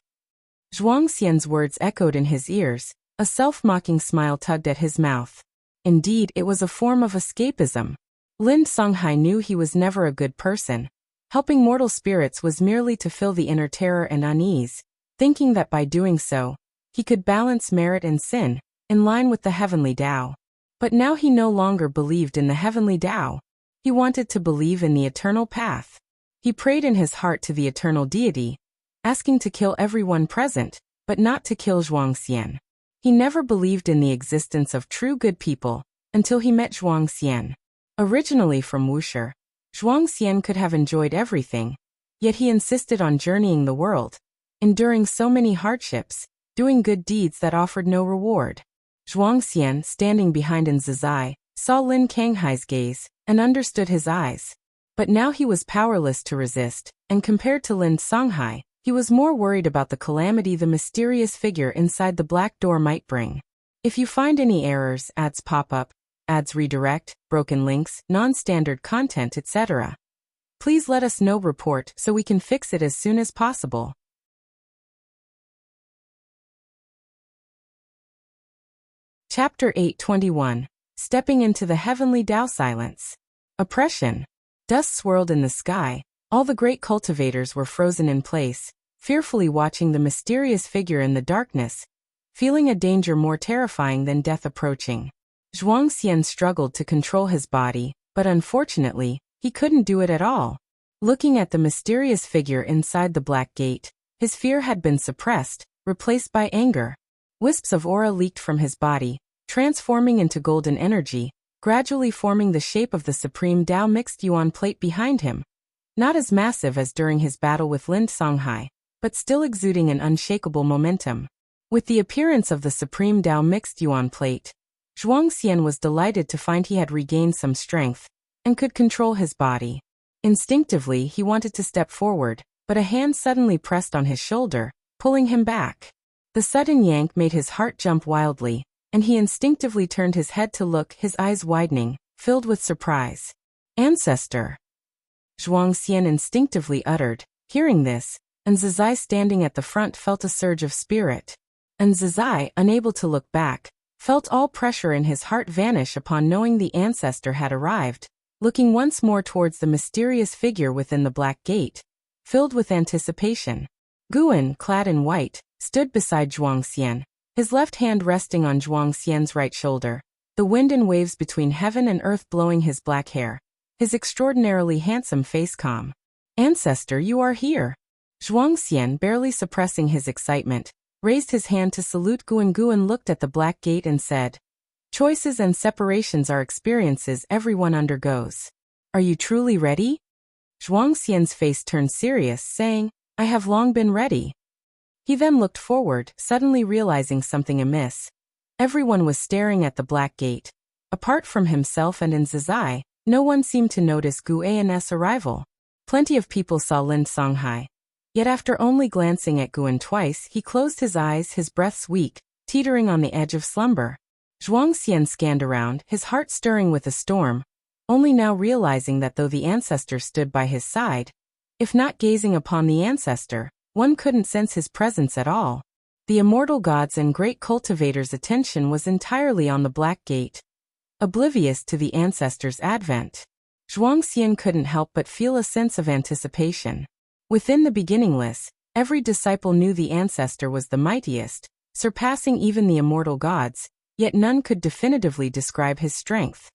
Zhuangxian's words echoed in his ears, a self-mocking smile tugged at his mouth. Indeed, it was a form of escapism. Lin Songhai knew he was never a good person. Helping mortal spirits was merely to fill the inner terror and unease, thinking that by doing so, he could balance merit and sin, in line with the heavenly Tao. But now he no longer believed in the heavenly Tao. He wanted to believe in the eternal path. He prayed in his heart to the eternal deity, asking to kill everyone present, but not to kill Zhuangxian. He never believed in the existence of true good people until he met Zhuang Xian. Originally from Wuxia, Zhuang Xian could have enjoyed everything, yet he insisted on journeying the world, enduring so many hardships, doing good deeds that offered no reward. Zhuang Xian, standing behind in Zizai, saw Lin Kanghai's gaze and understood his eyes. But now he was powerless to resist, and compared to Lin Songhai, he was more worried about the calamity the mysterious figure inside the black door might bring. If you find any errors, ads pop up, ads redirect, broken links, non-standard content, etc., please let us know. Report so we can fix it as soon as possible. Chapter 821. Stepping into the Heavenly Tao Silence. Oppression. Dust swirled in the sky. All the great cultivators were frozen in place, fearfully watching the mysterious figure in the darkness, feeling a danger more terrifying than death approaching. Zhuang Xian struggled to control his body, but unfortunately, he couldn't do it at all. Looking at the mysterious figure inside the black gate, his fear had been suppressed, replaced by anger. Wisps of aura leaked from his body, transforming into golden energy, gradually forming the shape of the Supreme Tao Mixed Yuan plate behind him. Not as massive as during his battle with Lin Songhai, but still exuding an unshakable momentum. With the appearance of the Supreme Tao Mixed Yuan plate, Zhuang Xian was delighted to find he had regained some strength and could control his body. Instinctively, he wanted to step forward, but a hand suddenly pressed on his shoulder, pulling him back. The sudden yank made his heart jump wildly, and he instinctively turned his head to look, his eyes widening, filled with surprise. "Ancestor!" Zhuang Xian instinctively uttered. Hearing this, and Zizai standing at the front felt a surge of spirit. And Zizai, unable to look back, felt all pressure in his heart vanish upon knowing the ancestor had arrived, looking once more towards the mysterious figure within the black gate, filled with anticipation. Guan, clad in white, stood beside Zhuang Xian, his left hand resting on Zhuang Xian's right shoulder, the wind and waves between heaven and earth blowing his black hair, his extraordinarily handsome face calm. "Ancestor, you are here." Zhuang Xian, barely suppressing his excitement, raised his hand to salute Guan. Guan looked at the black gate and said, "Choices and separations are experiences everyone undergoes. Are you truly ready?" Zhuang Xian's face turned serious, saying, "I have long been ready." He then looked forward, suddenly realizing something amiss. Everyone was staring at the black gate. Apart from himself and in Zizai, no one seemed to notice Guan's arrival. Plenty of people saw Lin Songhai. Yet after only glancing at Guan twice, he closed his eyes, his breaths weak, teetering on the edge of slumber. Zhuang Xian scanned around, his heart stirring with a storm, only now realizing that though the ancestor stood by his side, if not gazing upon the ancestor, one couldn't sense his presence at all. The immortal gods and great cultivators' attention was entirely on the black gate, oblivious to the ancestor's advent. Zhuang Xian couldn't help but feel a sense of anticipation. Within the beginningless, every disciple knew the ancestor was the mightiest, surpassing even the immortal gods, yet none could definitively describe his strength.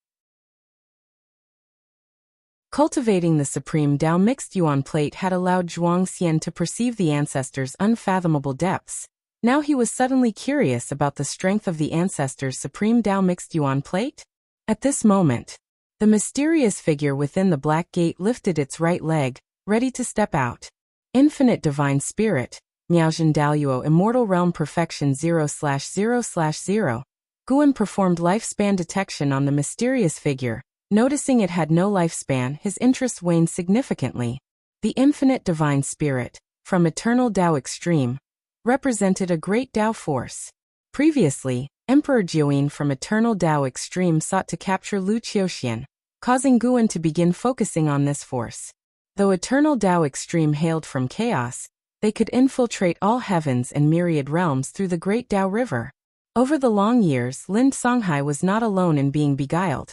Cultivating the Supreme Tao Mixed Yuan plate had allowed Zhuang Xian to perceive the ancestor's unfathomable depths. Now he was suddenly curious about the strength of the ancestor's Supreme Tao Mixed Yuan plate. At this moment, the mysterious figure within the black gate lifted its right leg, ready to step out. Infinite Divine Spirit, Miaojin Daluo Immortal Realm Perfection 0/0/0. Guan performed lifespan detection on the mysterious figure. Noticing it had no lifespan, his interest waned significantly. The Infinite Divine Spirit, from Eternal Tao Extreme, represented a great Tao force. Previously, Emperor Jiuyin from Eternal Tao Extreme sought to capture Lu Qiuxian, causing Guan to begin focusing on this force. Though Eternal Tao Extreme hailed from chaos, they could infiltrate all heavens and myriad realms through the Great Tao River. Over the long years, Lin Songhai was not alone in being beguiled.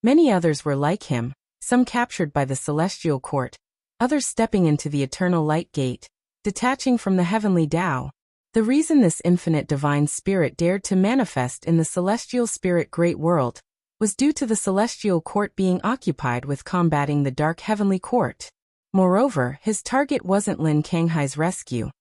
Many others were like him, some captured by the Celestial Court, others stepping into the Eternal Light Gate, detaching from the Heavenly Tao. The reason this infinite divine spirit dared to manifest in the Celestial Spirit Great World was due to the Celestial Court being occupied with combating the Dark Heavenly Court. Moreover, his target wasn't Lin Kanghai's rescue.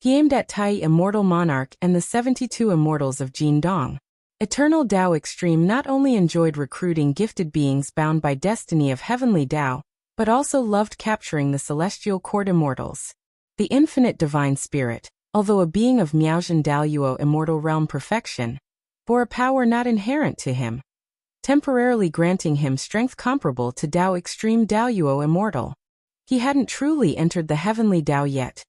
He aimed at Tai Immortal Monarch and the 72 Immortals of Jindong. Eternal Tao Extreme not only enjoyed recruiting gifted beings bound by destiny of heavenly Tao, but also loved capturing the celestial court immortals. The infinite divine spirit, although a being of Miaozhen Daoyuo immortal realm perfection, bore a power not inherent to him, temporarily granting him strength comparable to Tao Extreme Daoyuo immortal. He hadn't truly entered the heavenly Tao yet.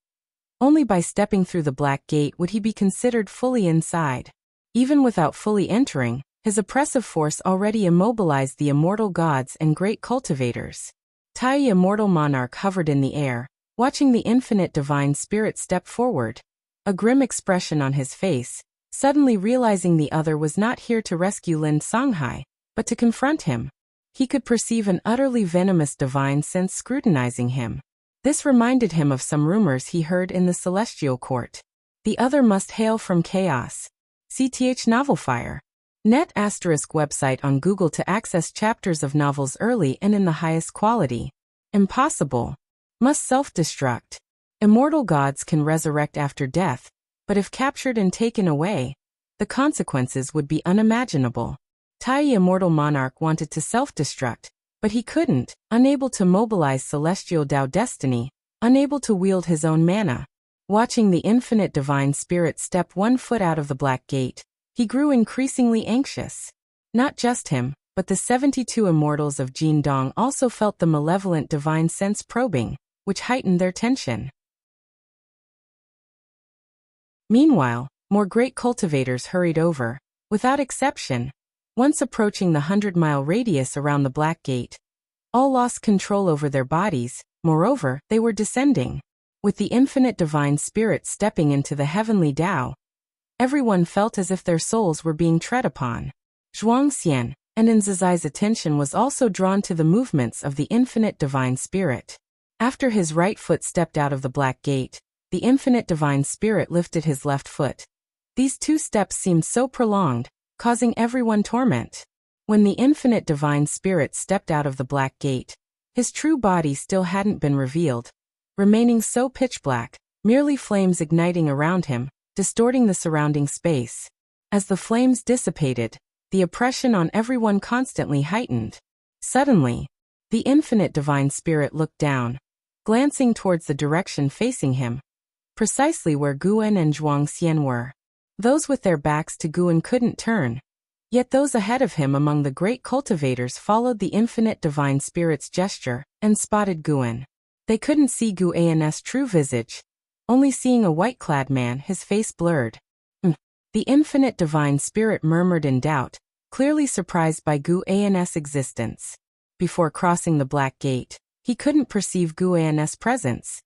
Only by stepping through the Black Gate would he be considered fully inside. Even without fully entering, his oppressive force already immobilized the immortal gods and great cultivators. Tai Immortal Monarch hovered in the air, watching the infinite divine spirit step forward, a grim expression on his face, suddenly realizing the other was not here to rescue Lin Songhai, but to confront him. He could perceive an utterly venomous divine sense scrutinizing him. This reminded him of some rumors he heard in the celestial court. The other must hail from chaos. CTH Novelfire. Net ** website on Google to access chapters of novels early and in the highest quality. Impossible. Must self-destruct. Immortal gods can resurrect after death, but if captured and taken away, the consequences would be unimaginable. Tai Immortal Monarch wanted to self-destruct, but he couldn't, unable to mobilize celestial Tao destiny, unable to wield his own mana. Watching the infinite divine spirit step 1 foot out of the Black Gate, he grew increasingly anxious. Not just him, but the 72 immortals of Jindong also felt the malevolent divine sense probing, which heightened their tension. Meanwhile, more great cultivators hurried over, without exception. Once approaching the 100-mile radius around the Black Gate, all lost control over their bodies. Moreover, they were descending. With the infinite divine spirit stepping into the heavenly Tao, everyone felt as if their souls were being tread upon. Zhuangxian, and Nzizai's attention was also drawn to the movements of the infinite divine spirit. After his right foot stepped out of the Black Gate, the infinite divine spirit lifted his left foot. These 2 steps seemed so prolonged, causing everyone torment. When the infinite divine spirit stepped out of the Black Gate, his true body still hadn't been revealed, remaining so pitch black, merely flames igniting around him, distorting the surrounding space. As the flames dissipated, the oppression on everyone constantly heightened. Suddenly, the infinite divine spirit looked down, glancing towards the direction facing him, precisely where Guan and Zhuangxian were. Those with their backs to Guan couldn't turn, yet those ahead of him among the great cultivators followed the infinite divine spirit's gesture and spotted Guan. They couldn't see Guan's true visage, only seeing a white-clad man, his face blurred. The infinite divine spirit murmured in doubt, clearly surprised by Guan's existence. Before crossing the Black Gate, he couldn't perceive Guan's presence.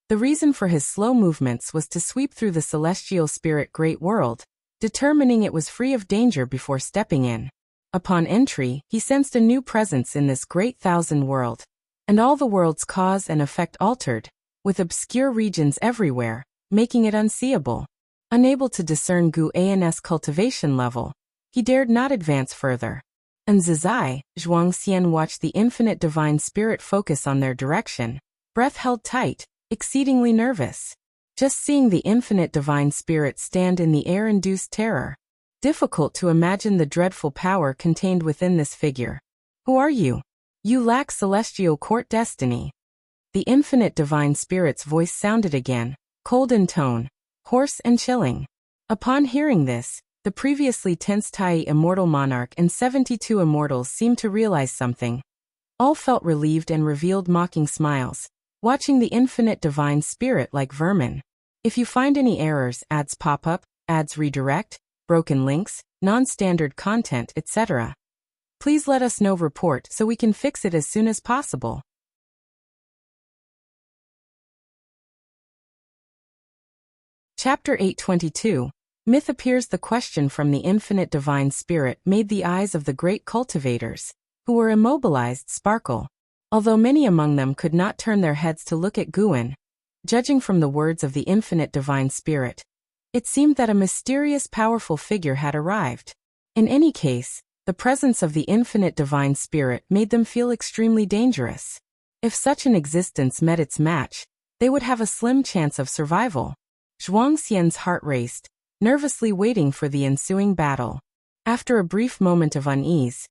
The reason for his slow movements was to sweep through the celestial spirit great world, determining it was free of danger before stepping in. Upon entry, he sensed a new presence in this great thousand world, and all the world's cause and effect altered, with obscure regions everywhere, making it unseeable. Unable to discern Guan's cultivation level, he dared not advance further. And Zizai, Zhuangxian watched the infinite divine spirit focus on their direction, breath held tight, exceedingly nervous. Just seeing the infinite divine spirit stand in the air induced terror. Difficult to imagine the dreadful power contained within this figure. Who are you? You lack celestial court destiny. The infinite divine spirit's voice sounded again, cold in tone, hoarse and chilling. Upon hearing this, the previously tense Tai Immortal Monarch and 72 immortals seemed to realize something. All felt relieved and revealed mocking smiles, watching the infinite divine spirit like vermin. If you find any errors, ads pop up, ads redirect, broken links, non-standard content, etc., please let us know. Report so we can fix it as soon as possible. Chapter 822. Myth appears. The question from the infinite divine spirit made the eyes of the great cultivators, who were immobilized, sparkle. Although many among them could not turn their heads to look at Guan, judging from the words of the infinite divine spirit, it seemed that a mysterious, powerful figure had arrived. In any case, the presence of the infinite divine spirit made them feel extremely dangerous. If such an existence met its match, they would have a slim chance of survival. Zhuangxian's heart raced, nervously waiting for the ensuing battle. After a brief moment of unease,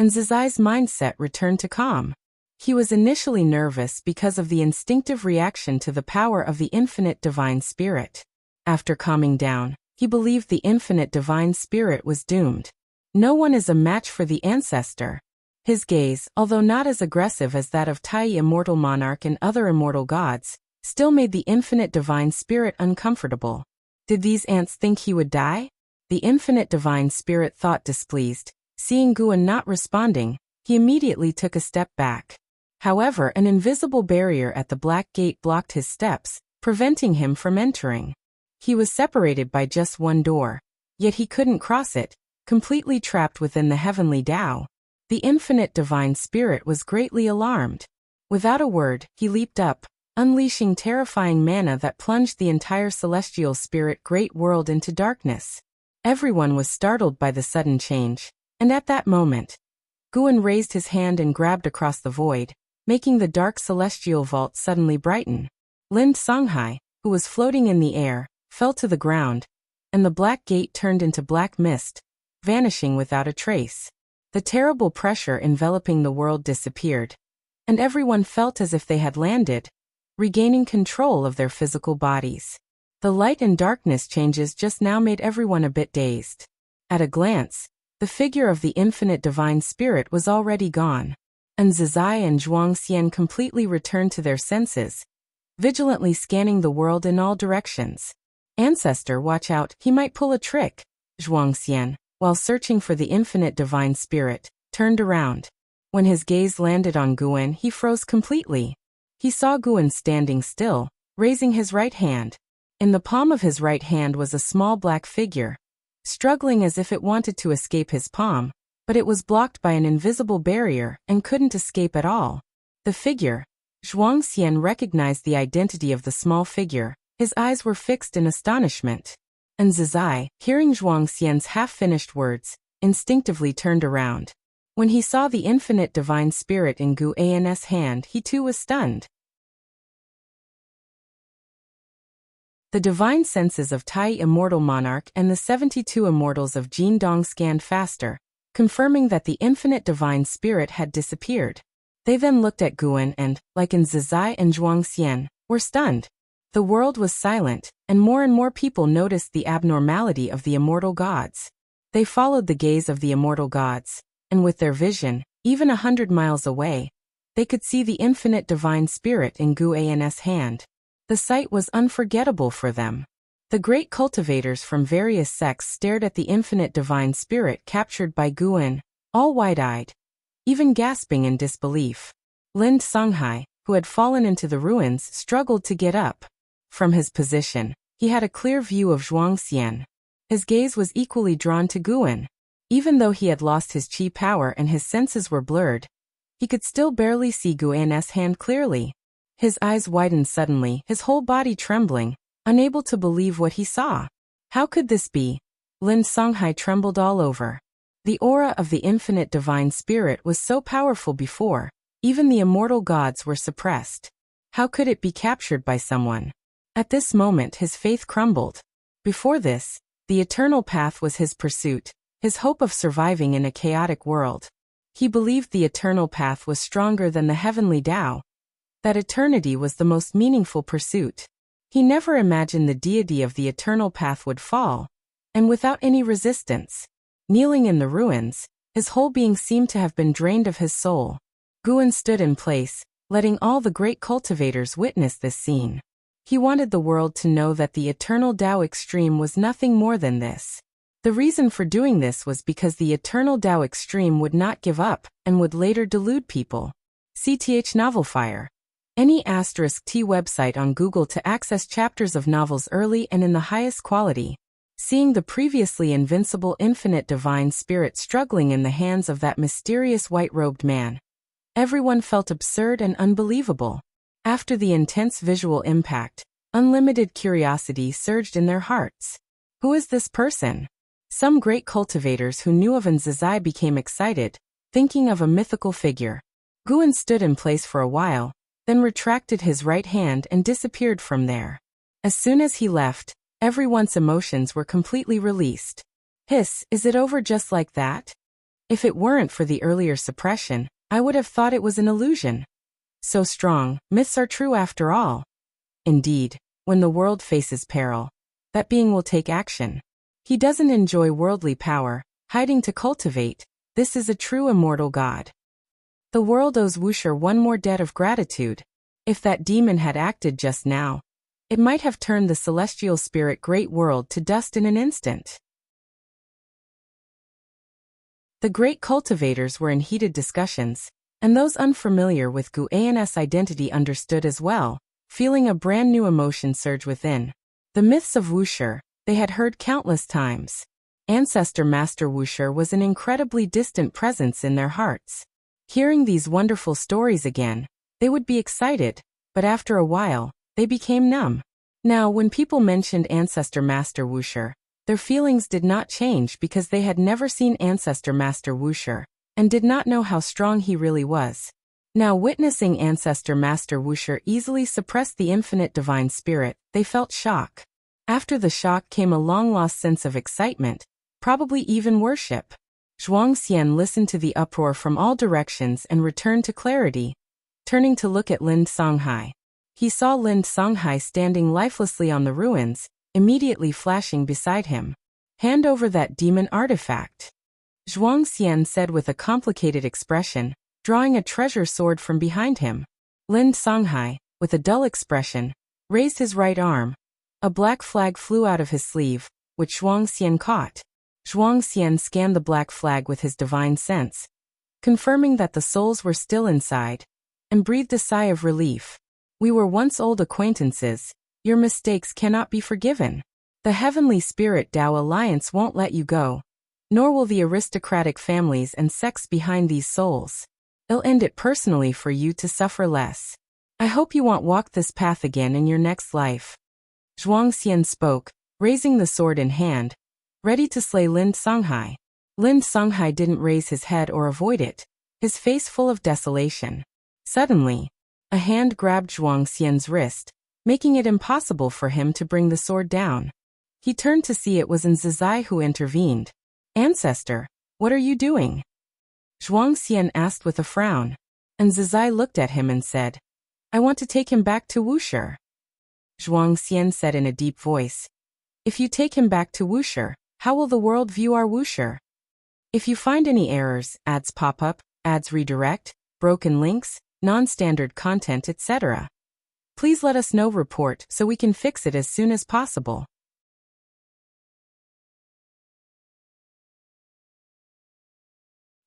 Zizai's mindset returned to calm. He was initially nervous because of the instinctive reaction to the power of the infinite divine spirit. After calming down, he believed the infinite divine spirit was doomed. No one is a match for the ancestor. His gaze, although not as aggressive as that of Tai immortal monarch and other immortal gods, still made the infinite divine spirit uncomfortable. Did these ants think he would die? The infinite divine spirit thought displeased. Seeing Guan not responding, he immediately took a step back. However, an invisible barrier at the black gate blocked his steps, preventing him from entering. He was separated by just one door, yet he couldn't cross it, completely trapped within the heavenly Tao. The infinite divine spirit was greatly alarmed. Without a word, he leaped up, unleashing terrifying mana that plunged the entire celestial spirit great world into darkness. Everyone was startled by the sudden change, and at that moment, Guan raised his hand and grabbed across the void, making the dark celestial vault suddenly brighten. Lin Songhai, who was floating in the air, fell to the ground, and the black gate turned into black mist, vanishing without a trace. The terrible pressure enveloping the world disappeared, and everyone felt as if they had landed, regaining control of their physical bodies. The light and darkness changes just now made everyone a bit dazed. At a glance, the figure of the infinite divine spirit was already gone, and Zizai and Zhuangxian completely returned to their senses, vigilantly scanning the world in all directions. Ancestor, watch out, he might pull a trick. Zhuangxian, while searching for the infinite divine spirit, turned around. When his gaze landed on Guan, he froze completely. He saw Guan standing still, raising his right hand. In the palm of his right hand was a small black figure, struggling as if it wanted to escape his palm, but it was blocked by an invisible barrier and couldn't escape at all. The figure. Zhuangxian recognized the identity of the small figure. His eyes were fixed in astonishment. And Zizai, hearing Zhuangxian's half-finished words, instinctively turned around. When he saw the infinite divine spirit in Gu An's hand, he too was stunned. The divine senses of Tai immortal monarch and the 72 immortals of Jin Dong scanned faster, confirming that the infinite divine spirit had disappeared. They then looked at Guan and, like in Zizai and Zhuangxian, were stunned. The world was silent, and more people noticed the abnormality of the immortal gods. They followed the gaze of the immortal gods, and with their vision, even 100 miles away, they could see the infinite divine spirit in Gu An's hand. The sight was unforgettable for them. The great cultivators from various sects stared at the infinite divine spirit captured by Guan, all wide-eyed, even gasping in disbelief. Lin Songhai, who had fallen into the ruins, struggled to get up. From his position, he had a clear view of Zhuangxian. His gaze was equally drawn to Guan. Even though he had lost his chi power and his senses were blurred, he could still barely see Guan's hand clearly. His eyes widened suddenly, his whole body trembling, unable to believe what he saw. How could this be? Lin Songhai trembled all over. The aura of the infinite divine spirit was so powerful before, even the immortal gods were suppressed. How could it be captured by someone? At this moment his faith crumbled. Before this, the eternal path was his pursuit, his hope of surviving in a chaotic world. He believed the eternal path was stronger than the heavenly Tao, that eternity was the most meaningful pursuit. He never imagined the deity of the eternal path would fall, and without any resistance. Kneeling in the ruins, his whole being seemed to have been drained of his soul. Guan stood in place, letting all the great cultivators witness this scene. He wanted the world to know that the eternal Tao extreme was nothing more than this. The reason for doing this was because the eternal Tao extreme would not give up, and would later delude people. CTH Novelfire. Any *T website on Google to access chapters of novels early and in the highest quality. Seeing the previously invincible infinite divine spirit struggling in the hands of that mysterious white-robed man, everyone felt absurd and unbelievable. After the intense visual impact, unlimited curiosity surged in their hearts. Who is this person? Some great cultivators who knew of Zizai became excited, thinking of a mythical figure. Guan stood in place for a while, then retracted his right hand and disappeared from there. As soon as he left, everyone's emotions were completely released. Hiss, is it over just like that? If it weren't for the earlier suppression, I would have thought it was an illusion. So strong, myths are true after all. Indeed, when the world faces peril, that being will take action. He doesn't enjoy worldly power, hiding to cultivate. This is a true immortal god. The world owes Wuxia one more debt of gratitude. If that demon had acted just now, it might have turned the celestial spirit great world to dust in an instant. The great cultivators were in heated discussions, and those unfamiliar with Guan's identity understood as well, feeling a brand new emotion surge within. The myths of Wuxia, they had heard countless times. Ancestor Master Wuxia was an incredibly distant presence in their hearts. Hearing these wonderful stories again, they would be excited, but after a while, they became numb. Now, when people mentioned Ancestor Master Wuxia, their feelings did not change because they had never seen Ancestor Master Wuxia, and did not know how strong he really was. Now, witnessing Ancestor Master Wuxia easily suppress the infinite divine spirit, they felt shock. After the shock came a long-lost sense of excitement, probably even worship. Zhuangxian listened to the uproar from all directions and returned to clarity. Turning to look at Lin Songhai, he saw Lin Songhai standing lifelessly on the ruins, immediately flashing beside him. Hand over that demon artifact. Zhuangxian said with a complicated expression, drawing a treasure sword from behind him. Lin Songhai, with a dull expression, raised his right arm. A black flag flew out of his sleeve, which Zhuangxian caught. Zhuangxian scanned the black flag with his divine sense, confirming that the souls were still inside, and breathed a sigh of relief. We were once old acquaintances. Your mistakes cannot be forgiven. The Heavenly Spirit Tao Alliance won't let you go, nor will the aristocratic families and sects behind these souls. They'll end it personally for you to suffer less. I hope you won't walk this path again in your next life. Zhuangxian spoke, raising the sword in hand, ready to slay Lin Songhai. Lin Songhai didn't raise his head or avoid it, his face full of desolation. Suddenly, a hand grabbed Zhuangxian's wrist, making it impossible for him to bring the sword down. He turned to see it was Nzizai who intervened. Ancestor, what are you doing? Zhuangxian asked with a frown. Nzizai looked at him and said, I want to take him back to Wuxia. Zhuangxian said in a deep voice, if you take him back to Wuxia, how will the world view our Wuxia? If you find any errors, ads pop up, ads redirect, broken links, non-standard content, etc., please let us know. Report so we can fix it as soon as possible.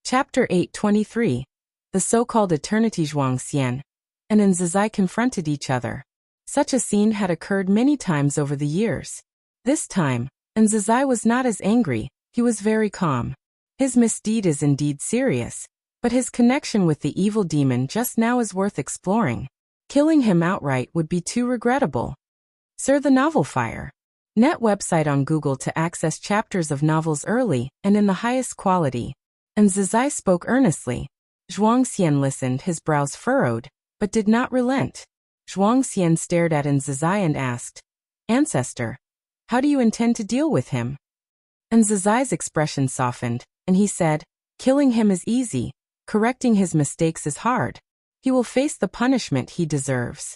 Chapter 823. The so-called Eternity. Zhuangxian and Nzizai confronted each other. Such a scene had occurred many times over the years. This time, Nzizai was not as angry, he was very calm. His misdeed is indeed serious, but his connection with the evil demon just now is worth exploring. Killing him outright would be too regrettable. Sir, the novel Fire. Net website on Google to access chapters of novels early and in the highest quality. Nzizai spoke earnestly. Zhuangxian listened, his brows furrowed, but did not relent. Zhuangxian stared at Nzizai and asked, Ancestor, how do you intend to deal with him? Nzizai's expression softened, and he said, killing him is easy, correcting his mistakes is hard. He will face the punishment he deserves.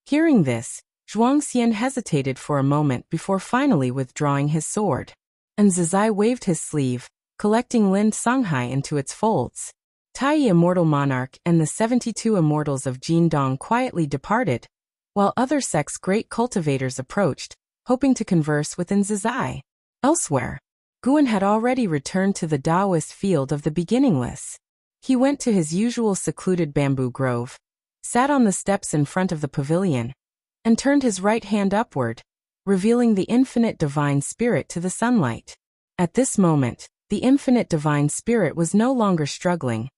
Hearing this, Zhuangxian hesitated for a moment before finally withdrawing his sword. Nzizai waved his sleeve, collecting Lin Songhai into its folds. Tai Immortal Monarch and the 72 immortals of Jindong quietly departed, while other sects' great cultivators approached, hoping to converse with Nzizai. Elsewhere, Guan had already returned to the Taoist field of the beginningless. He went to his usual secluded bamboo grove, sat on the steps in front of the pavilion, and turned his right hand upward, revealing the infinite divine spirit to the sunlight. At this moment, the infinite divine spirit was no longer struggling.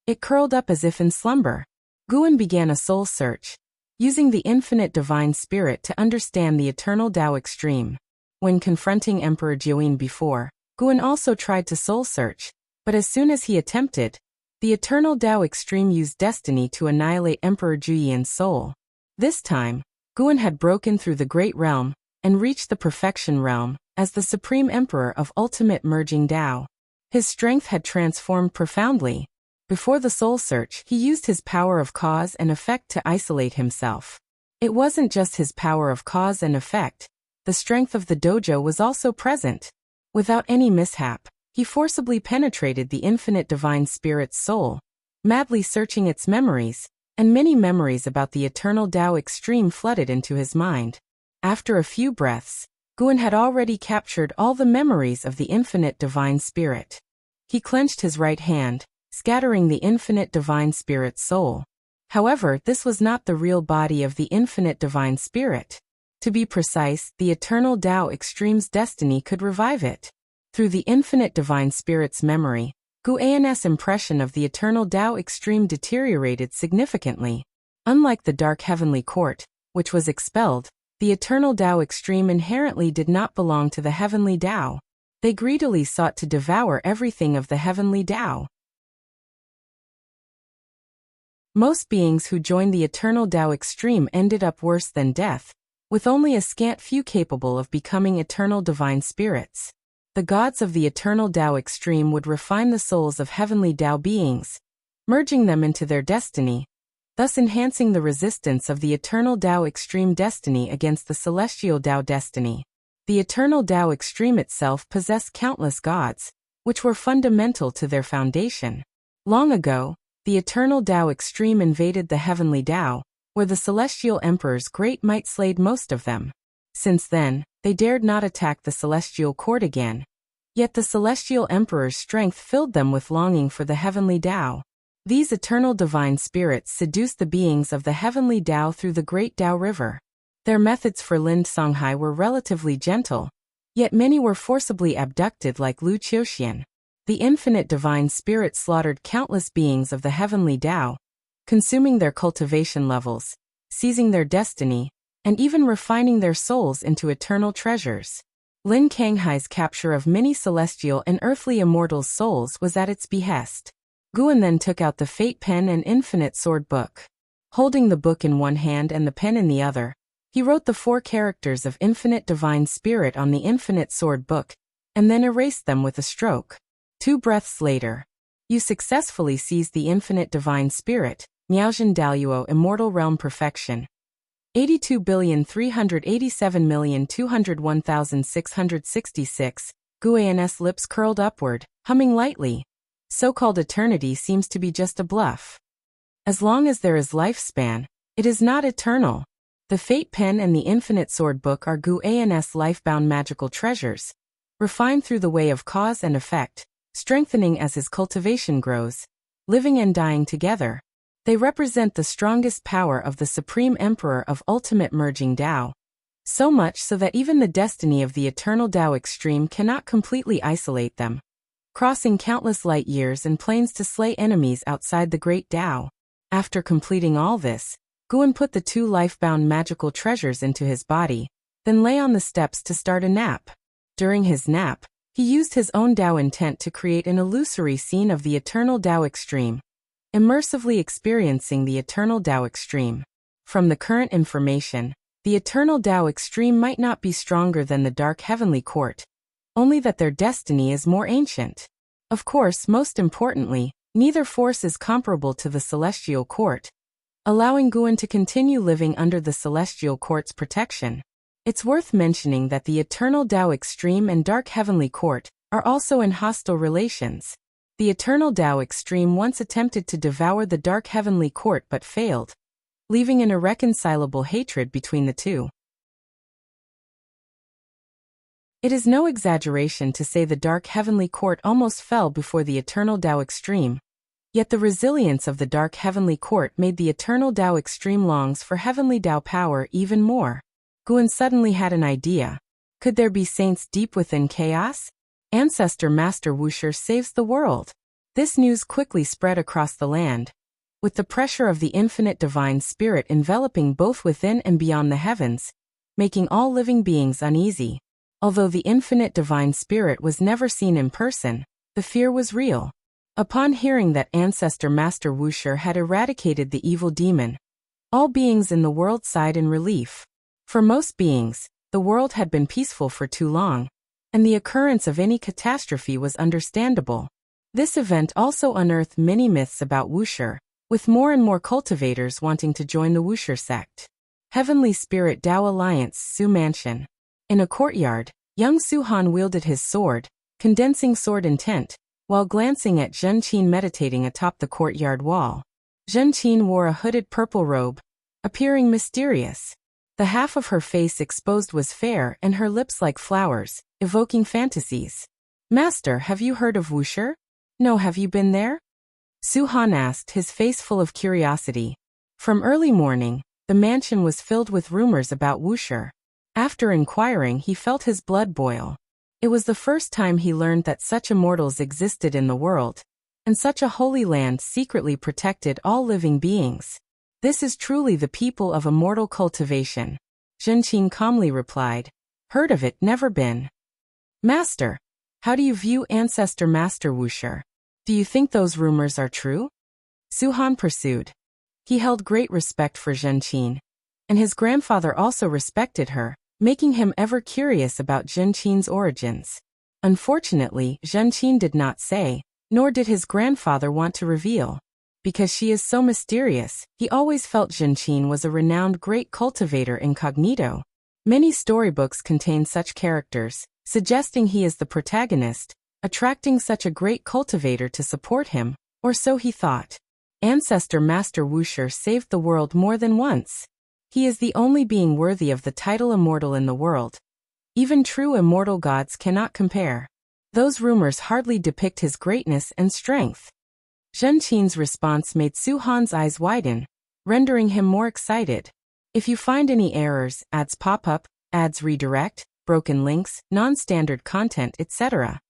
It curled up as if in slumber. Guan began a soul search, using the infinite divine spirit to understand the eternal Tao extreme. When confronting Emperor Jiuyin before, Guan also tried to soul search, but as soon as he attempted, the eternal Tao extreme used destiny to annihilate Emperor Juyin's soul. This time, Guan had broken through the Great Realm and reached the Perfection Realm as the Supreme Emperor of Ultimate Merging Tao. His strength had transformed profoundly. Before the soul search, he used his power of cause and effect to isolate himself. It wasn't just his power of cause and effect. The strength of the dojo was also present. Without any mishap, he forcibly penetrated the infinite divine spirit's soul, madly searching its memories, and many memories about the eternal Tao extreme flooded into his mind. After a few breaths, Guan had already captured all the memories of the infinite divine spirit. He clenched his right hand, scattering the infinite divine spirit's soul. However, this was not the real body of the infinite divine spirit. To be precise, the eternal Tao extreme's destiny could revive it. Through the infinite divine spirit's memory, Guan's impression of the eternal Tao extreme deteriorated significantly. Unlike the dark heavenly court, which was expelled, the eternal Tao extreme inherently did not belong to the heavenly Tao. They greedily sought to devour everything of the heavenly Tao. Most beings who joined the eternal Tao extreme ended up worse than death, with only a scant few capable of becoming eternal divine spirits. The gods of the eternal Tao extreme would refine the souls of heavenly Tao beings, merging them into their destiny, thus enhancing the resistance of the eternal Tao extreme destiny against the celestial Tao destiny. The eternal Tao extreme itself possessed countless gods, which were fundamental to their foundation. Long ago, the eternal Tao extreme invaded the heavenly Tao, where the celestial emperor's great might slayed most of them. Since then, they dared not attack the celestial court again. Yet the celestial emperor's strength filled them with longing for the heavenly Tao. These eternal divine spirits seduced the beings of the heavenly Tao through the great Tao river. Their methods for Lind Songhai were relatively gentle, yet many were forcibly abducted like Lu Qiuxian. The infinite divine spirit slaughtered countless beings of the heavenly Tao, consuming their cultivation levels, seizing their destiny, and even refining their souls into eternal treasures. Lin Kanghai's capture of many celestial and earthly immortals' souls was at its behest. Guan then took out the Fate Pen and Infinite Sword Book. Holding the book in one hand and the pen in the other, he wrote the 4 characters of Infinite Divine Spirit on the Infinite Sword Book, and then erased them with a stroke. 2 breaths later, you successfully seized the Infinite Divine Spirit, Miaozhen Daluo Immortal Realm Perfection. 82,387,201,666, Guan's lips curled upward, humming lightly. So-called eternity seems to be just a bluff. As long as there is lifespan, it is not eternal. The Fate Pen and the Infinite Sword Book are Guan's life-bound magical treasures, refined through the way of cause and effect, strengthening as his cultivation grows, living and dying together. They represent the strongest power of the Supreme Emperor of Ultimate Merging Tao. So much so that even the destiny of the eternal Tao extreme cannot completely isolate them, crossing countless light years and planes to slay enemies outside the great Tao. After completing all this, Guan put the 2 life-bound magical treasures into his body, then lay on the steps to start a nap. During his nap, he used his own Tao intent to create an illusory scene of the eternal Tao extreme, immersively experiencing the eternal Tao extreme. From the current information, the eternal Tao extreme might not be stronger than the dark heavenly court, only that their destiny is more ancient. Of course, most importantly, neither force is comparable to the celestial court, allowing Guan to continue living under the celestial court's protection. It's worth mentioning that the eternal Tao extreme and dark heavenly court are also in hostile relations. The eternal Tao extreme once attempted to devour the dark heavenly court but failed, leaving an irreconcilable hatred between the two. It is no exaggeration to say the dark heavenly court almost fell before the eternal Tao extreme. Yet the resilience of the dark heavenly court made the eternal Tao extreme longs for heavenly Tao power even more. Guan suddenly had an idea. Could there be saints deep within chaos? Ancestor Master Wuxia saves the world. This news quickly spread across the land, with the pressure of the infinite divine spirit enveloping both within and beyond the heavens, making all living beings uneasy. Although the infinite divine spirit was never seen in person, the fear was real. Upon hearing that Ancestor Master Wuxia had eradicated the evil demon, all beings in the world sighed in relief. For most beings, the world had been peaceful for too long, and the occurrence of any catastrophe was understandable. This event also unearthed many myths about Wuxia, with more and more cultivators wanting to join the Wuxia sect. Heavenly Spirit Tao Alliance Su Mansion. In a courtyard, young Su Han wielded his sword, condensing sword intent, while glancing at Zhen Qin meditating atop the courtyard wall. Zhen Qin wore a hooded purple robe, appearing mysterious. The half of her face exposed was fair and her lips like flowers, evoking fantasies. Master, have you heard of Wuxia? No, have you been there? Su Han asked, his face full of curiosity. From early morning, the mansion was filled with rumors about Wuxia. After inquiring, he felt his blood boil. It was the first time he learned that such immortals existed in the world, and such a holy land secretly protected all living beings. This is truly the people of immortal cultivation. Zhen Qin calmly replied. Heard of it, never been. Master, how do you view Ancestor Master Wuxia? Do you think those rumors are true? Su Han pursued. He held great respect for Zhen Qin, and his grandfather also respected her, making him ever curious about Zhen Qin's origins. Unfortunately, Zhen Qin did not say, nor did his grandfather want to reveal. Because she is so mysterious, he always felt Zhen Qin was a renowned great cultivator incognito. Many storybooks contain such characters, suggesting he is the protagonist, attracting such a great cultivator to support him, or so he thought. Ancestor Master Wuxia saved the world more than once. He is the only being worthy of the title immortal in the world. Even true immortal gods cannot compare. Those rumors hardly depict his greatness and strength. Zhen Qin's response made Su Han's eyes widen, rendering him more excited. If you find any errors, ads pop up, ads redirect, broken links, non-standard content, etc.,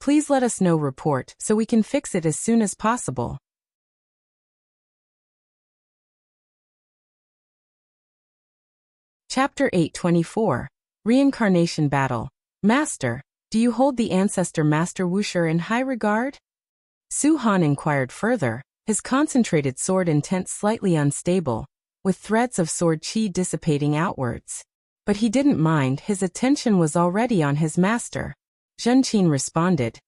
please let us know. Report so we can fix it as soon as possible. Chapter 824. Reincarnation Battle. Master, do you hold the Ancestor Master Wuxia in high regard? Su Han inquired further, his concentrated sword intent slightly unstable, with threads of sword qi dissipating outwards. But he didn't mind, his attention was already on his master. Zhen Qin responded.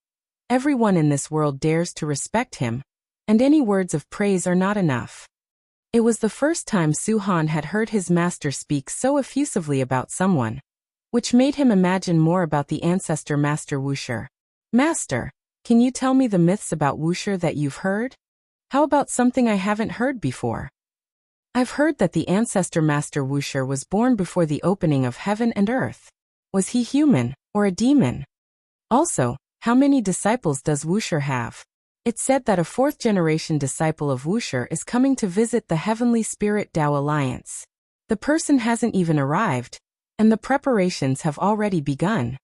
Everyone in this world dares to respect him, and any words of praise are not enough. It was the first time Su Han had heard his master speak so effusively about someone, which made him imagine more about the Ancestor Master Wuxia. Master, can you tell me the myths about Wuxia that you've heard? How about something I haven't heard before? I've heard that the Ancestor Master Wuxia was born before the opening of heaven and earth. Was he human, or a demon? Also, how many disciples does Wuxia have? It's said that a fourth-generation disciple of Wuxia is coming to visit the Heavenly Spirit Tao Alliance. The person hasn't even arrived, and the preparations have already begun.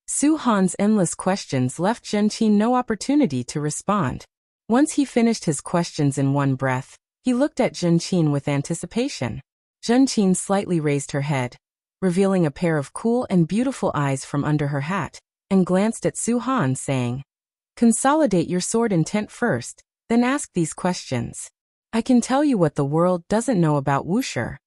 Su Han's endless questions left Zhen Qin no opportunity to respond. Once he finished his questions in one breath, he looked at Zhen Qin with anticipation. Zhen Qin slightly raised her head, revealing a pair of cool and beautiful eyes from under her hat, and glanced at Su Han, saying, Consolidate your sword intent first, then ask these questions. I can tell you what the world doesn't know about Wuxia.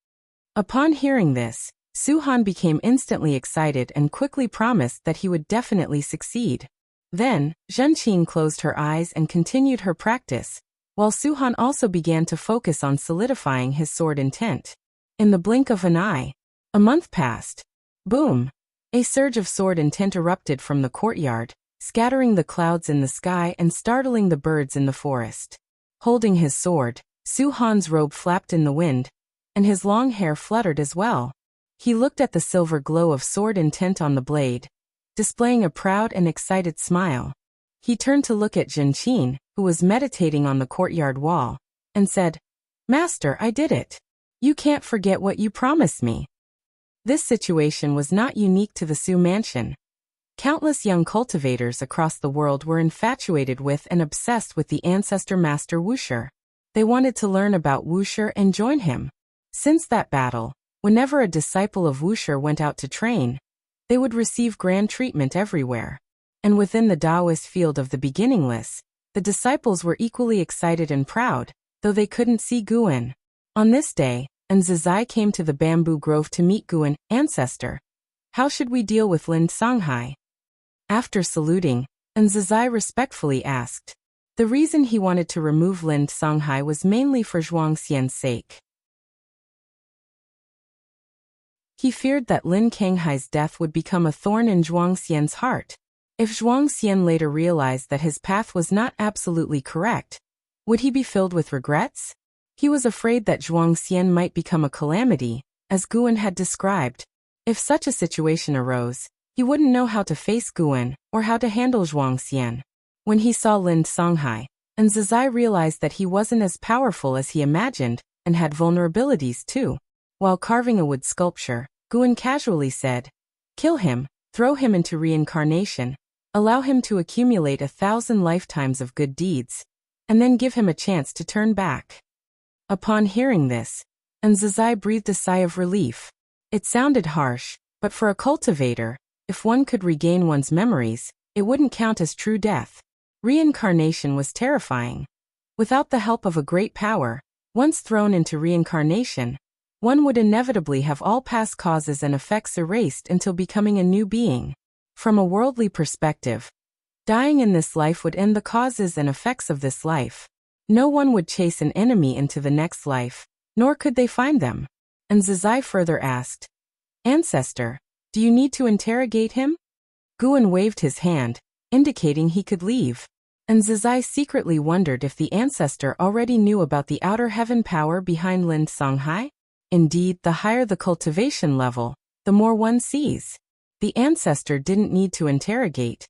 Upon hearing this, Su Han became instantly excited and quickly promised that he would definitely succeed. Then, Zhen Qin closed her eyes and continued her practice, while Su Han also began to focus on solidifying his sword intent. In the blink of an eye, a month passed. Boom! A surge of sword intent erupted from the courtyard, scattering the clouds in the sky and startling the birds in the forest. Holding his sword, Su Han's robe flapped in the wind, and his long hair fluttered as well. He looked at the silver glow of sword intent on the blade, displaying a proud and excited smile. He turned to look at Zhen Qin, who was meditating on the courtyard wall, and said, Master, I did it. You can't forget what you promised me. This situation was not unique to the Su Mansion. Countless young cultivators across the world were infatuated with and obsessed with the Ancestor Master Wuxia. They wanted to learn about Wuxia and join him. Since that battle, whenever a disciple of Wuxia went out to train, they would receive grand treatment everywhere. And within the Taoist field of the beginningless, the disciples were equally excited and proud, though they couldn't see Guan. On this day, and Zizai came to the bamboo grove to meet Guan. Ancestor, how should we deal with Lin Songhai? After saluting, and Zizai respectfully asked. The reason he wanted to remove Lin Songhai was mainly for Zhuangxian's sake. He feared that Lin Kanghai's death would become a thorn in Zhuangxian's heart. If Zhuangxian later realized that his path was not absolutely correct, would he be filled with regrets? He was afraid that Zhuangxian might become a calamity, as Guan had described. If such a situation arose, he wouldn't know how to face Guan or how to handle Zhuangxian. When he saw Lin Songhai, and Zizai realized that he wasn't as powerful as he imagined and had vulnerabilities too. While carving a wood sculpture, Guan casually said, "Kill him, throw him into reincarnation, allow him to accumulate 1,000 lifetimes of good deeds, and then give him a chance to turn back." Upon hearing this, and Zizai breathed a sigh of relief. It sounded harsh, but for a cultivator, if one could regain one's memories, it wouldn't count as true death. Reincarnation was terrifying. Without the help of a great power, once thrown into reincarnation, one would inevitably have all past causes and effects erased until becoming a new being. From a worldly perspective, dying in this life would end the causes and effects of this life. No one would chase an enemy into the next life, nor could they find them. And Zizai further asked, "Ancestor, do you need to interrogate him?" Guan waved his hand, indicating he could leave. And Zizai secretly wondered if the ancestor already knew about the outer heaven power behind Lin Songhai. Indeed, the higher the cultivation level, the more one sees. The ancestor didn't need to interrogate.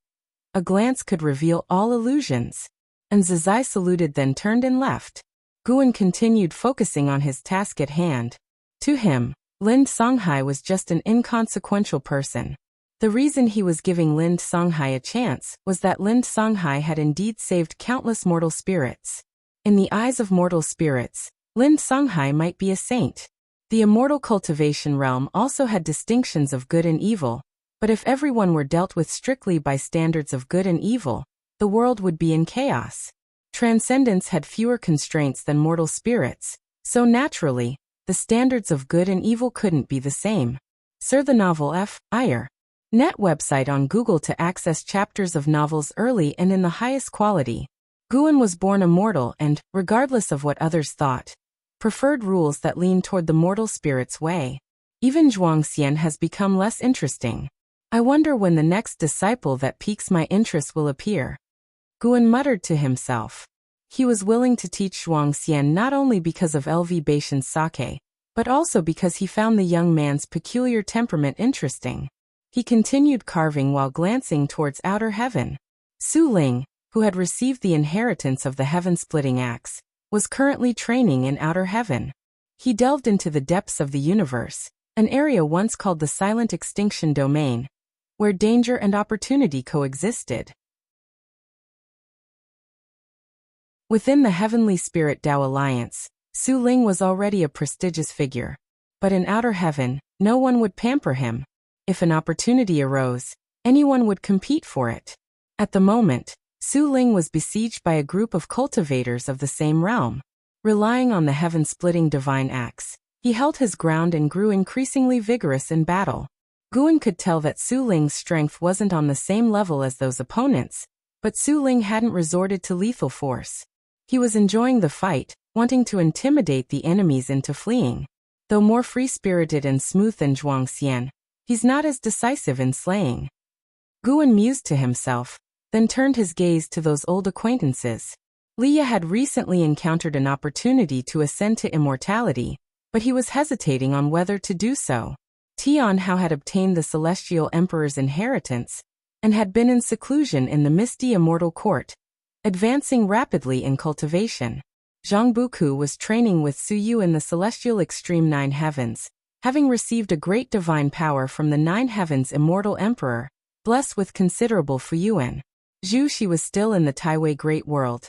A glance could reveal all illusions. And Zizai saluted, then turned and left. Guan continued focusing on his task at hand. To him, Lin Songhai was just an inconsequential person. The reason he was giving Lin Songhai a chance was that Lin Songhai had indeed saved countless mortal spirits. In the eyes of mortal spirits, Lin Songhai might be a saint. The immortal cultivation realm also had distinctions of good and evil, but if everyone were dealt with strictly by standards of good and evil, the world would be in chaos. Transcendence had fewer constraints than mortal spirits, so naturally, the standards of good and evil couldn't be the same. Sir, the novel F.I.R. Net website on Google to access chapters of novels early and in the highest quality. Guan was born immortal and, regardless of what others thought, preferred rules that lean toward the mortal spirit's way. Even Zhuangxian has become less interesting. I wonder when the next disciple that piques my interest will appear. Guan muttered to himself. He was willing to teach Zhuangxian not only because of LV Baishan's sake, but also because he found the young man's peculiar temperament interesting. He continued carving while glancing towards outer heaven. Su Ling, who had received the inheritance of the heaven-splitting axe, was currently training in outer heaven. He delved into the depths of the universe, an area once called the Silent Extinction Domain, where danger and opportunity coexisted. Within the Heavenly Spirit Tao Alliance, Su Ling was already a prestigious figure. But in outer heaven, no one would pamper him. If an opportunity arose, anyone would compete for it. At the moment, Su Ling was besieged by a group of cultivators of the same realm. Relying on the heaven-splitting divine axe, he held his ground and grew increasingly vigorous in battle. Guan could tell that Su Ling's strength wasn't on the same level as those opponents, but Su Ling hadn't resorted to lethal force. He was enjoying the fight, wanting to intimidate the enemies into fleeing. Though more free-spirited and smooth than Zhuangxian, he's not as decisive in slaying. Guan mused to himself, then turned his gaze to those old acquaintances. Leia had recently encountered an opportunity to ascend to immortality, but he was hesitating on whether to do so. Tian Hao had obtained the Celestial Emperor's inheritance, and had been in seclusion in the misty immortal court, advancing rapidly in cultivation. Zhang Buku was training with Su Yu in the Celestial Extreme Nine Heavens, having received a great divine power from the Nine Heavens Immortal Emperor, blessed with considerable fuyuan. Zhu Shi was still in the Taiwei Great World.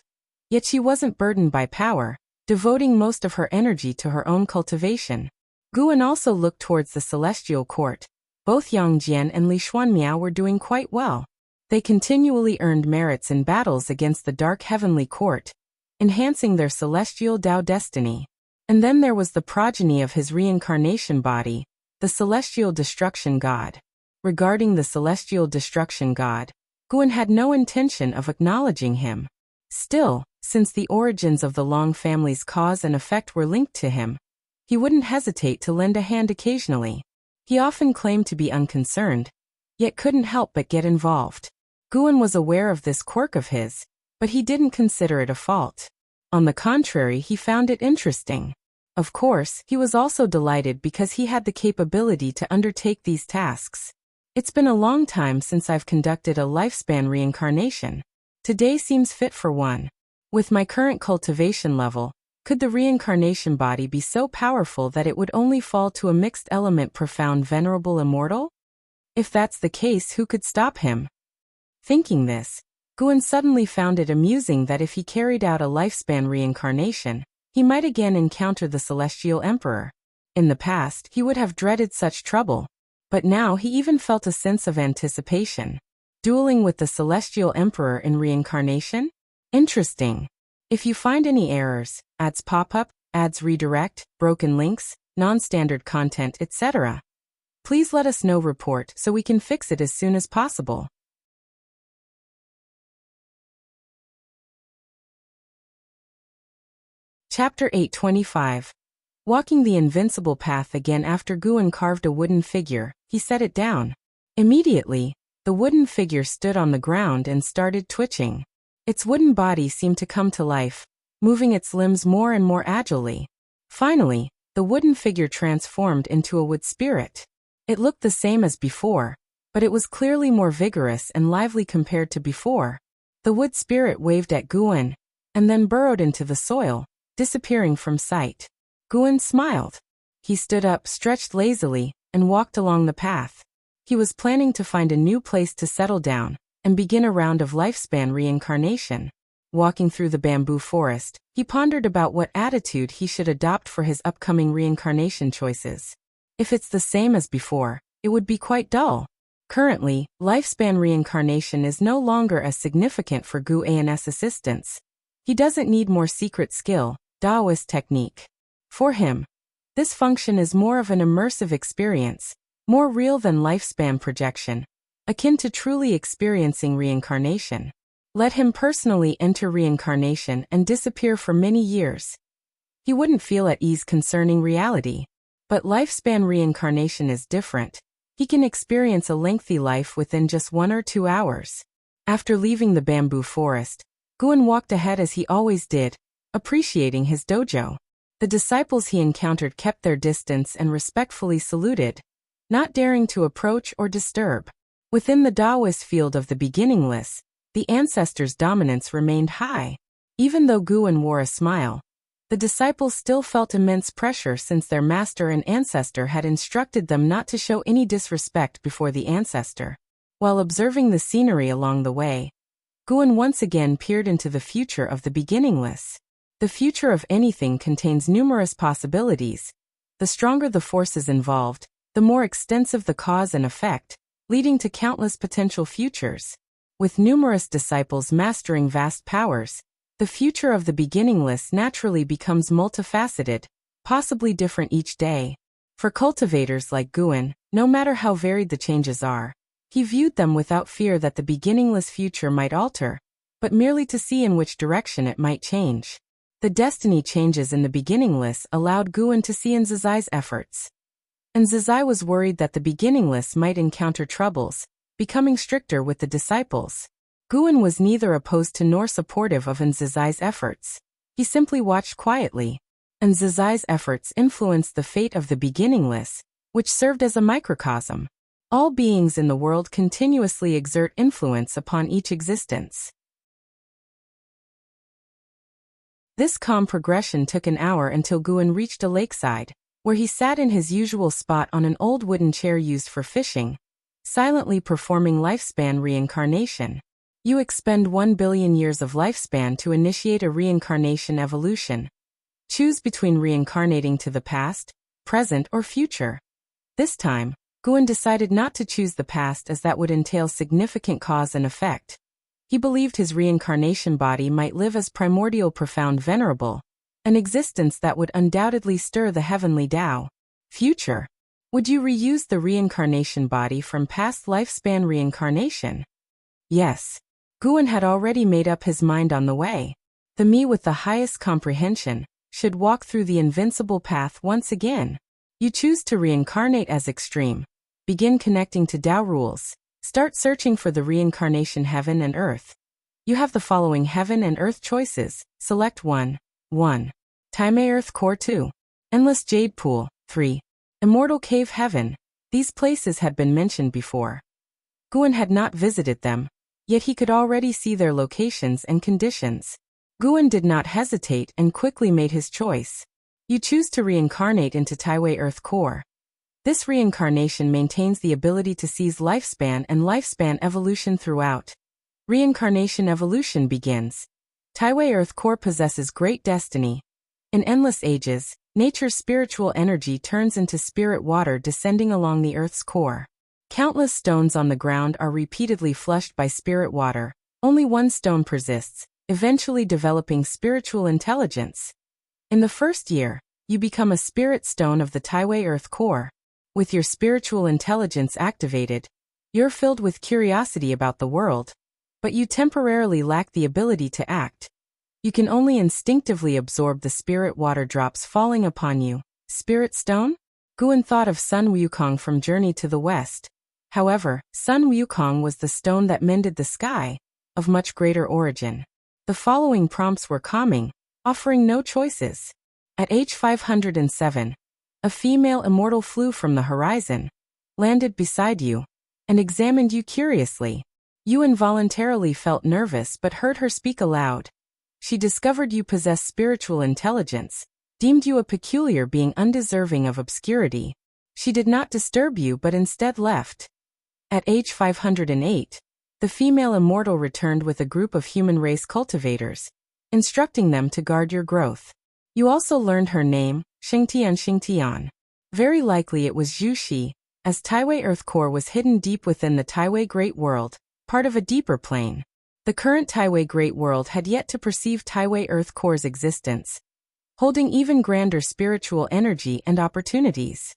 Yet she wasn't burdened by power, devoting most of her energy to her own cultivation. Guan also looked towards the Celestial Court. Both Yang Jian and Li Xuanmiao were doing quite well. They continually earned merits in battles against the Dark Heavenly Court, enhancing their celestial Tao destiny. And then there was the progeny of his reincarnation body, the celestial destruction god. Regarding the celestial destruction god, Guan had no intention of acknowledging him. Still, since the origins of the Long family's cause and effect were linked to him, he wouldn't hesitate to lend a hand occasionally. He often claimed to be unconcerned, yet couldn't help but get involved. Guan was aware of this quirk of his, but he didn't consider it a fault. On the contrary, he found it interesting. Of course, he was also delighted because he had the capability to undertake these tasks. It's been a long time since I've conducted a lifespan reincarnation. Today seems fit for one. With my current cultivation level, could the reincarnation body be so powerful that it would only fall to a mixed element profound venerable immortal? If that's the case, who could stop him? Thinking this, Guan suddenly found it amusing that if he carried out a lifespan reincarnation, he might again encounter the Celestial Emperor. In the past, he would have dreaded such trouble, but now he even felt a sense of anticipation. Dueling with the Celestial Emperor in reincarnation? Interesting. If you find any errors, ads pop up, ads redirect, broken links, non-standard content, etc., please let us know. Report so we can fix it as soon as possible. Chapter 825. Walking the invincible path again. After Guan carved a wooden figure, he set it down. Immediately, the wooden figure stood on the ground and started twitching. Its wooden body seemed to come to life, moving its limbs more and more agilely. Finally, the wooden figure transformed into a wood spirit. It looked the same as before, but it was clearly more vigorous and lively compared to before. The wood spirit waved at Guan, and then burrowed into the soil, disappearing from sight. Guan smiled. He stood up, stretched lazily, and walked along the path. He was planning to find a new place to settle down and begin a round of lifespan reincarnation. Walking through the bamboo forest, he pondered about what attitude he should adopt for his upcoming reincarnation choices. If it's the same as before, it would be quite dull. Currently, lifespan reincarnation is no longer as significant for Guan's assistance. He doesn't need more secret skill, Taoist technique. For him, this function is more of an immersive experience, more real than lifespan projection, akin to truly experiencing reincarnation. Let him personally enter reincarnation and disappear for many years. He wouldn't feel at ease concerning reality. But lifespan reincarnation is different. He can experience a lengthy life within just 1 or 2 hours. After leaving the bamboo forest, Guan walked ahead as he always did, appreciating his dojo. The disciples he encountered kept their distance and respectfully saluted, not daring to approach or disturb. Within the Taoist field of the beginningless, the ancestors' dominance remained high. Even though Guan wore a smile, the disciples still felt immense pressure since their master and ancestor had instructed them not to show any disrespect before the ancestor. While observing the scenery along the way, Guan once again peered into the future of the beginningless. The future of anything contains numerous possibilities. The stronger the forces involved, the more extensive the cause and effect, leading to countless potential futures. With numerous disciples mastering vast powers, the future of the beginningless naturally becomes multifaceted, possibly different each day. For cultivators like Guan, no matter how varied the changes are, he viewed them without fear that the beginningless future might alter, but merely to see in which direction it might change. The destiny changes in the beginningless allowed Guan to see Nzazai's efforts. Nzazai was worried that the beginningless might encounter troubles, becoming stricter with the disciples. Guan was neither opposed to nor supportive of Nzazai's efforts. He simply watched quietly. Nzazai's efforts influenced the fate of the beginningless, which served as a microcosm. All beings in the world continuously exert influence upon each existence. This calm progression took an hour until Guan reached a lakeside, where he sat in his usual spot on an old wooden chair used for fishing, silently performing lifespan reincarnation. You expend 1 billion years of lifespan to initiate a reincarnation evolution. Choose between reincarnating to the past, present, or future. This time, Guan decided not to choose the past as that would entail significant cause and effect. He believed his reincarnation body might live as primordial profound venerable, an existence that would undoubtedly stir the heavenly Tao. Future. Would you reuse the reincarnation body from past lifespan reincarnation? Yes. Guan had already made up his mind on the way. The me with the highest comprehension should walk through the invincible path once again. You choose to reincarnate as extreme. Begin connecting to Tao rules. Start searching for the reincarnation heaven and earth. You have the following heaven and earth choices. Select 1. 1. Time Earth Core 2. Endless Jade Pool 3. Immortal Cave Heaven. These places had been mentioned before. Guan had not visited them, yet he could already see their locations and conditions. Guan did not hesitate and quickly made his choice. You choose to reincarnate into Taiwei Earth Core. This reincarnation maintains the ability to seize lifespan and lifespan evolution throughout. Reincarnation evolution begins. Taiwei Earth Core possesses great destiny. In endless ages, nature's spiritual energy turns into spirit water descending along the Earth's core. Countless stones on the ground are repeatedly flushed by spirit water. Only one stone persists, eventually developing spiritual intelligence. In the first year, you become a spirit stone of the Taiwei Earth Core. With your spiritual intelligence activated, you're filled with curiosity about the world, but you temporarily lack the ability to act. You can only instinctively absorb the spirit water drops falling upon you. Spirit stone? Guan thought of Sun Wukong from Journey to the West. However, Sun Wukong was the stone that mended the sky, of much greater origin. The following prompts were calming, offering no choices. At age 507, a female immortal flew from the horizon, landed beside you, and examined you curiously. You involuntarily felt nervous but heard her speak aloud. She discovered you possessed spiritual intelligence, deemed you a peculiar being undeserving of obscurity. She did not disturb you but instead left. At age 508, the female immortal returned with a group of human race cultivators, instructing them to guard your growth. You also learned her name, Xingtian. Very likely it was Zhu Shi, as Taiwei Earth Core was hidden deep within the Taiwei Great World, part of a deeper plane. The current Taiwei Great World had yet to perceive Taiwei Earth Core's existence, holding even grander spiritual energy and opportunities.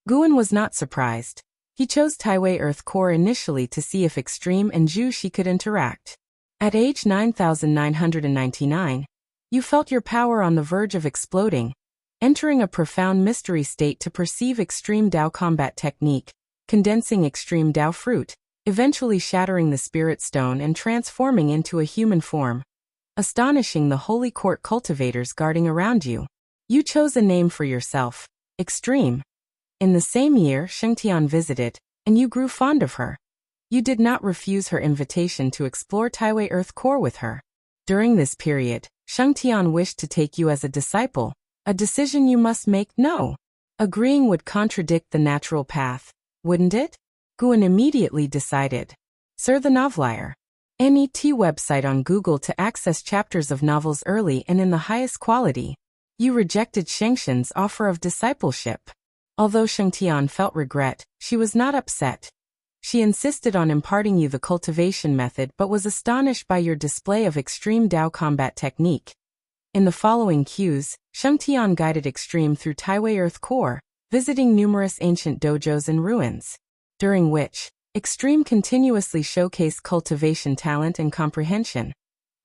Guan was not surprised. He chose Taiwei Earth Core initially to see if Extreme and Zhu Shi could interact. At age 9,999, you felt your power on the verge of exploding, entering a profound mystery state to perceive Extreme Tao combat technique, condensing Extreme Tao fruit, eventually shattering the spirit stone and transforming into a human form, astonishing the holy court cultivators guarding around you. You chose a name for yourself, Extreme. In the same year, Xingtian visited, and you grew fond of her. You did not refuse her invitation to explore Taiwei Earth Core with her. During this period, Xingtian wished to take you as a disciple, a decision you must make. No. Agreeing would contradict the natural path, wouldn't it? Guan immediately decided. Sir the Novelier. NET website on Google to access chapters of novels early and in the highest quality. You rejected Shengxian's offer of discipleship. Although Xingtian felt regret, she was not upset. She insisted on imparting you the cultivation method but was astonished by your display of extreme Tao combat technique. In the following cues, Xingtian guided Extreme through Taiwei Earth Core, visiting numerous ancient dojos and ruins, during which Extreme continuously showcased cultivation talent and comprehension,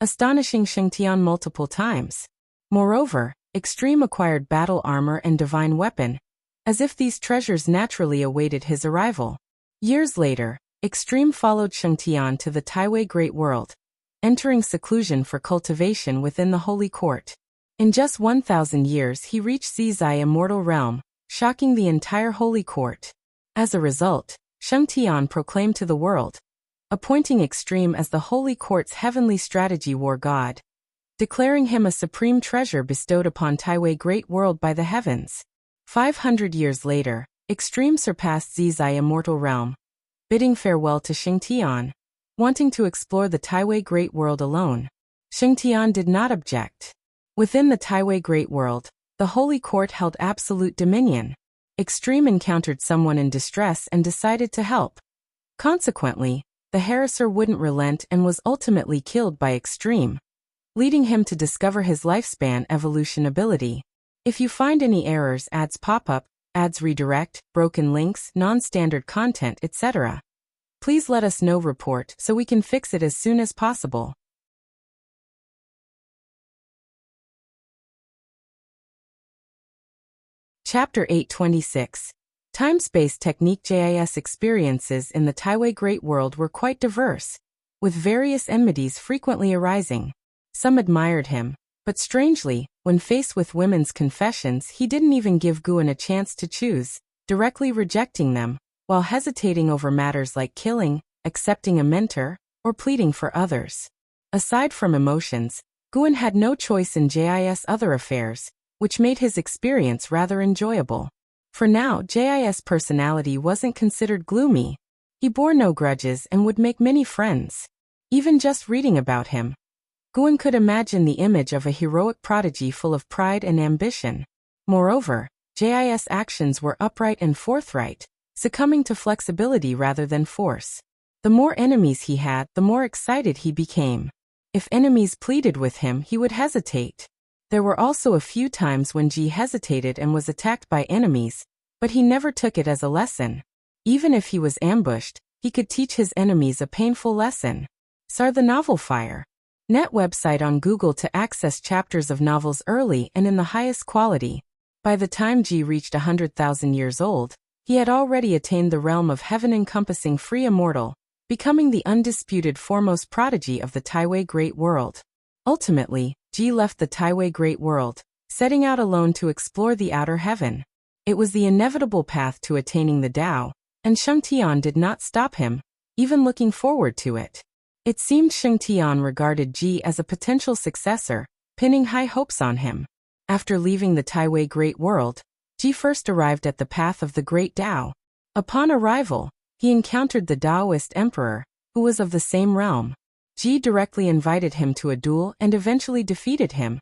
astonishing Xingtian multiple times. Moreover, Extreme acquired battle armor and divine weapon, as if these treasures naturally awaited his arrival. Years later, Extreme followed Xingtian to the Taiwei Great World, entering seclusion for cultivation within the Holy Court. In just 1,000 years he reached Zizai Immortal Realm, shocking the entire Holy Court. As a result, Xingtian proclaimed to the world, appointing Extreme as the Holy Court's heavenly strategy war god, declaring him a supreme treasure bestowed upon Taiwei Great World by the heavens. 500 years later, Extreme surpassed Zizai Immortal Realm, bidding farewell to Xingtian, wanting to explore the Taiwei Great World alone. Xingtian did not object. Within the Taiwei Great World, the Holy Court held absolute dominion. Extreme encountered someone in distress and decided to help. Consequently, the harasser wouldn't relent and was ultimately killed by Extreme. leading him to discover his lifespan evolution ability. If you find any errors, ads pop up, ads redirect, broken links, non-standard content, etc., please let us know. Report so we can fix it as soon as possible. Chapter 826. Time-Space Technique. JIS experiences in the Taiwei Great World were quite diverse, with various enmities frequently arising. Some admired him, but strangely, when faced with women's confessions, he didn't even give Guan a chance to choose, directly rejecting them, while hesitating over matters like killing, accepting a mentor, or pleading for others. Aside from emotions, Guan had no choice in JIS other affairs, which made his experience rather enjoyable. For now, JIS' personality wasn't considered gloomy. He bore no grudges and would make many friends. Even just reading about him, Guan could imagine the image of a heroic prodigy full of pride and ambition. Moreover, JIS' actions were upright and forthright, succumbing to flexibility rather than force. The more enemies he had, the more excited he became. If enemies pleaded with him, he would hesitate. There were also a few times when Ji hesitated and was attacked by enemies, but he never took it as a lesson. Even if he was ambushed, he could teach his enemies a painful lesson. SAR the Novel Fire. Net website on Google to access chapters of novels early and in the highest quality. By the time Ji reached 100,000 years old, he had already attained the realm of heaven-encompassing free immortal, becoming the undisputed foremost prodigy of the Taiwei Great World. Ultimately, Ji left the Taiwei Great World, setting out alone to explore the outer heaven. It was the inevitable path to attaining the Tao, and Sheng Tian did not stop him, even looking forward to it. It seemed Sheng Tian regarded Ji as a potential successor, pinning high hopes on him. After leaving the Taiwei Great World, Ji first arrived at the path of the Great Tao. Upon arrival, he encountered the Taoist emperor, who was of the same realm. Ji directly invited him to a duel and eventually defeated him,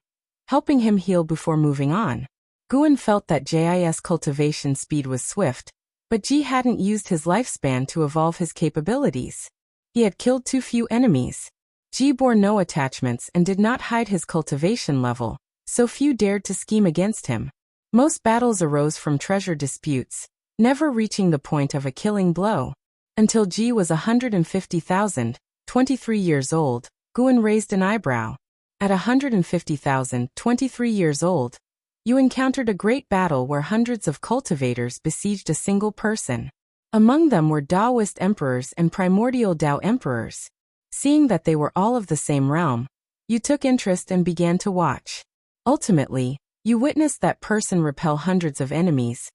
helping him heal before moving on. Guan felt that Ji's cultivation speed was swift, but Ji hadn't used his lifespan to evolve his capabilities. He had killed too few enemies. Ji bore no attachments and did not hide his cultivation level, so few dared to scheme against him. Most battles arose from treasure disputes, never reaching the point of a killing blow. Until Ji was 150,000, 23 years old, Guan raised an eyebrow. At 150,000, 23 years old, you encountered a great battle where hundreds of cultivators besieged a single person. Among them were Taoist emperors and primordial Tao emperors. Seeing that they were all of the same realm, you took interest and began to watch. Ultimately, you witnessed that person repel hundreds of enemies,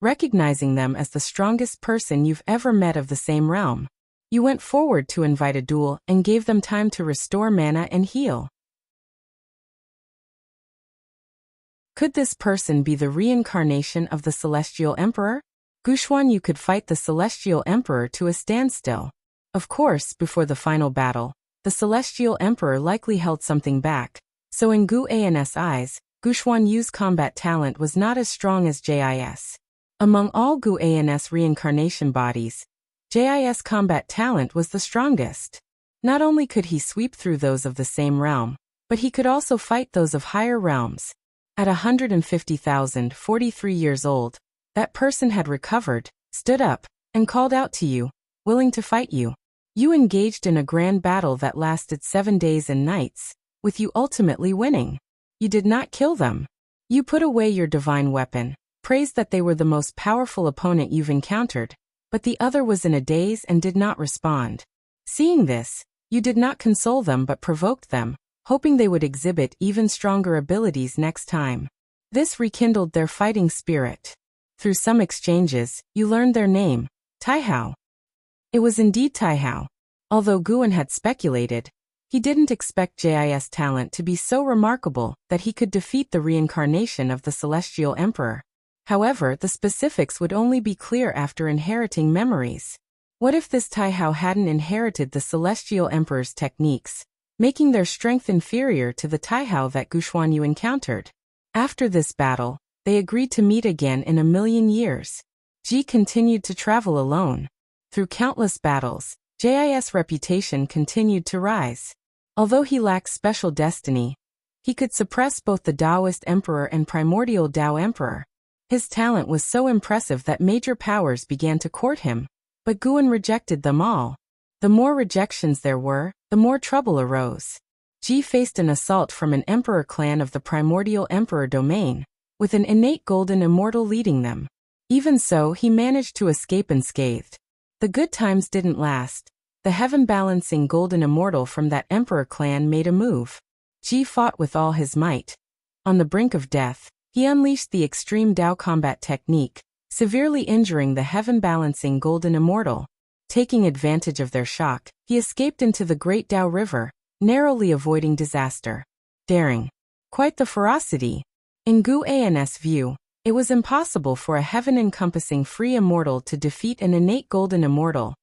recognizing them as the strongest person you've ever met of the same realm. You went forward to invite a duel and gave them time to restore mana and heal. Could this person be the reincarnation of the Celestial Emperor? Guxuan, you could fight the Celestial Emperor to a standstill. Of course, before the final battle, the Celestial Emperor likely held something back, so in Gu An's eyes, Guxuan Yu's combat talent was not as strong as Jis. Among all Gu An's reincarnation bodies, Jis' combat talent was the strongest. Not only could he sweep through those of the same realm, but he could also fight those of higher realms. At 150,000, 43 years old, that person had recovered, stood up, and called out to you, willing to fight you. You engaged in a grand battle that lasted 7 days and nights, with you ultimately winning. You did not kill them. You put away your divine weapon, praised that they were the most powerful opponent you've encountered, but the other was in a daze and did not respond. Seeing this, you did not console them but provoked them, hoping they would exhibit even stronger abilities next time. This rekindled their fighting spirit. Through some exchanges, you learned their name, Taihao. It was indeed Taihao. Although Guan had speculated, he didn't expect Jis' talent to be so remarkable that he could defeat the reincarnation of the Celestial Emperor. However, the specifics would only be clear after inheriting memories. What if this Taihao hadn't inherited the Celestial Emperor's techniques, making their strength inferior to the Taihao that Guxuan Yu encountered? After this battle, they agreed to meet again in 1,000,000 years. Ji continued to travel alone. Through countless battles, Jis' reputation continued to rise. Although he lacked special destiny, he could suppress both the Taoist emperor and primordial Tao emperor. His talent was so impressive that major powers began to court him, but Guan rejected them all. The more rejections there were, the more trouble arose. Ji faced an assault from an emperor clan of the primordial emperor domain, with an innate golden immortal leading them. Even so, he managed to escape unscathed. The good times didn't last. The heaven-balancing golden immortal from that emperor clan made a move. Ji fought with all his might. On the brink of death, he unleashed the extreme Tao combat technique, severely injuring the heaven-balancing golden immortal. Taking advantage of their shock, he escaped into the Great Tao River, narrowly avoiding disaster. Daring. Quite the ferocity. In Guan's view, it was impossible for a heaven-encompassing free immortal to defeat an innate golden immortal,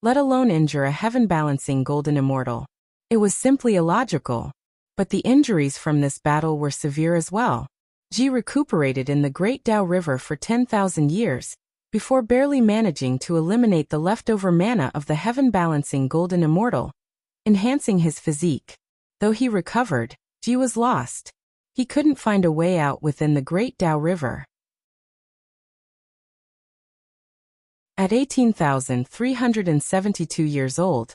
let alone injure a heaven-balancing golden immortal. It was simply illogical. But the injuries from this battle were severe as well. Ji recuperated in the Great Tao River for 10,000 years, before barely managing to eliminate the leftover mana of the heaven-balancing golden immortal, enhancing his physique. Though he recovered, Ji was lost. He couldn't find a way out within the Great Tao River. At 18,372 years old,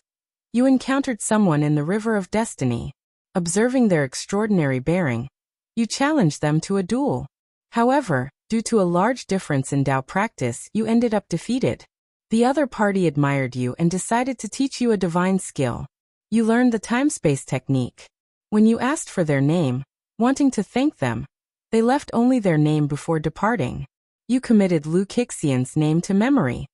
you encountered someone in the River of Destiny. Observing their extraordinary bearing, you challenged them to a duel. However, due to a large difference in Tao practice, you ended up defeated. The other party admired you and decided to teach you a divine skill. You learned the time-space technique. When you asked for their name, wanting to thank them, they left only their name before departing. You committed Lu Qixian's name to memory.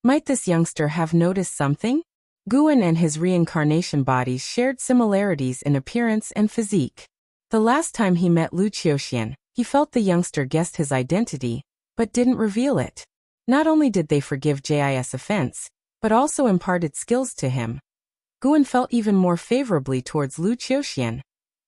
Might this youngster have noticed something? Guan and his reincarnation bodies shared similarities in appearance and physique. The last time he met Lu Qixian, he felt the youngster guessed his identity, but didn't reveal it. Not only did they forgive Jis' offense, but also imparted skills to him. Guan felt even more favorably towards Lu Qixian,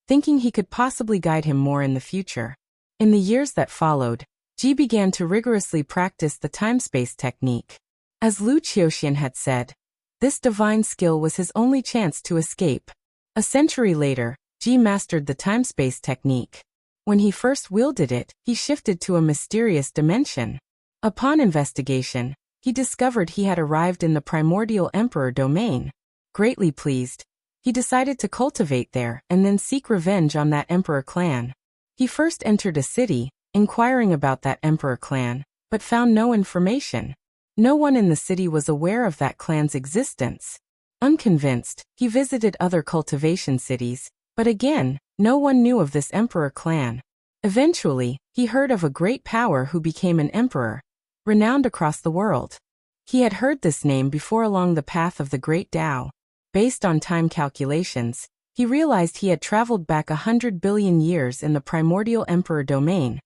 thinking he could possibly guide him more in the future. In the years that followed, Ji began to rigorously practice the time-space technique. As Lu Qixian had said, this divine skill was his only chance to escape. A century later, Ji mastered the time-space technique. When he first wielded it, he shifted to a mysterious dimension. Upon investigation, he discovered he had arrived in the primordial emperor domain. Greatly pleased, he decided to cultivate there and then seek revenge on that emperor clan. He first entered a city, inquiring about that emperor clan, but found no information. No one in the city was aware of that clan's existence. Unconvinced, he visited other cultivation cities, but again, no one knew of this emperor clan. Eventually, he heard of a great power who became an emperor, renowned across the world. He had heard this name before along the path of the Great Tao. Based on time calculations, he realized he had traveled back 100 billion years in the primordial emperor domain,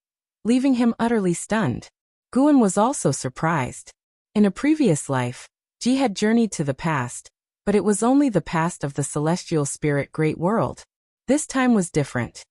leaving him utterly stunned. Guan was also surprised. In a previous life, Ji had journeyed to the past, but it was only the past of the celestial spirit great world. This time was different.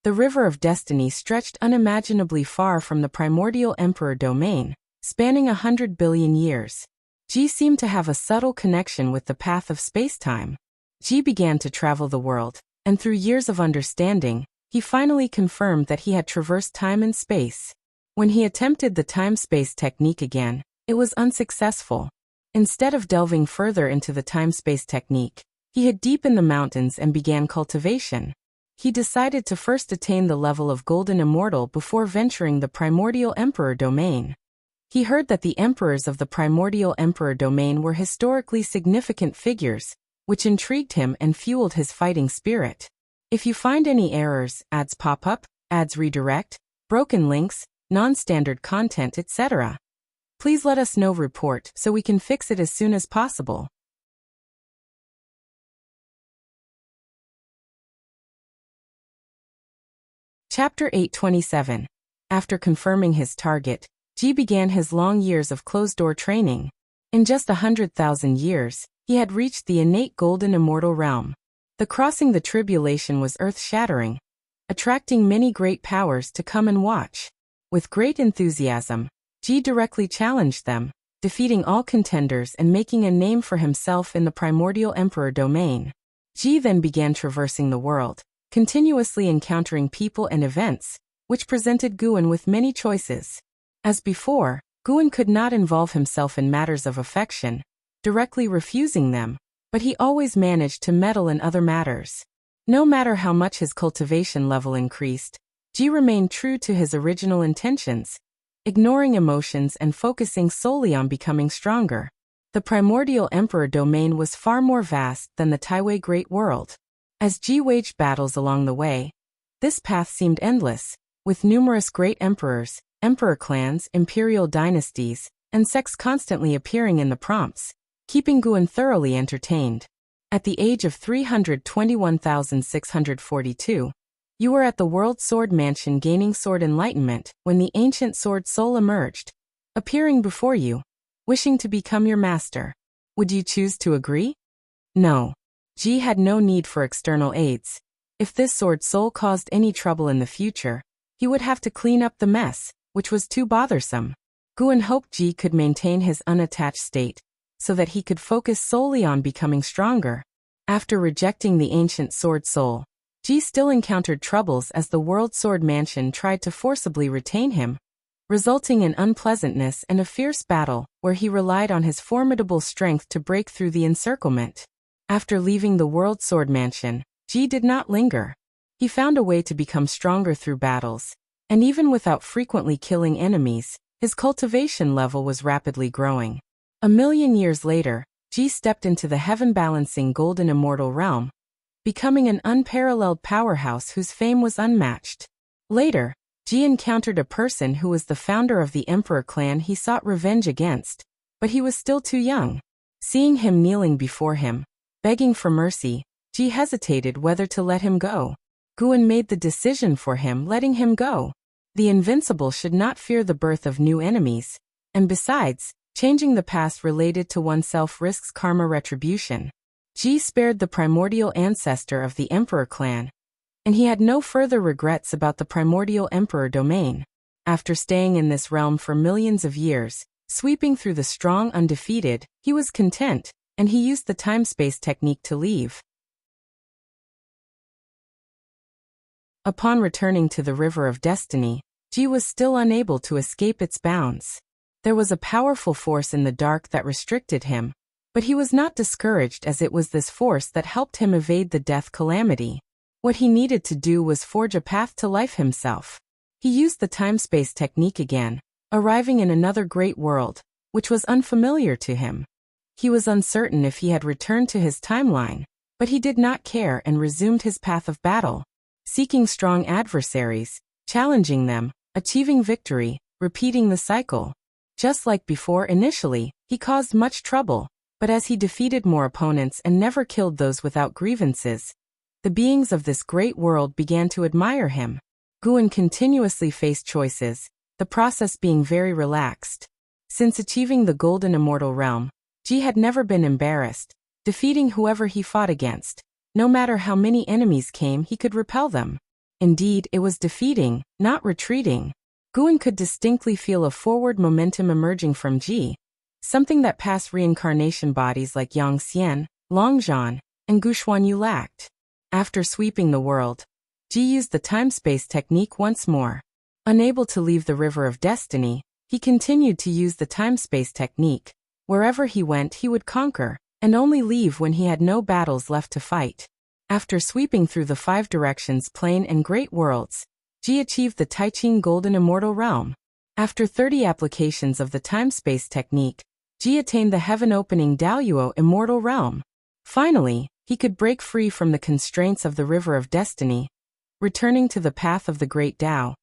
The River of Destiny stretched unimaginably far from the primordial emperor domain, spanning 100 billion years. Ji seemed to have a subtle connection with the path of space-time. Ji began to travel the world, and through years of understanding, he finally confirmed that he had traversed time and space. When he attempted the time-space technique again, it was unsuccessful. Instead of delving further into the time-space technique, he hid deep in the mountains and began cultivation. He decided to first attain the level of Golden Immortal before venturing the Primordial Emperor domain. He heard that the emperors of the Primordial Emperor domain were historically significant figures, which intrigued him and fueled his fighting spirit. If you find any errors, ads pop up, ads redirect, broken links, non-standard content, etc., please let us know report so we can fix it as soon as possible. Chapter 827. After confirming his target, Ji began his long years of closed-door training. In just 100,000 years, he had reached the innate golden immortal realm. The crossing the tribulation was earth-shattering, attracting many great powers to come and watch. With great enthusiasm, Ji directly challenged them, defeating all contenders and making a name for himself in the Primordial Emperor domain. Ji then began traversing the world, continuously encountering people and events, which presented Guan with many choices. As before, Guan could not involve himself in matters of affection, directly refusing them, but he always managed to meddle in other matters. No matter how much his cultivation level increased, Ji remained true to his original intentions, ignoring emotions and focusing solely on becoming stronger. The primordial emperor domain was far more vast than the Taiwei Great World. As Ji waged battles along the way, this path seemed endless, with numerous great emperors, emperor clans, imperial dynasties, and sects constantly appearing in the prompts, keeping Guan thoroughly entertained. At the age of 321,642, you were at the World Sword Mansion gaining sword enlightenment when the ancient sword soul emerged, appearing before you, wishing to become your master. Would you choose to agree? No. Ji had no need for external aids. If this sword soul caused any trouble in the future, he would have to clean up the mess, which was too bothersome. Guan hoped Ji could maintain his unattached state, so that he could focus solely on becoming stronger. After rejecting the ancient sword soul, Ji still encountered troubles as the World Sword Mansion tried to forcibly retain him, resulting in unpleasantness and a fierce battle where he relied on his formidable strength to break through the encirclement. After leaving the World Sword Mansion, Ji did not linger. He found a way to become stronger through battles, and even without frequently killing enemies, his cultivation level was rapidly growing. 1,000,000 years later, Ji stepped into the heaven-balancing golden immortal realm, becoming an unparalleled powerhouse whose fame was unmatched. Later, Ji encountered a person who was the founder of the Emperor clan he sought revenge against, but he was still too young. Seeing him kneeling before him, begging for mercy, Ji hesitated whether to let him go. Guan made the decision for him, letting him go. The invincible should not fear the birth of new enemies, and besides, changing the past related to oneself risks karma retribution. Ji spared the primordial ancestor of the Emperor clan, and he had no further regrets about the primordial emperor domain. After staying in this realm for millions of years, sweeping through the strong undefeated, he was content, and he used the time-space technique to leave. Upon returning to the River of Destiny, Ji was still unable to escape its bounds. There was a powerful force in the dark that restricted him, but he was not discouraged as it was this force that helped him evade the death calamity. What he needed to do was forge a path to life himself. He used the time-space technique again, arriving in another great world, which was unfamiliar to him. He was uncertain if he had returned to his timeline, but he did not care and resumed his path of battle, seeking strong adversaries, challenging them, achieving victory, repeating the cycle. Just like before initially, he caused much trouble, but as he defeated more opponents and never killed those without grievances, the beings of this great world began to admire him. Guan continuously faced choices, the process being very relaxed. Since achieving the golden immortal realm, Ji had never been embarrassed, defeating whoever he fought against. No matter how many enemies came, he could repel them. Indeed, it was defeating, not retreating. Guan could distinctly feel a forward momentum emerging from Ji, something that past reincarnation bodies like Yang Xian, Longzhan, and Guxuan Yu lacked. After sweeping the world, Ji used the time-space technique once more. Unable to leave the River of Destiny, he continued to use the time-space technique. Wherever he went, he would conquer, and only leave when he had no battles left to fight. After sweeping through the 5 directions plain and great worlds, Ji achieved the Taiqing Golden Immortal Realm. After 30 applications of the time-space technique, Ji attained the heaven-opening Daoyuo Immortal Realm. Finally, he could break free from the constraints of the River of Destiny, returning to the path of the Great Tao.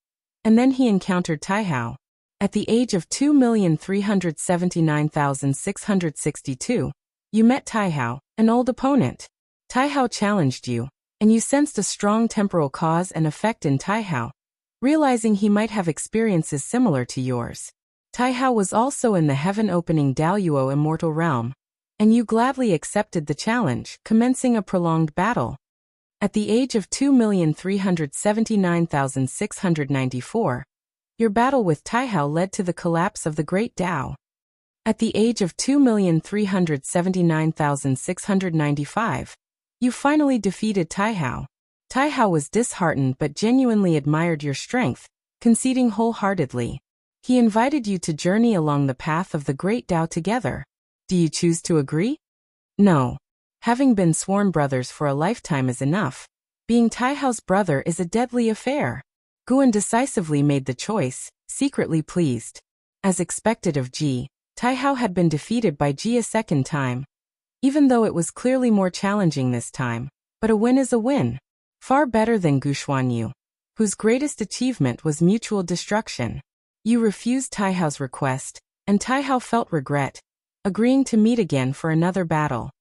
And then he encountered Taihao. At the age of 2,379,662, you met Taihao, an old opponent. Taihao challenged you, and you sensed a strong temporal cause and effect in Taihao, realizing he might have experiences similar to yours. Taihao was also in the heaven-opening Daoyuo Immortal Realm, and you gladly accepted the challenge, commencing a prolonged battle. At the age of 2,379,694, your battle with Taihao led to the collapse of the Great Tao. At the age of 2,379,695, You finally defeated Taihao. Taihao was disheartened but genuinely admired your strength, conceding wholeheartedly. He invited you to journey along the path of the Great Tao together. Do you choose to agree? No. Having been sworn brothers for a lifetime is enough. Being Taihao's brother is a deadly affair. Guan decisively made the choice, secretly pleased. As expected of Ji, Taihao had been defeated by Ji a second time. Even though it was clearly more challenging this time, but a win is a win. Far better than Gu Xuanyu, whose greatest achievement was mutual destruction. You refused Taihao's request, and Taihao felt regret, agreeing to meet again for another battle.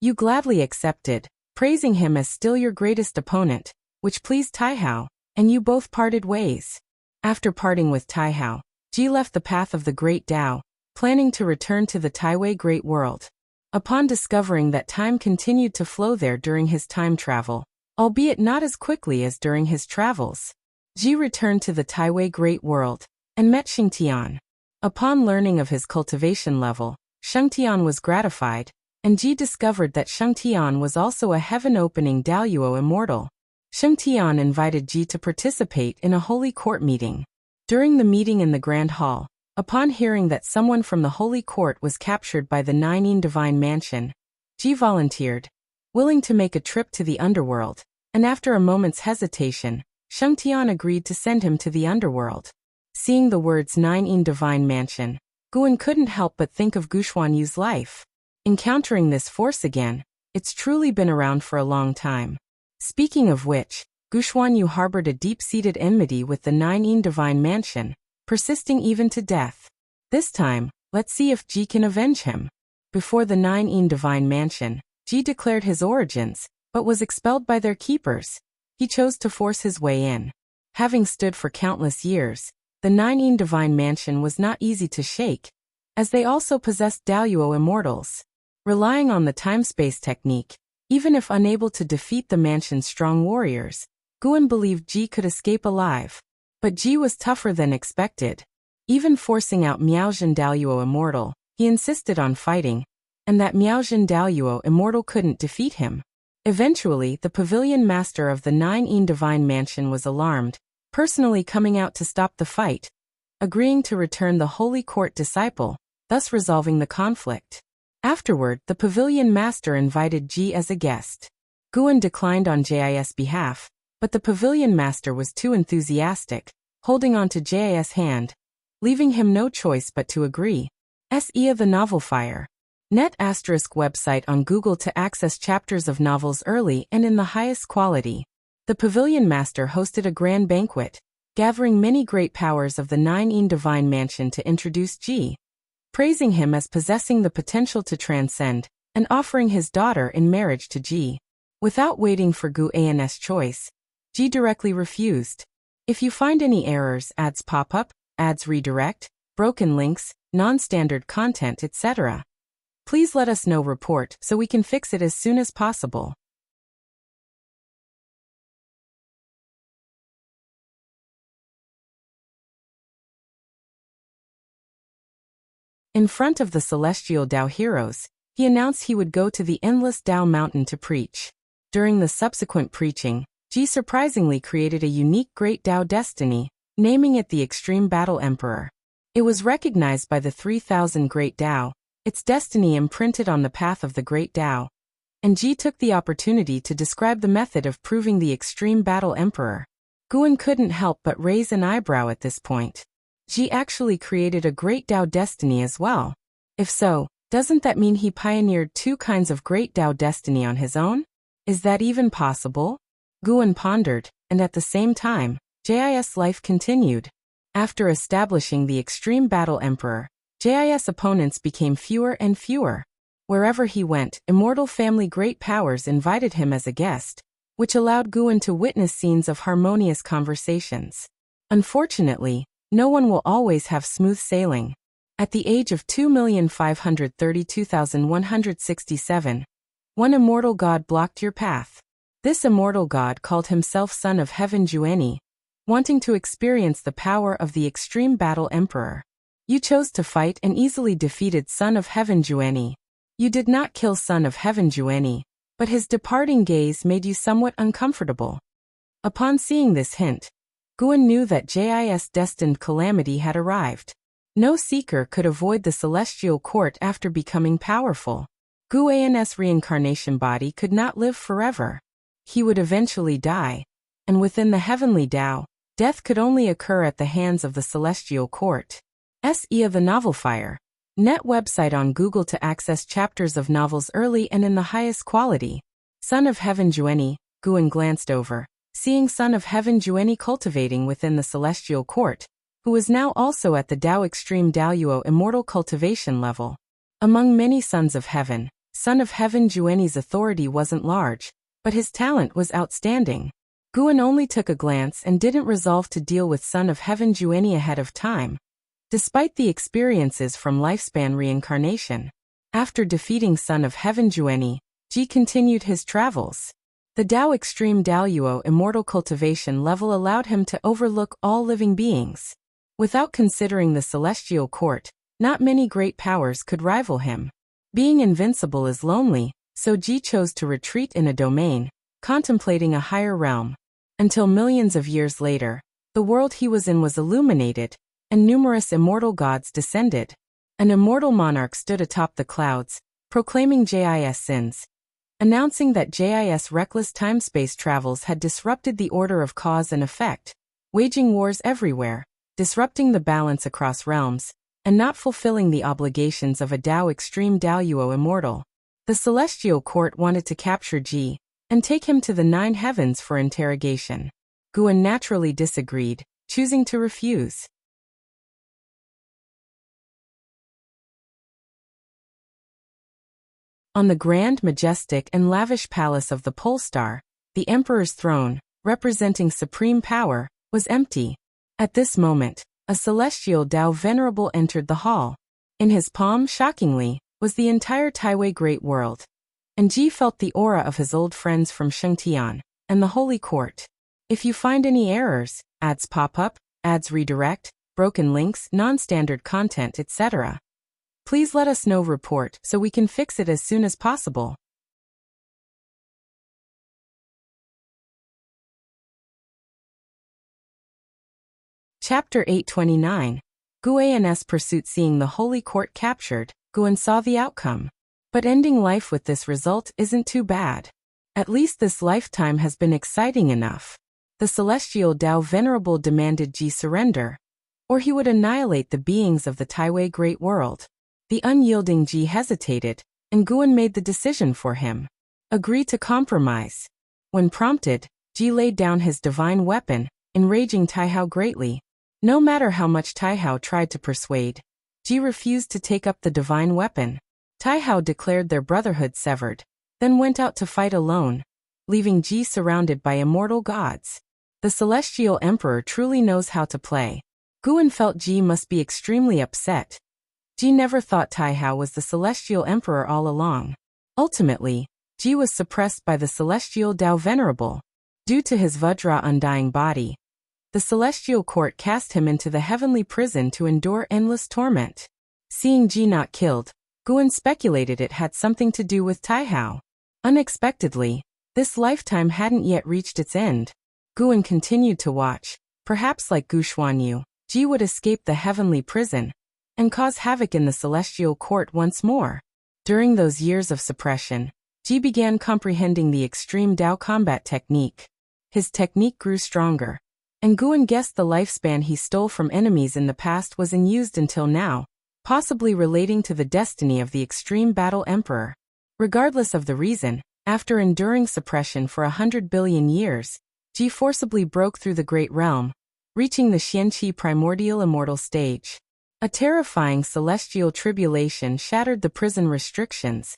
You gladly accepted, praising him as still your greatest opponent, which pleased Taihao, and you both parted ways. After parting with Taihao, Ji left the path of the Great Tao, planning to return to the Taiwei Great World. Upon discovering that time continued to flow there during his time travel, albeit not as quickly as during his travels, Ji returned to the Taiwei Great World, and met Xingtian. Upon learning of his cultivation level, Xingtian was gratified, and Ji discovered that Xingtian was also a heaven-opening Daoyuo immortal. Xingtian invited Ji to participate in a holy court meeting. During the meeting in the Grand Hall, upon hearing that someone from the holy court was captured by the Nine Divine Mansion, Ji volunteered, willing to make a trip to the underworld, and after a moment's hesitation, Xingtian agreed to send him to the underworld. Seeing the words Nine Divine Mansion, Guan couldn't help but think of Gu Xuanyu's life. Encountering this force again, it's truly been around for a long time. Speaking of which, Gu Xuanyu harbored a deep-seated enmity with the Nine Divine Mansion, persisting even to death. This time, let's see if Ji can avenge him. Before the Nine Divine Mansion, Ji declared his origins, but was expelled by their keepers. He chose to force his way in. Having stood for countless years, the Nine Divine Mansion was not easy to shake, as they also possessed Daoyuo immortals. Relying on the time-space technique, even if unable to defeat the mansion's strong warriors, Guan believed Ji could escape alive. But Ji was tougher than expected. Even forcing out Miaozhen Daoyuo immortal, he insisted on fighting, and that Miaozhen Daoyuo immortal couldn't defeat him. Eventually, the pavilion master of the Nine Divine Mansion was alarmed, personally coming out to stop the fight, agreeing to return the Holy Court disciple, thus resolving the conflict. Afterward, the pavilion master invited Ji as a guest. Guan declined on Jis' behalf, but the pavilion master was too enthusiastic, holding on to Jis' hand, leaving him no choice but to agree. Se the Novel Fire. Net ** website on Google to access chapters of novels early and in the highest quality. The pavilion master hosted a grand banquet, gathering many great powers of the Nine Divine Mansion to introduce Ji, praising him as possessing the potential to transcend, and offering his daughter in marriage to Ji. Without waiting for Gu An's choice, Ji directly refused. If you find any errors, ads pop up, ads redirect, broken links, non-standard content, etc., please let us know. Report so we can fix it as soon as possible. In front of the celestial Tao heroes, he announced he would go to the endless Tao mountain to preach. During the subsequent preaching, Ji surprisingly created a unique Great Tao destiny, naming it the Extreme Battle Emperor. It was recognized by the 3,000 Great Tao, its destiny imprinted on the path of the Great Tao, and Ji took the opportunity to describe the method of proving the Extreme Battle Emperor. Guan couldn't help but raise an eyebrow at this point. Ji actually created a Great Tao destiny as well. If so, doesn't that mean he pioneered two kinds of Great Tao destiny on his own? Is that even possible? Guan pondered, and at the same time, Jis' life continued. After establishing the Extreme Battle Emperor, Jis' opponents became fewer and fewer. Wherever he went, immortal family great powers invited him as a guest, which allowed Guan to witness scenes of harmonious conversations. Unfortunately, no one will always have smooth sailing. At the age of 2,532,167, one immortal god blocked your path. This immortal god called himself Son of Heaven Jueni, wanting to experience the power of the Extreme Battle Emperor. You chose to fight and easily defeated Son of Heaven Jueni. You did not kill Son of Heaven Jueni, but his departing gaze made you somewhat uncomfortable. Upon seeing this hint, Guan knew that Jis' destined calamity had arrived. No seeker could avoid the celestial court after becoming powerful. Guan's reincarnation body could not live forever. He would eventually die, and within the heavenly Tao, death could only occur at the hands of the celestial court. SE of the Novel Fire. Net website on Google to access chapters of novels early and in the highest quality. Son of Heaven Jueni, Guan glanced over, seeing Son of Heaven Jueni cultivating within the celestial court, who was now also at the Tao Extreme Daoyuo Immortal Cultivation level. Among many Sons of Heaven, Son of Heaven Jueni's authority wasn't large, but his talent was outstanding. Guan only took a glance and didn't resolve to deal with Son of Heaven Jueni ahead of time. Despite the experiences from lifespan reincarnation, after defeating Son of Heaven Jueni, Ji continued his travels. The Tao Extreme Daoyuo Immortal Cultivation level allowed him to overlook all living beings. Without considering the celestial court, not many great powers could rival him. Being invincible is lonely, so Ji chose to retreat in a domain, contemplating a higher realm. Until millions of years later, the world he was in was illuminated, and numerous immortal gods descended. An immortal monarch stood atop the clouds, proclaiming Jis' sins, announcing that Jis' reckless time-space travels had disrupted the order of cause and effect, waging wars everywhere, disrupting the balance across realms, and not fulfilling the obligations of a Tao Extreme Daoyuo Immortal. The celestial court wanted to capture Ji and take him to the 9 heavens for interrogation. Guan naturally disagreed, choosing to refuse. On the grand, majestic, and lavish palace of the Pole Star, the Emperor's throne, representing supreme power, was empty. At this moment, a celestial Tao Venerable entered the hall. In his palm, shockingly, was the entire Taiwei Great World. And Ji felt the aura of his old friends from Shengtian and the Holy Court. If you find any errors, ads pop up, ads redirect, broken links, non-standard content, etc., please let us know. Report so we can fix it as soon as possible. Chapter 829. Guan's Pursuit. Seeing the Holy Court captured, Guan saw the outcome. But ending life with this result isn't too bad. At least this lifetime has been exciting enough. The celestial Tao Venerable demanded Ji surrender, or he would annihilate the beings of the Taiwei Great World. The unyielding Ji hesitated, and Guan made the decision for him. Agree to compromise. When prompted, Ji laid down his divine weapon, enraging Taihao greatly. No matter how much Taihao tried to persuade, Ji refused to take up the divine weapon. Taihao declared their brotherhood severed, then went out to fight alone, leaving Ji surrounded by immortal gods. The celestial emperor truly knows how to play. Guan felt Ji must be extremely upset. Ji never thought Taihao was the celestial emperor all along. Ultimately, Ji was suppressed by the celestial Tao Venerable. Due to his Vajra undying body, the celestial court cast him into the heavenly prison to endure endless torment. Seeing Ji not killed, Guan speculated it had something to do with Taihao. Unexpectedly, this lifetime hadn't yet reached its end. Guan continued to watch. Perhaps like Gu Xuanyu, Ji would escape the heavenly prison and cause havoc in the celestial court once more. During those years of suppression, Ji began comprehending the extreme Tao combat technique. His technique grew stronger, and Guan guessed the lifespan he stole from enemies in the past was unused until now, possibly relating to the destiny of the extreme battle emperor. Regardless of the reason, after enduring suppression for 100 billion years, Ji forcibly broke through the great realm, reaching the Xianqi primordial immortal stage. A terrifying celestial tribulation shattered the prison restrictions,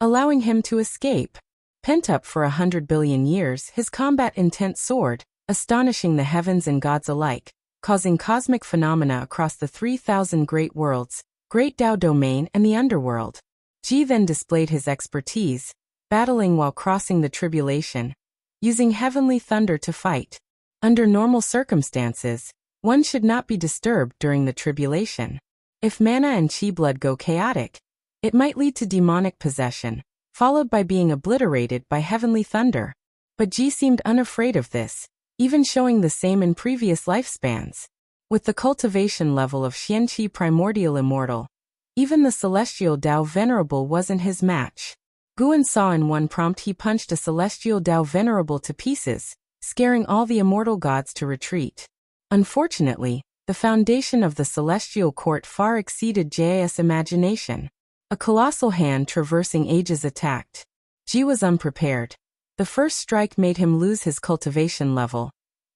allowing him to escape. Pent up for 100 billion years, his combat intent soared, astonishing the heavens and gods alike, causing cosmic phenomena across the 3,000 great worlds, Great Tao Domain and the underworld. Ji then displayed his expertise, battling while crossing the tribulation, using heavenly thunder to fight. Under normal circumstances, one should not be disturbed during the tribulation. If mana and chi blood go chaotic, It might lead to demonic possession, followed by being obliterated by heavenly thunder. But Ji seemed unafraid of this, even showing the same in previous lifespans. With the cultivation level of Xianqi Primordial Immortal, even the Celestial Tao Venerable wasn't his match. Guan saw in one prompt he punched a Celestial Tao Venerable to pieces, scaring all the immortal gods to retreat. Unfortunately, the foundation of the Celestial Court far exceeded Ji's imagination. A colossal hand traversing ages attacked. Ji was unprepared. The first strike made him lose his cultivation level.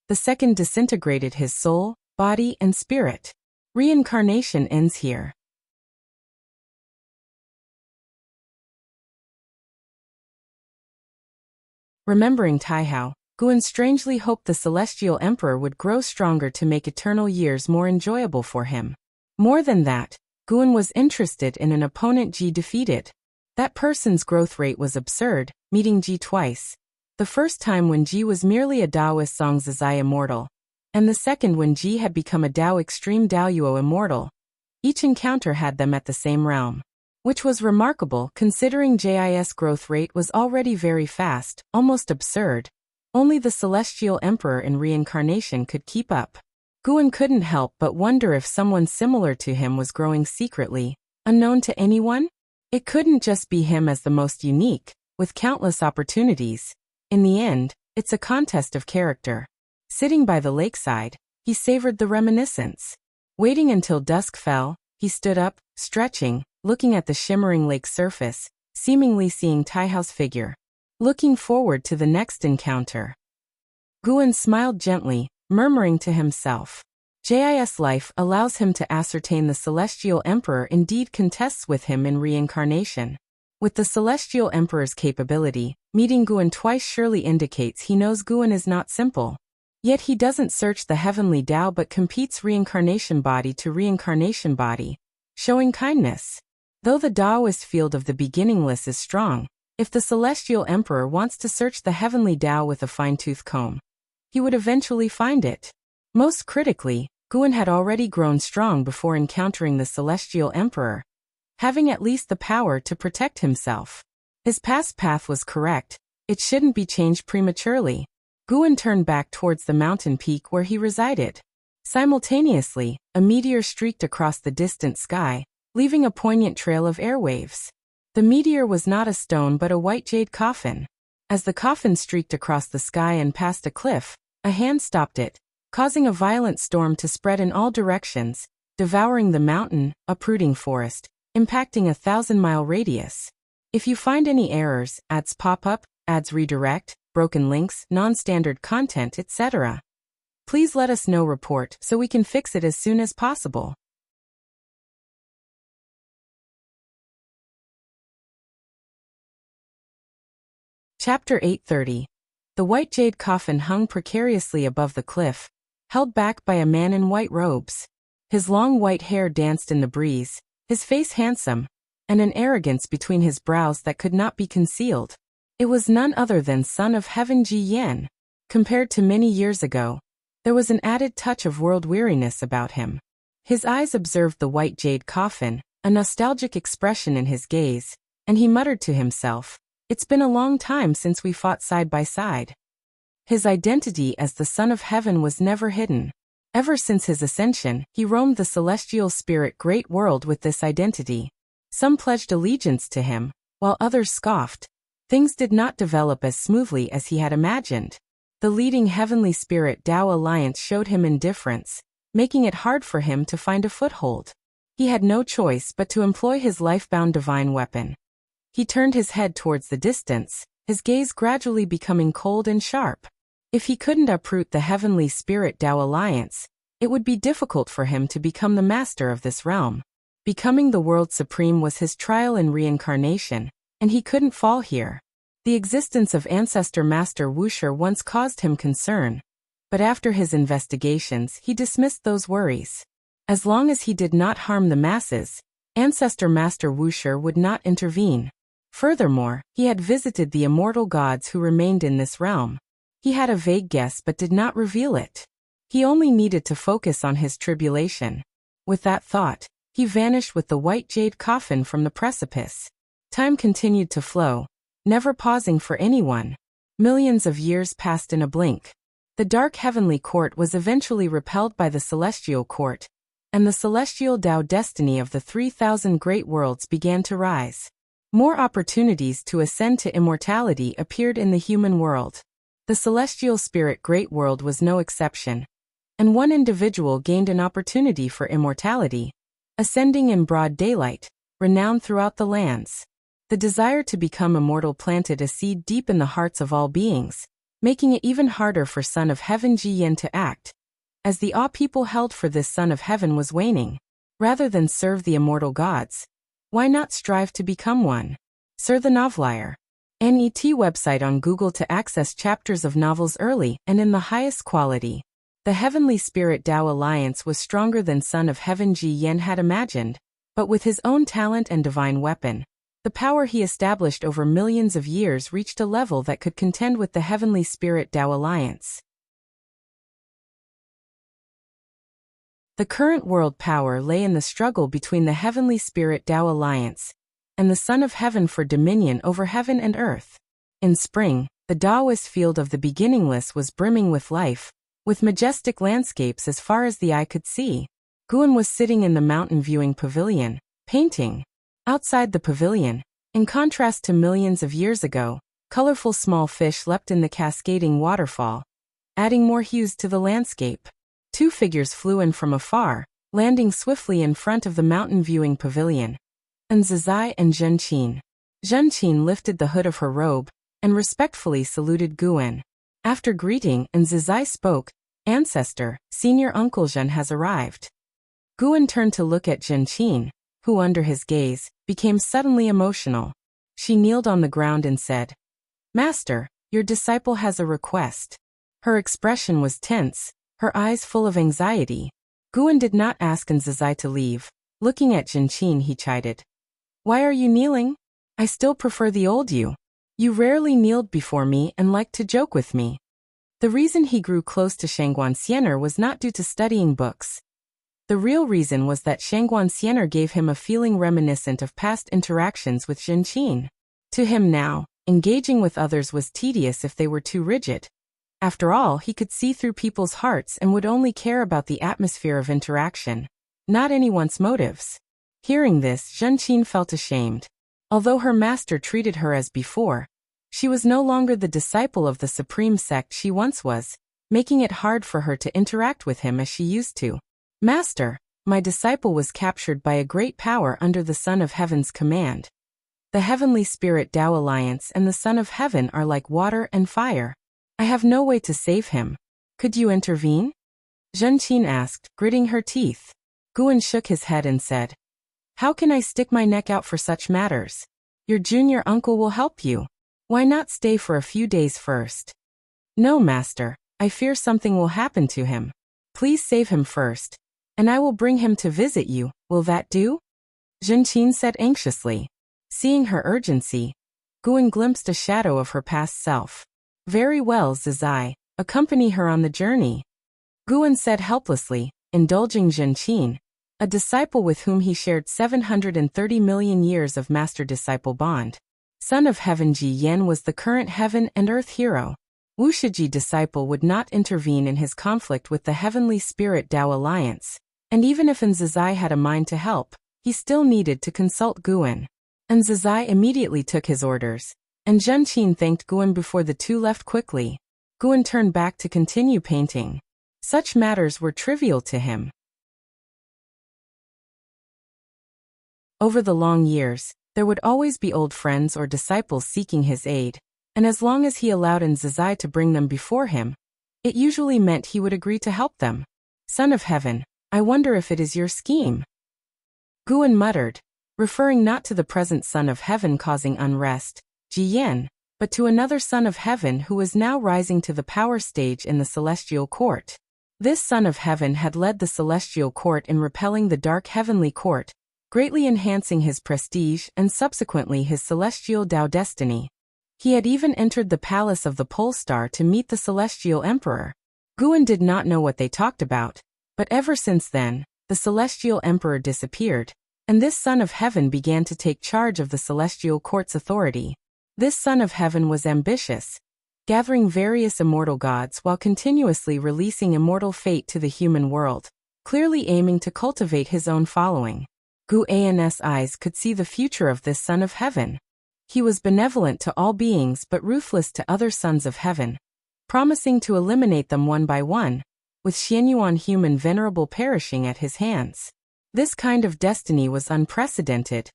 The second disintegrated his soul, body, and spirit. Reincarnation ends here. Remembering Taihao, Guan strangely hoped the Celestial Emperor would grow stronger to make eternal years more enjoyable for him. More than that, Guan was interested in an opponent Ji defeated. That person's growth rate was absurd, meeting Ji twice. The first time when Ji was merely a Taoist Zongzai immortal, and the second when Ji had become a Tao Extreme Daoyuo immortal. Each encounter had them at the same realm, which was remarkable considering Ji's growth rate was already very fast, almost absurd. Only the Celestial Emperor in reincarnation could keep up. Guan couldn't help but wonder if someone similar to him was growing secretly, unknown to anyone? It couldn't just be him as the most unique, with countless opportunities. In the end, it's a contest of character. Sitting by the lakeside, he savored the reminiscence. Waiting until dusk fell, he stood up, stretching, looking at the shimmering lake surface, seemingly seeing Taihao's figure. Looking forward to the next encounter. Guan smiled gently, murmuring to himself. Jis life allows him to ascertain the Celestial Emperor indeed contests with him in reincarnation. With the Celestial Emperor's capability, meeting Guan twice surely indicates he knows Guan is not simple. Yet he doesn't search the heavenly Tao but competes reincarnation body to reincarnation body, showing kindness. Though the Taoist field of the beginningless is strong, if the Celestial Emperor wants to search the heavenly Tao with a fine-tooth comb, he would eventually find it. Most critically, Guan had already grown strong before encountering the Celestial Emperor, having at least the power to protect himself. His past path was correct, it shouldn't be changed prematurely. Guan turned back towards the mountain peak where he resided. Simultaneously, a meteor streaked across the distant sky, leaving a poignant trail of airwaves. The meteor was not a stone but a white jade coffin. As the coffin streaked across the sky and past a cliff, a hand stopped it, causing a violent storm to spread in all directions, devouring the mountain, uprooting forest, impacting a 1,000-mile radius. If you find any errors, ads pop up, ads redirect, broken links, non-standard content, etc., please let us know. Report so we can fix it as soon as possible. Chapter 830. The white jade coffin hung precariously above the cliff, held back by a man in white robes. His long white hair danced in the breeze, his face handsome, and an arrogance between his brows that could not be concealed. It was none other than Son of Heaven Ji Yan. Compared to many years ago, there was an added touch of world weariness about him. His eyes observed the white jade coffin, a nostalgic expression in his gaze, and he muttered to himself, "It's been a long time since we fought side by side." His identity as the Son of Heaven was never hidden. Ever since his ascension, he roamed the celestial spirit great world with this identity. Some pledged allegiance to him, while others scoffed. Things did not develop as smoothly as he had imagined. The leading heavenly spirit Tao alliance showed him indifference, making it hard for him to find a foothold. He had no choice but to employ his life-bound divine weapon. He turned his head towards the distance, his gaze gradually becoming cold and sharp. If he couldn't uproot the heavenly spirit Tao alliance, it would be difficult for him to become the master of this realm. Becoming the world supreme was his trial in reincarnation, and he couldn't fall here. The existence of Ancestor Master Wuxia once caused him concern, but after his investigations he dismissed those worries. As long as he did not harm the masses, Ancestor Master Wuxia would not intervene. Furthermore, he had visited the immortal gods who remained in this realm. He had a vague guess but did not reveal it. He only needed to focus on his tribulation. With that thought, He vanished with the white jade coffin from the precipice. Time continued to flow, never pausing for anyone. Millions of years passed in a blink. The dark heavenly court was eventually repelled by the celestial court, and the celestial Tao destiny of the 3,000 great worlds began to rise. More opportunities to ascend to immortality appeared in the human world. The celestial spirit great world was no exception, and one individual gained an opportunity for immortality, ascending in broad daylight, renowned throughout the lands. The desire to become immortal planted a seed deep in the hearts of all beings, making it even harder for Son of Heaven Ji Yen to act, as the awe people held for this Son of Heaven was waning. Rather than serve the immortal gods, why not strive to become one? Sir the Novelier. NET website on Google to access chapters of novels early and in the highest quality. The Heavenly Spirit Tao Alliance was stronger than Son of Heaven Ji Yen had imagined, but with his own talent and divine weapon, the power he established over millions of years reached a level that could contend with the Heavenly Spirit Tao Alliance. The current world power lay in the struggle between the Heavenly Spirit Tao Alliance and the Son of Heaven for dominion over heaven and earth. In spring, the Taoist field of the beginningless was brimming with life, with majestic landscapes as far as the eye could see. Guan was sitting in the mountain viewing pavilion, painting. Outside the pavilion, in contrast to millions of years ago, colorful small fish leapt in the cascading waterfall, adding more hues to the landscape. Two figures flew in from afar, landing swiftly in front of the mountain viewing pavilion. Zizai and Zhenqin. Zhenqin lifted the hood of her robe and respectfully saluted Guan. After greeting, Zizai spoke, "Ancestor, senior uncle Zhen has arrived." Guan turned to look at Zhenqin, who under his gaze, became suddenly emotional. She kneeled on the ground and said, "Master, your disciple has a request." Her expression was tense, her eyes full of anxiety. Guan did not ask Zizai to leave. Looking at Zhenqin, he chided, "Why are you kneeling? I still prefer the old you. You rarely kneeled before me and liked to joke with me." The reason he grew close to Shangguan Xiener was not due to studying books. The real reason was that Shangguan Xiener gave him a feeling reminiscent of past interactions with Zhenqin. To him now, engaging with others was tedious if they were too rigid. After all, he could see through people's hearts and would only care about the atmosphere of interaction, not anyone's motives. Hearing this, Zhenqin felt ashamed. Although her master treated her as before, she was no longer the disciple of the supreme sect she once was, making it hard for her to interact with him as she used to. "Master, my disciple was captured by a great power under the Son of Heaven's command. The Heavenly Spirit Tao Alliance and the Son of Heaven are like water and fire. I have no way to save him. Could you intervene?" Zhenqin asked, gritting her teeth. Guan shook his head and said, "How can I stick my neck out for such matters? Your junior uncle will help you. Why not stay for a few days first?" "No, master, I fear something will happen to him. Please save him first, and I will bring him to visit you. Will that do?" Zhenqin said anxiously. Seeing her urgency, Guan glimpsed a shadow of her past self. "Very well, Zizai, accompany her on the journey," Guan said helplessly, indulging Zhenqin, a disciple with whom he shared 730 million years of master-disciple bond. Son of Heaven Ji Yen was the current heaven and earth hero. Wuxia disciple would not intervene in his conflict with the Heavenly Spirit Tao Alliance, and even if Zizai had a mind to help, he still needed to consult Guan. Zizai immediately took his orders, and Zhenqin thanked Guan before the two left quickly. Guan turned back to continue painting. Such matters were trivial to him. Over the long years, there would always be old friends or disciples seeking his aid, and as long as he allowed Zizai to bring them before him, it usually meant he would agree to help them. "Son of Heaven, I wonder if it is your scheme," Guan muttered, referring not to the present Son of Heaven causing unrest, Ji Yen, but to another Son of Heaven who was now rising to the power stage in the Celestial Court. This Son of Heaven had led the Celestial Court in repelling the Dark Heavenly Court, greatly enhancing his prestige and subsequently his celestial Tao destiny. He had even entered the palace of the Pole Star to meet the Celestial Emperor. Guan did not know what they talked about, but ever since then, the the celestial emperor disappeared, and this son of heaven began to take charge of the celestial court's authority. This son of heaven was ambitious, gathering various immortal gods while continuously releasing immortal fate to the human world, clearly aiming to cultivate his own following. Guan's eyes could see the future of this son of heaven. He was benevolent to all beings but ruthless to other sons of heaven, promising to eliminate them one by one, with Xianyuan human venerable perishing at his hands. This kind of destiny was unprecedented,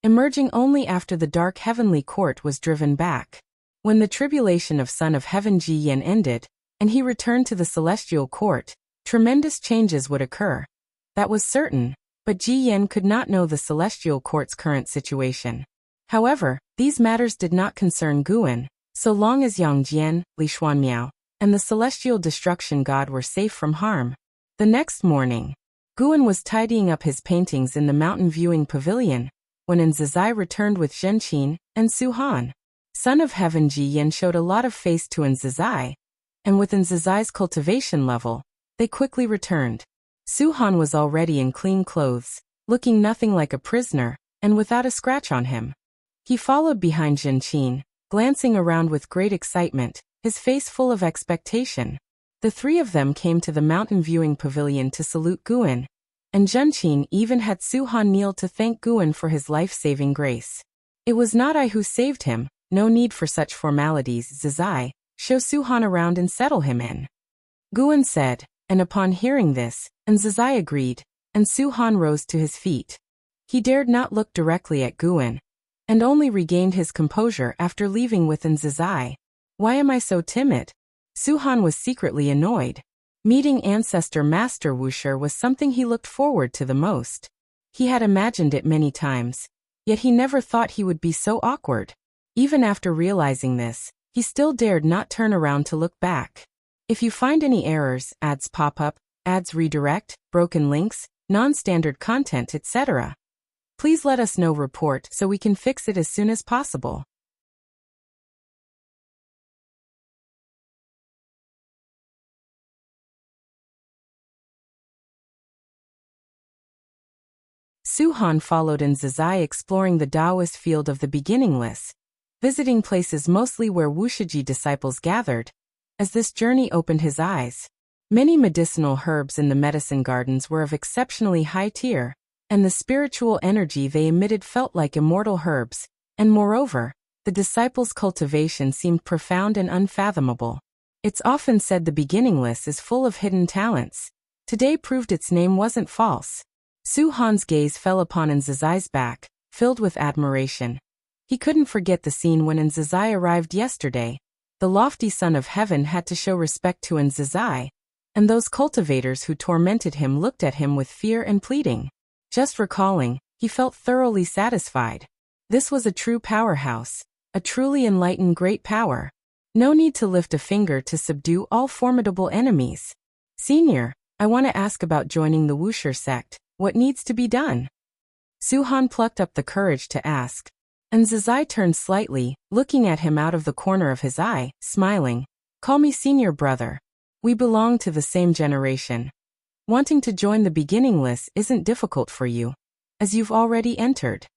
emerging only after the dark heavenly court was driven back. When the tribulation of Son of Heaven Ji Yen ended, and he returned to the celestial court, tremendous changes would occur. That was certain, but Ji Yen could not know the celestial court's current situation. However, these matters did not concern Guan, so long as Yang Jian, Li Xuanmiao, and the celestial destruction god were safe from harm. The next morning, Guan was tidying up his paintings in the mountain viewing pavilion, when Nzizai returned with Zhenqin and Su Han. Son of Heaven Ji Yen showed a lot of face to Nzizai, and with Nzizai's cultivation level, they quickly returned. Su Han was already in clean clothes, looking nothing like a prisoner, and without a scratch on him. He followed behind Zhenqin, glancing around with great excitement, his face full of expectation. The three of them came to the mountain viewing pavilion to salute Guan, and Zhenqin even had Su Han kneel to thank Guan for his life-saving grace. It was not I who saved him, no need for such formalities, Zizai. Show Su Han around and settle him in. Guan said, and upon hearing this, Nzizai agreed, and Su Han rose to his feet. He dared not look directly at Guan, and only regained his composure after leaving with Nzizai. Why am I so timid? Su Han was secretly annoyed. Meeting Ancestor Master Wuxia was something he looked forward to the most. He had imagined it many times, yet he never thought he would be so awkward. Even after realizing this, he still dared not turn around to look back. If you find any errors, ads pop up, ads redirect, broken links, non-standard content, etc., please let us know. Report so we can fix it as soon as possible. Su Han followed Nzizai, exploring the Taoist field of the beginningless, visiting places mostly where Wuxia disciples gathered. As this journey opened his eyes, many medicinal herbs in the medicine gardens were of exceptionally high tier, and the spiritual energy they emitted felt like immortal herbs, and moreover, the disciples' cultivation seemed profound and unfathomable. It's often said the beginningless is full of hidden talents. Today proved its name wasn't false. Su Han's gaze fell upon Nzizai's back, filled with admiration. He couldn't forget the scene when Nzizai arrived yesterday. The lofty Son of Heaven had to show respect to Nzizai, and those cultivators who tormented him looked at him with fear and pleading. Just recalling, he felt thoroughly satisfied. This was a true powerhouse, a truly enlightened great power. No need to lift a finger to subdue all formidable enemies. Senior, I want to ask about joining the Wuxia sect. What needs to be done? Su Han plucked up the courage to ask. Nzizai turned slightly, looking at him out of the corner of his eye, smiling. Call me senior brother. We belong to the same generation. Wanting to join the beginningless isn't difficult for you, as you've already entered.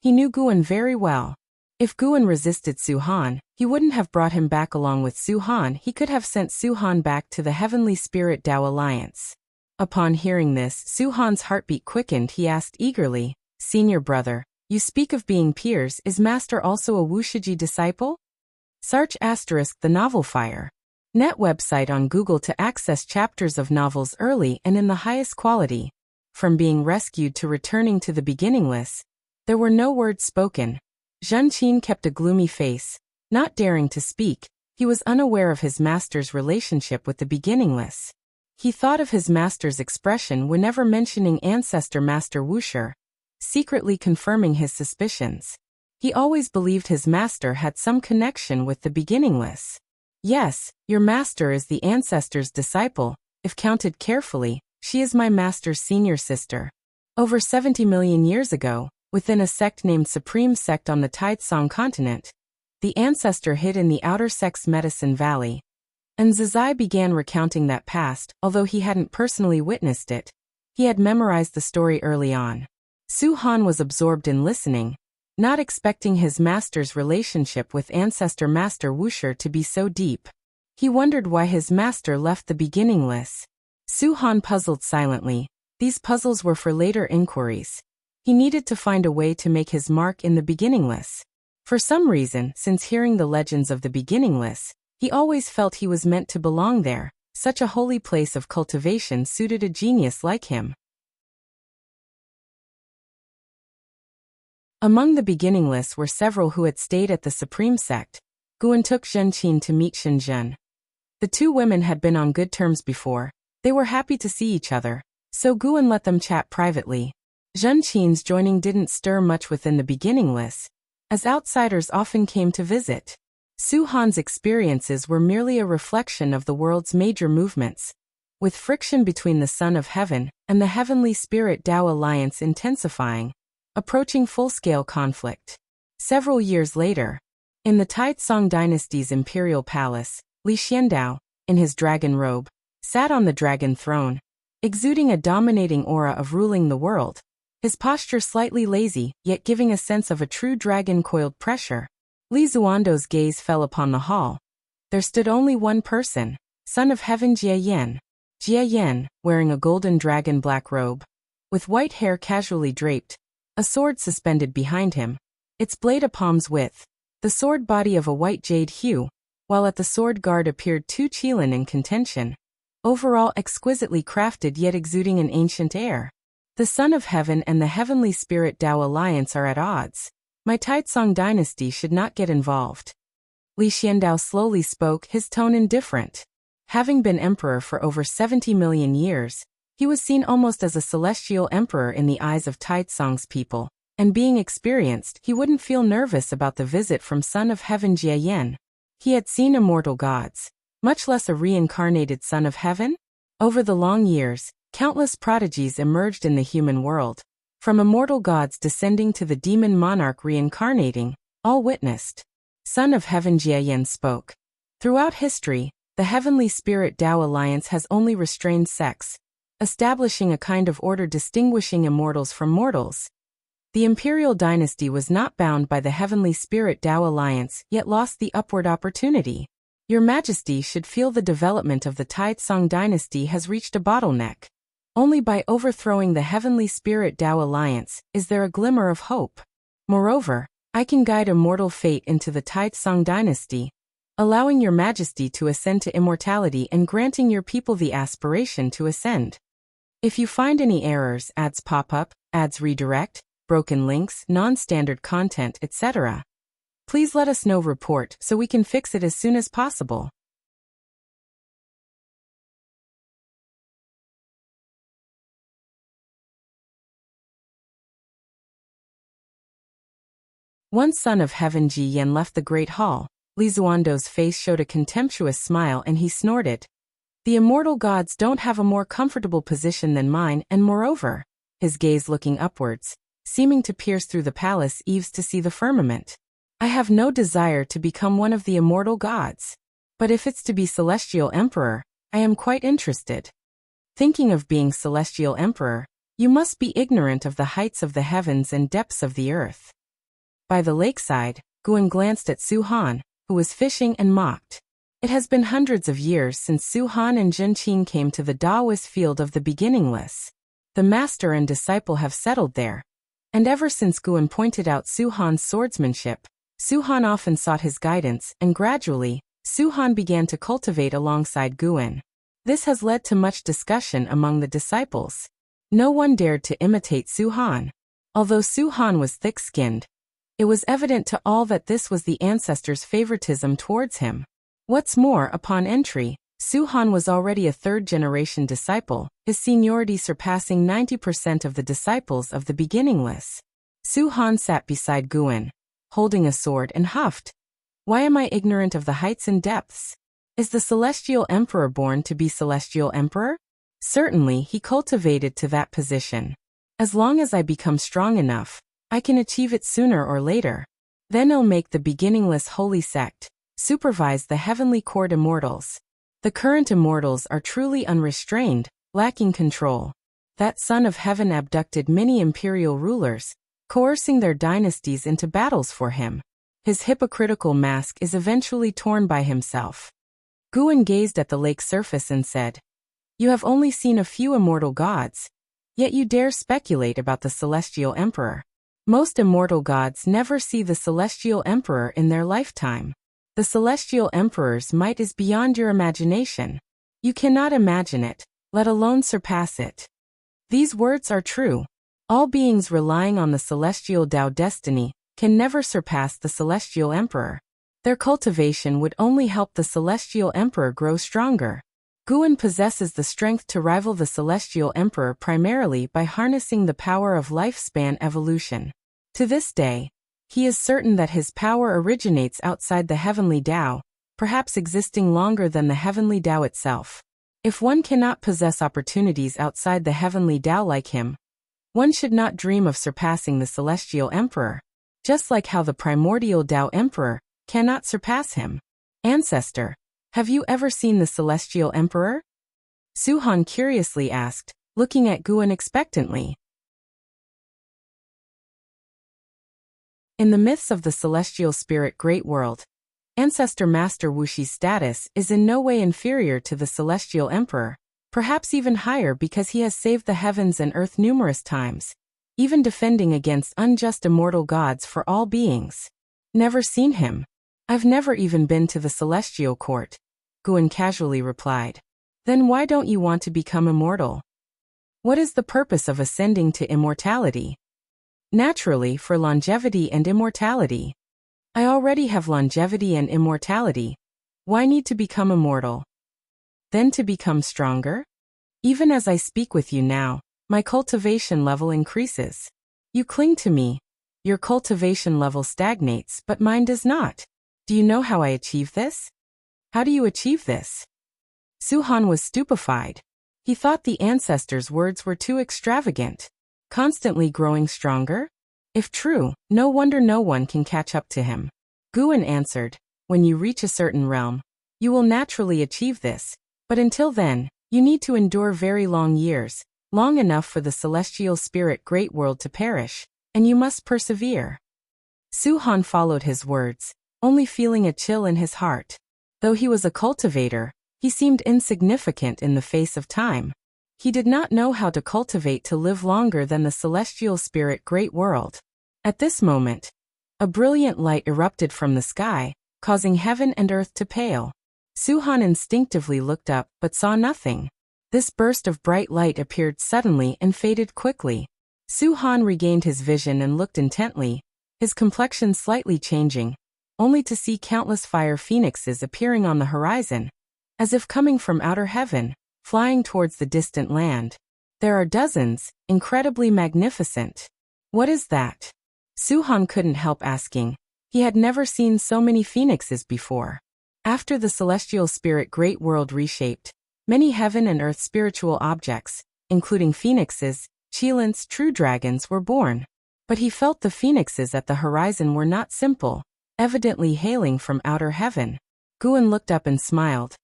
He knew Guan very well. If Guan resisted Su Han, he wouldn't have brought him back along with Su Han. He could have sent Su Han back to the Heavenly Spirit Tao Alliance. Upon hearing this, Su Han's heartbeat quickened. He asked eagerly, Senior brother, you speak of being peers. Is Master also a Wuxia disciple? Search * the novel Fire. Net website on Google to access chapters of novels early and in the highest quality. From being rescued to returning to the beginningless, there were no words spoken. Zhenqin kept a gloomy face, not daring to speak. He was unaware of his master's relationship with the beginningless. He thought of his master's expression whenever mentioning Ancestor Master Wuxia, secretly confirming his suspicions. He always believed his master had some connection with the beginningless. Yes, your master is the ancestor's disciple. If counted carefully, she is my master's senior sister. Over 70 million years ago, within a sect named Supreme Sect on the Taitsong continent, the ancestor hid in the Outer Sect's Medicine Valley. And Nzizai began recounting that past, although he hadn't personally witnessed it. He had memorized the story early on. Su Han was absorbed in listening, not expecting his master's relationship with ancestor Master Wuxia to be so deep. He wondered why his master left the beginningless. Su Han puzzled silently. These puzzles were for later inquiries. He needed to find a way to make his mark in the beginningless. For some reason, since hearing the legends of the beginningless, he always felt he was meant to belong there. Such a holy place of cultivation suited a genius like him. Among the beginningless were several who had stayed at the Supreme Sect. Guan took Zhenqin to meet Shenzhen. The two women had been on good terms before. They were happy to see each other, so Guan let them chat privately. Zhenqin's joining didn't stir much within the beginningless, as outsiders often came to visit. Su Han's experiences were merely a reflection of the world's major movements, with friction between the Son of Heaven and the Heavenly Spirit Tao alliance intensifying, approaching full-scale conflict. Several years later, in the Taizong dynasty's imperial palace, Li Xiandao, in his dragon robe, sat on the dragon throne, exuding a dominating aura of ruling the world, his posture slightly lazy, yet giving a sense of a true dragon-coiled pressure. Li Zuando's gaze fell upon the hall. There stood only one person, Son of Heaven Jie Yan. Jie Yan, wearing a golden dragon black robe, with white hair casually draped, a sword suspended behind him, its blade a palm's width, the sword body of a white jade hue, while at the sword guard appeared two qilin in contention, overall exquisitely crafted yet exuding an ancient air. The Son of Heaven and the Heavenly Spirit Tao alliance are at odds. My Taizong dynasty should not get involved. Li Xiandao slowly spoke, his tone indifferent. Having been emperor for over 70 million years, he was seen almost as a celestial emperor in the eyes of Taizong's people, and being experienced, he wouldn't feel nervous about the visit from Son of Heaven Jie Yan. He had seen immortal gods, much less a reincarnated Son of Heaven. Over the long years, countless prodigies emerged in the human world, from immortal gods descending to the demon monarch reincarnating, all witnessed. Son of Heaven Jie Yan spoke. Throughout history, the Heavenly Spirit Tao alliance has only restrained sex, establishing a kind of order distinguishing immortals from mortals. The imperial dynasty was not bound by the Heavenly Spirit Tao alliance, yet lost the upward opportunity. Your Majesty should feel the development of the Taizong dynasty has reached a bottleneck. Only by overthrowing the Heavenly Spirit Tao alliance is there a glimmer of hope. Moreover, I can guide immortal fate into the Taizong dynasty, allowing your Majesty to ascend to immortality and granting your people the aspiration to ascend. If you find any errors, ads pop up, ads redirect, broken links, non-standard content, etc., please let us know. Report so we can fix it as soon as possible. Once Son of Heaven Ji Yan left the great hall, Li Zuando's face showed a contemptuous smile and he snorted. The immortal gods don't have a more comfortable position than mine, and moreover, his gaze looking upwards, seeming to pierce through the palace eaves to see the firmament. I have no desire to become one of the immortal gods. But if it's to be Celestial Emperor, I am quite interested. Thinking of being Celestial Emperor, you must be ignorant of the heights of the heavens and depths of the earth. By the lakeside, Guan glanced at Su Han, who was fishing, and mocked. It has been hundreds of years since Su Han and Zhenqin came to the Taoist field of the beginningless. The master and disciple have settled there. And ever since Guan pointed out Su Han's swordsmanship, Su Han often sought his guidance, and gradually, Su Han began to cultivate alongside Guan. This has led to much discussion among the disciples. No one dared to imitate Su Han. Although Su Han was thick-skinned, it was evident to all that this was the ancestors' favoritism towards him. What's more, upon entry, Su Han was already a third-generation disciple, his seniority surpassing 90% of the disciples of the beginningless. Su Han sat beside Guan, holding a sword, and huffed. Why am I ignorant of the heights and depths? Is the Celestial Emperor born to be Celestial Emperor? Certainly, he cultivated to that position. As long as I become strong enough, I can achieve it sooner or later. Then I'll make the beginningless holy sect, supervise the heavenly court immortals. The current immortals are truly unrestrained, lacking control. That son of heaven abducted many imperial rulers, coercing their dynasties into battles for him. His hypocritical mask is eventually torn by himself. Guan gazed at the lake's surface and said, "You have only seen a few immortal gods, yet you dare speculate about the celestial emperor. Most immortal gods never see the celestial emperor in their lifetime. The celestial emperor's might is beyond your imagination. You cannot imagine it, let alone surpass it." These words are true. All beings relying on the celestial Tao destiny can never surpass the celestial emperor. Their cultivation would only help the celestial emperor grow stronger. Guan possesses the strength to rival the celestial emperor primarily by harnessing the power of lifespan evolution. To this day, he is certain that his power originates outside the heavenly Tao, perhaps existing longer than the heavenly Tao itself. If one cannot possess opportunities outside the heavenly Tao like him, one should not dream of surpassing the celestial emperor, just like how the primordial Tao emperor cannot surpass him. Ancestor, have you ever seen the celestial emperor? Su-Han curiously asked, looking at Guan expectantly. In the myths of the celestial spirit great world, Ancestor Master Wuxia's status is in no way inferior to the celestial emperor, perhaps even higher because he has saved the heavens and earth numerous times, even defending against unjust immortal gods for all beings. Never seen him. I've never even been to the celestial court, Guan casually replied. Then why don't you want to become immortal? What is the purpose of ascending to immortality? Naturally, for longevity and immortality. I already have longevity and immortality. Why need to become immortal? Then to become stronger? Even as I speak with you now, my cultivation level increases. You cling to me. Your cultivation level stagnates, but mine does not. Do you know how I achieve this? How do you achieve this? Su-Han was stupefied. He thought the ancestor's words were too extravagant. Constantly growing stronger? If true, no wonder no one can catch up to him. Guan answered, when you reach a certain realm, you will naturally achieve this, but until then, you need to endure very long years, long enough for the celestial spirit great world to perish, and you must persevere. Su-Han followed his words, only feeling a chill in his heart. Though he was a cultivator, he seemed insignificant in the face of time. He did not know how to cultivate to live longer than the celestial spirit great world. At this moment, a brilliant light erupted from the sky, causing heaven and earth to pale. Su-Han instinctively looked up but saw nothing. This burst of bright light appeared suddenly and faded quickly. Su-Han regained his vision and looked intently, his complexion slightly changing, only to see countless fire phoenixes appearing on the horizon, as if coming from outer heaven, flying towards the distant land. There are dozens, incredibly magnificent. What is that? Su-Han couldn't help asking. He had never seen so many phoenixes before. After the celestial spirit great world reshaped, many heaven and earth spiritual objects, including phoenixes, Qilins, true dragons, were born. But he felt the phoenixes at the horizon were not simple, evidently hailing from outer heaven. Guan looked up and smiled.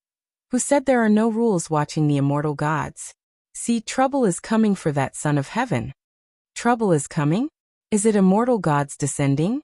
Who said there are no rules watching the immortal gods? See, trouble is coming for that son of heaven. Trouble is coming? Is it immortal gods descending?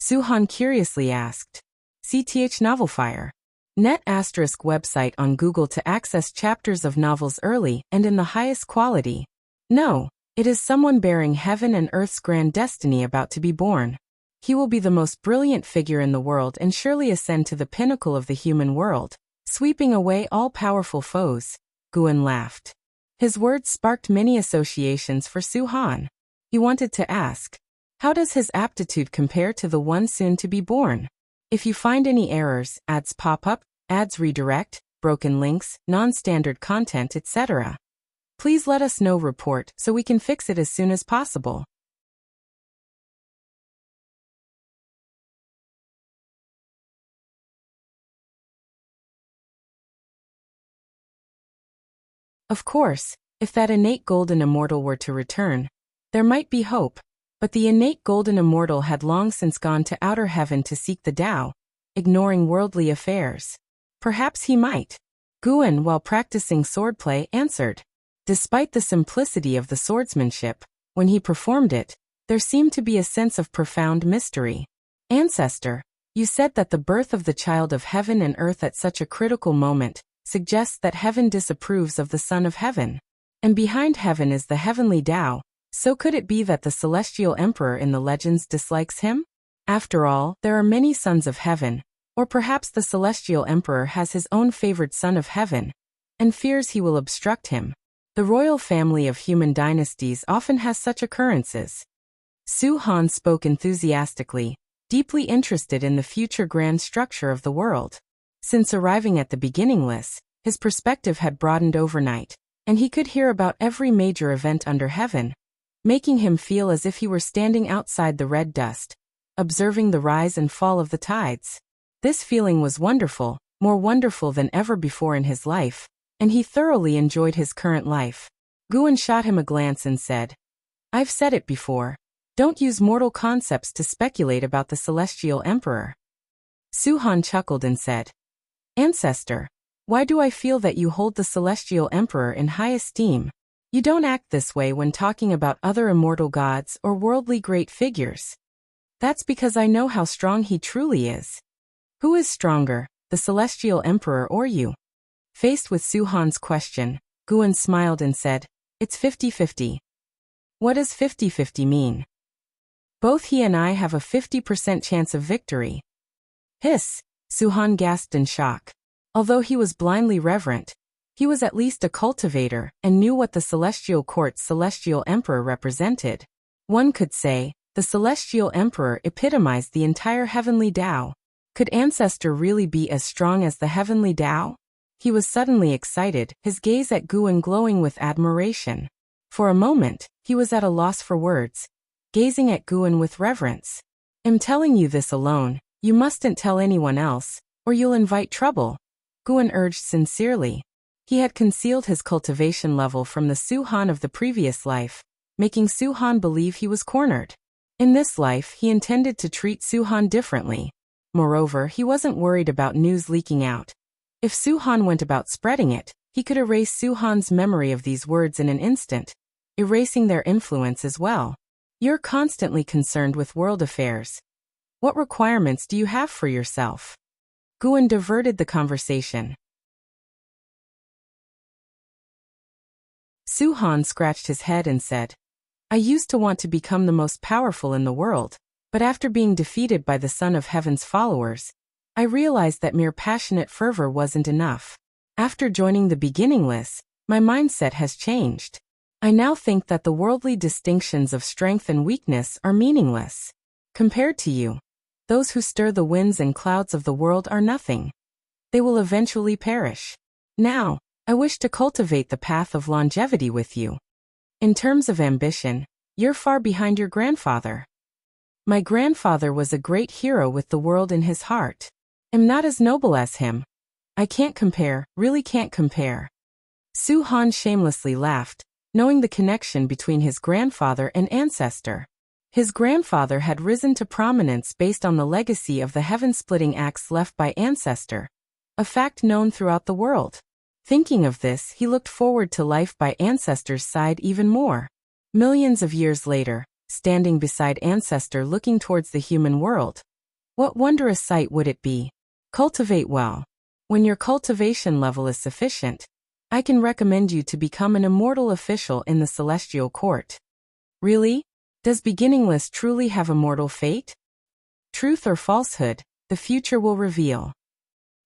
Su-Han curiously asked. CTH Novelfire. Net ** website on Google to access chapters of novels early and in the highest quality. No, it is someone bearing heaven and earth's grand destiny about to be born. He will be the most brilliant figure in the world and surely ascend to the pinnacle of the human world, sweeping away all powerful foes. Guan laughed. His words sparked many associations for Su-Han. He wanted to ask, how does his aptitude compare to the one soon to be born? If you find any errors, ads pop up, ads redirect, broken links, non-standard content, etc., please let us know. Report so we can fix it as soon as possible. Of course, if that innate golden immortal were to return, there might be hope, but the innate golden immortal had long since gone to outer heaven to seek the Tao, ignoring worldly affairs. Perhaps he might. Guan, while practicing swordplay, answered. Despite the simplicity of the swordsmanship, when he performed it, there seemed to be a sense of profound mystery. Ancestor, you said that the birth of the child of heaven and earth at such a critical moment suggests that heaven disapproves of the Son of Heaven. And behind heaven is the heavenly Tao, so could it be that the celestial emperor in the legends dislikes him? After all, there are many sons of heaven, or perhaps the celestial emperor has his own favored son of heaven, and fears he will obstruct him. The royal family of human dynasties often has such occurrences. Su Han spoke enthusiastically, deeply interested in the future grand structure of the world. Since arriving at the beginningless, his perspective had broadened overnight, and he could hear about every major event under heaven, making him feel as if he were standing outside the red dust, observing the rise and fall of the tides. This feeling was wonderful, more wonderful than ever before in his life, and he thoroughly enjoyed his current life. Guan shot him a glance and said, "I've said it before. Don't use mortal concepts to speculate about the celestial emperor." Su Han chuckled and said, "Ancestor, why do I feel that you hold the celestial emperor in high esteem? You don't act this way when talking about other immortal gods or worldly great figures." "That's because I know how strong he truly is." "Who is stronger, the celestial emperor or you?" Faced with Su Han's question, Guan smiled and said, "It's 50-50. "What does 50-50 mean?" "Both he and I have a 50% chance of victory." "Hiss," Su Han gasped in shock. Although he was blindly reverent, he was at least a cultivator and knew what the celestial court's celestial emperor represented. One could say, the celestial emperor epitomized the entire heavenly Tao. Could Ancestor really be as strong as the heavenly Tao? He was suddenly excited, his gaze at Guan glowing with admiration. For a moment, he was at a loss for words, gazing at Guan with reverence. "I'm telling you this alone, you mustn't tell anyone else, or you'll invite trouble," Guan urged sincerely. He had concealed his cultivation level from the Su Han of the previous life, making Su Han believe he was cornered. In this life, he intended to treat Su Han differently. Moreover, he wasn't worried about news leaking out. If Su Han went about spreading it, he could erase Su Han's memory of these words in an instant, erasing their influence as well. "You're constantly concerned with world affairs. What requirements do you have for yourself?" Guan diverted the conversation. Su Han scratched his head and said, "I used to want to become the most powerful in the world, but after being defeated by the Son of Heaven's followers, I realized that mere passionate fervor wasn't enough. After joining the beginningless, my mindset has changed. I now think that the worldly distinctions of strength and weakness are meaningless. Compared to you, those who stir the winds and clouds of the world are nothing. They will eventually perish. Now, I wish to cultivate the path of longevity with you. In terms of ambition, you're far behind your grandfather. My grandfather was a great hero with the world in his heart. I'm not as noble as him. I can't compare, really can't compare." Su Han shamelessly laughed, knowing the connection between his grandfather and Ancestor. His grandfather had risen to prominence based on the legacy of the heaven-splitting axe left by Ancestor, a fact known throughout the world. Thinking of this, he looked forward to life by Ancestor's side even more. Millions of years later, standing beside Ancestor looking towards the human world, what wondrous sight would it be? Cultivate well. When your cultivation level is sufficient, I can recommend you to become an immortal official in the celestial court. Really? Does beginningless truly have a mortal fate? Truth or falsehood, the future will reveal.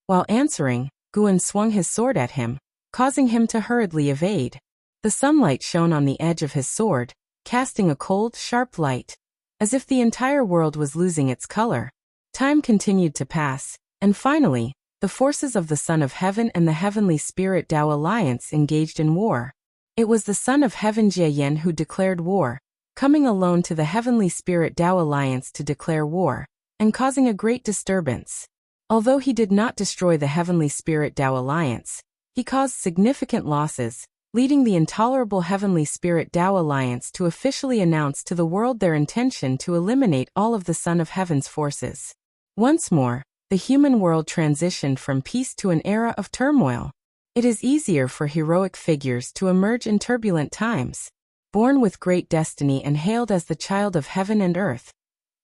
While answering, Guan swung his sword at him, causing him to hurriedly evade. The sunlight shone on the edge of his sword, casting a cold, sharp light, as if the entire world was losing its color. Time continued to pass, and finally, the forces of the Son of Heaven and the Heavenly Spirit Tao Alliance engaged in war. It was the Son of Heaven Jie Yen who declared war, coming alone to the Heavenly Spirit Tao Alliance to declare war, and causing a great disturbance. Although he did not destroy the Heavenly Spirit Tao Alliance, he caused significant losses, leading the intolerable Heavenly Spirit Tao Alliance to officially announce to the world their intention to eliminate all of the Son of Heaven's forces. Once more, the human world transitioned from peace to an era of turmoil. It is easier for heroic figures to emerge in turbulent times. Born with great destiny and hailed as the child of heaven and earth,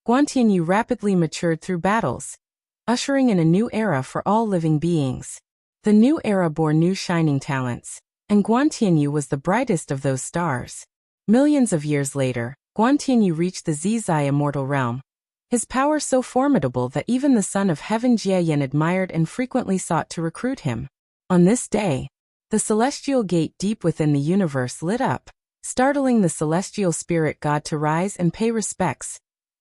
Guantianyu rapidly matured through battles, ushering in a new era for all living beings. The new era bore new shining talents, and Guantianyu was the brightest of those stars. Millions of years later, Guantianyu reached the Zizai immortal realm, his power so formidable that even the son of heaven Jieyan admired and frequently sought to recruit him. On this day, the celestial gate deep within the universe lit up, startling the celestial spirit god to rise and pay respects,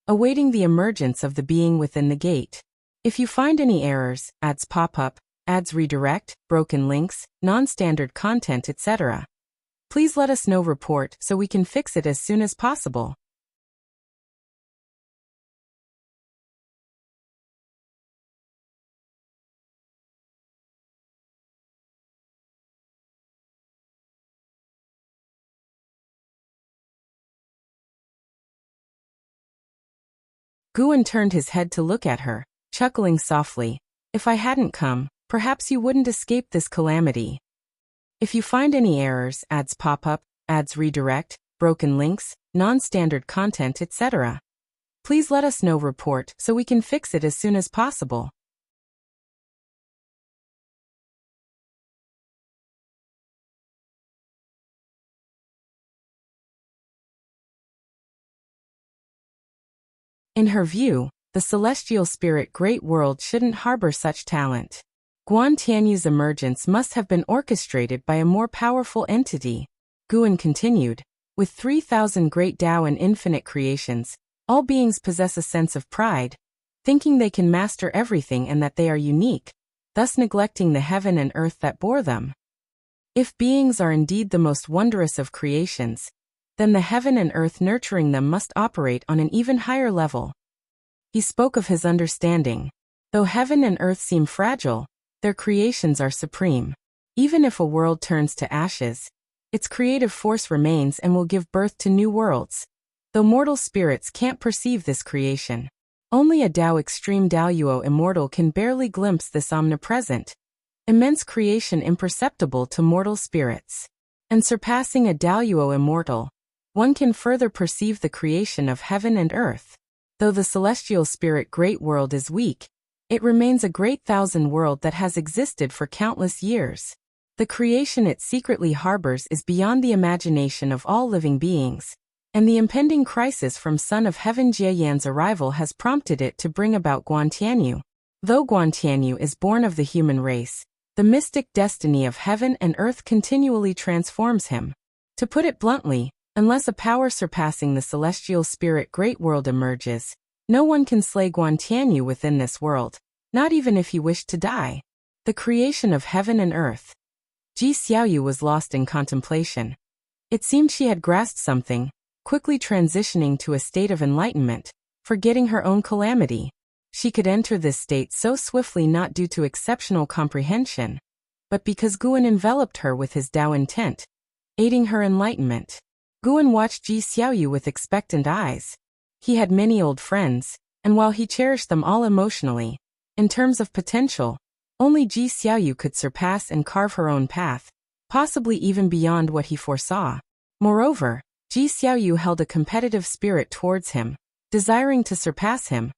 awaiting the emergence of the being within the gate. If you find any errors, ads pop up, ads redirect, broken links, non-standard content, etc., please let us know. Report so we can fix it as soon as possible. Guan turned his head to look at her, chuckling softly. If I hadn't come, perhaps you wouldn't escape this calamity. If you find any errors, ads pop up, ads redirect, broken links, non-standard content, etc., please let us know. Report so we can fix it as soon as possible. In her view, the celestial spirit great world shouldn't harbor such talent. Guantianyu's emergence must have been orchestrated by a more powerful entity. Guan continued, with 3,000 great Tao and infinite creations, all beings possess a sense of pride, thinking they can master everything and that they are unique, thus neglecting the heaven and earth that bore them. If beings are indeed the most wondrous of creations, then the heaven and earth nurturing them must operate on an even higher level. He spoke of his understanding. Though heaven and earth seem fragile, their creations are supreme. Even if a world turns to ashes, its creative force remains and will give birth to new worlds. Though mortal spirits can't perceive this creation, only a Tao extreme Daoyuo immortal can barely glimpse this omnipresent, immense creation imperceptible to mortal spirits. And surpassing a Daoyuo immortal, one can further perceive the creation of heaven and earth. Though the celestial spirit great world is weak, it remains a great thousand world that has existed for countless years. The creation it secretly harbors is beyond the imagination of all living beings, and the impending crisis from Son of Heaven Jieyan's arrival has prompted it to bring about Guantianyu. Though Guantianyu is born of the human race, the mystic destiny of heaven and earth continually transforms him. To put it bluntly, unless a power surpassing the celestial spirit great world emerges, no one can slay Guantianyu within this world, not even if he wished to die. The creation of heaven and earth. Ji Xiaoyu was lost in contemplation. It seemed she had grasped something, quickly transitioning to a state of enlightenment, forgetting her own calamity. She could enter this state so swiftly not due to exceptional comprehension, but because Guan enveloped her with his Tao intent, aiding her enlightenment. Guan watched Ji Xiaoyu with expectant eyes. He had many old friends, and while he cherished them all emotionally, in terms of potential, only Ji Xiaoyu could surpass and carve her own path, possibly even beyond what he foresaw. Moreover, Ji Xiaoyu held a competitive spirit towards him, desiring to surpass him.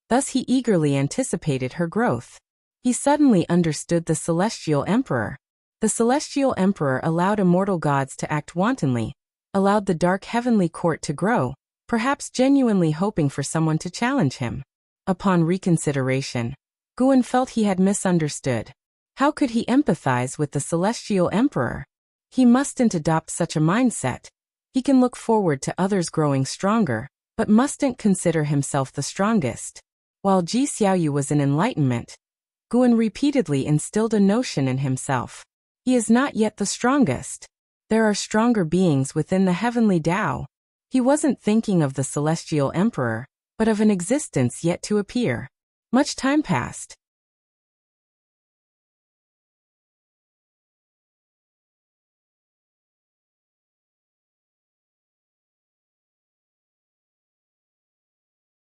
Thus he eagerly anticipated her growth. He suddenly understood the Celestial Emperor. The Celestial Emperor allowed immortal gods to act wantonly, allowed the dark heavenly court to grow, perhaps genuinely hoping for someone to challenge him. Upon reconsideration, Guan felt he had misunderstood. How could he empathize with the Celestial Emperor? He mustn't adopt such a mindset. He can look forward to others growing stronger, but mustn't consider himself the strongest. While Ji Xiaoyu was in enlightenment, Guan repeatedly instilled a notion in himself. He is not yet the strongest. There are stronger beings within the heavenly Tao. He wasn't thinking of the Celestial Emperor, but of an existence yet to appear. Much time passed.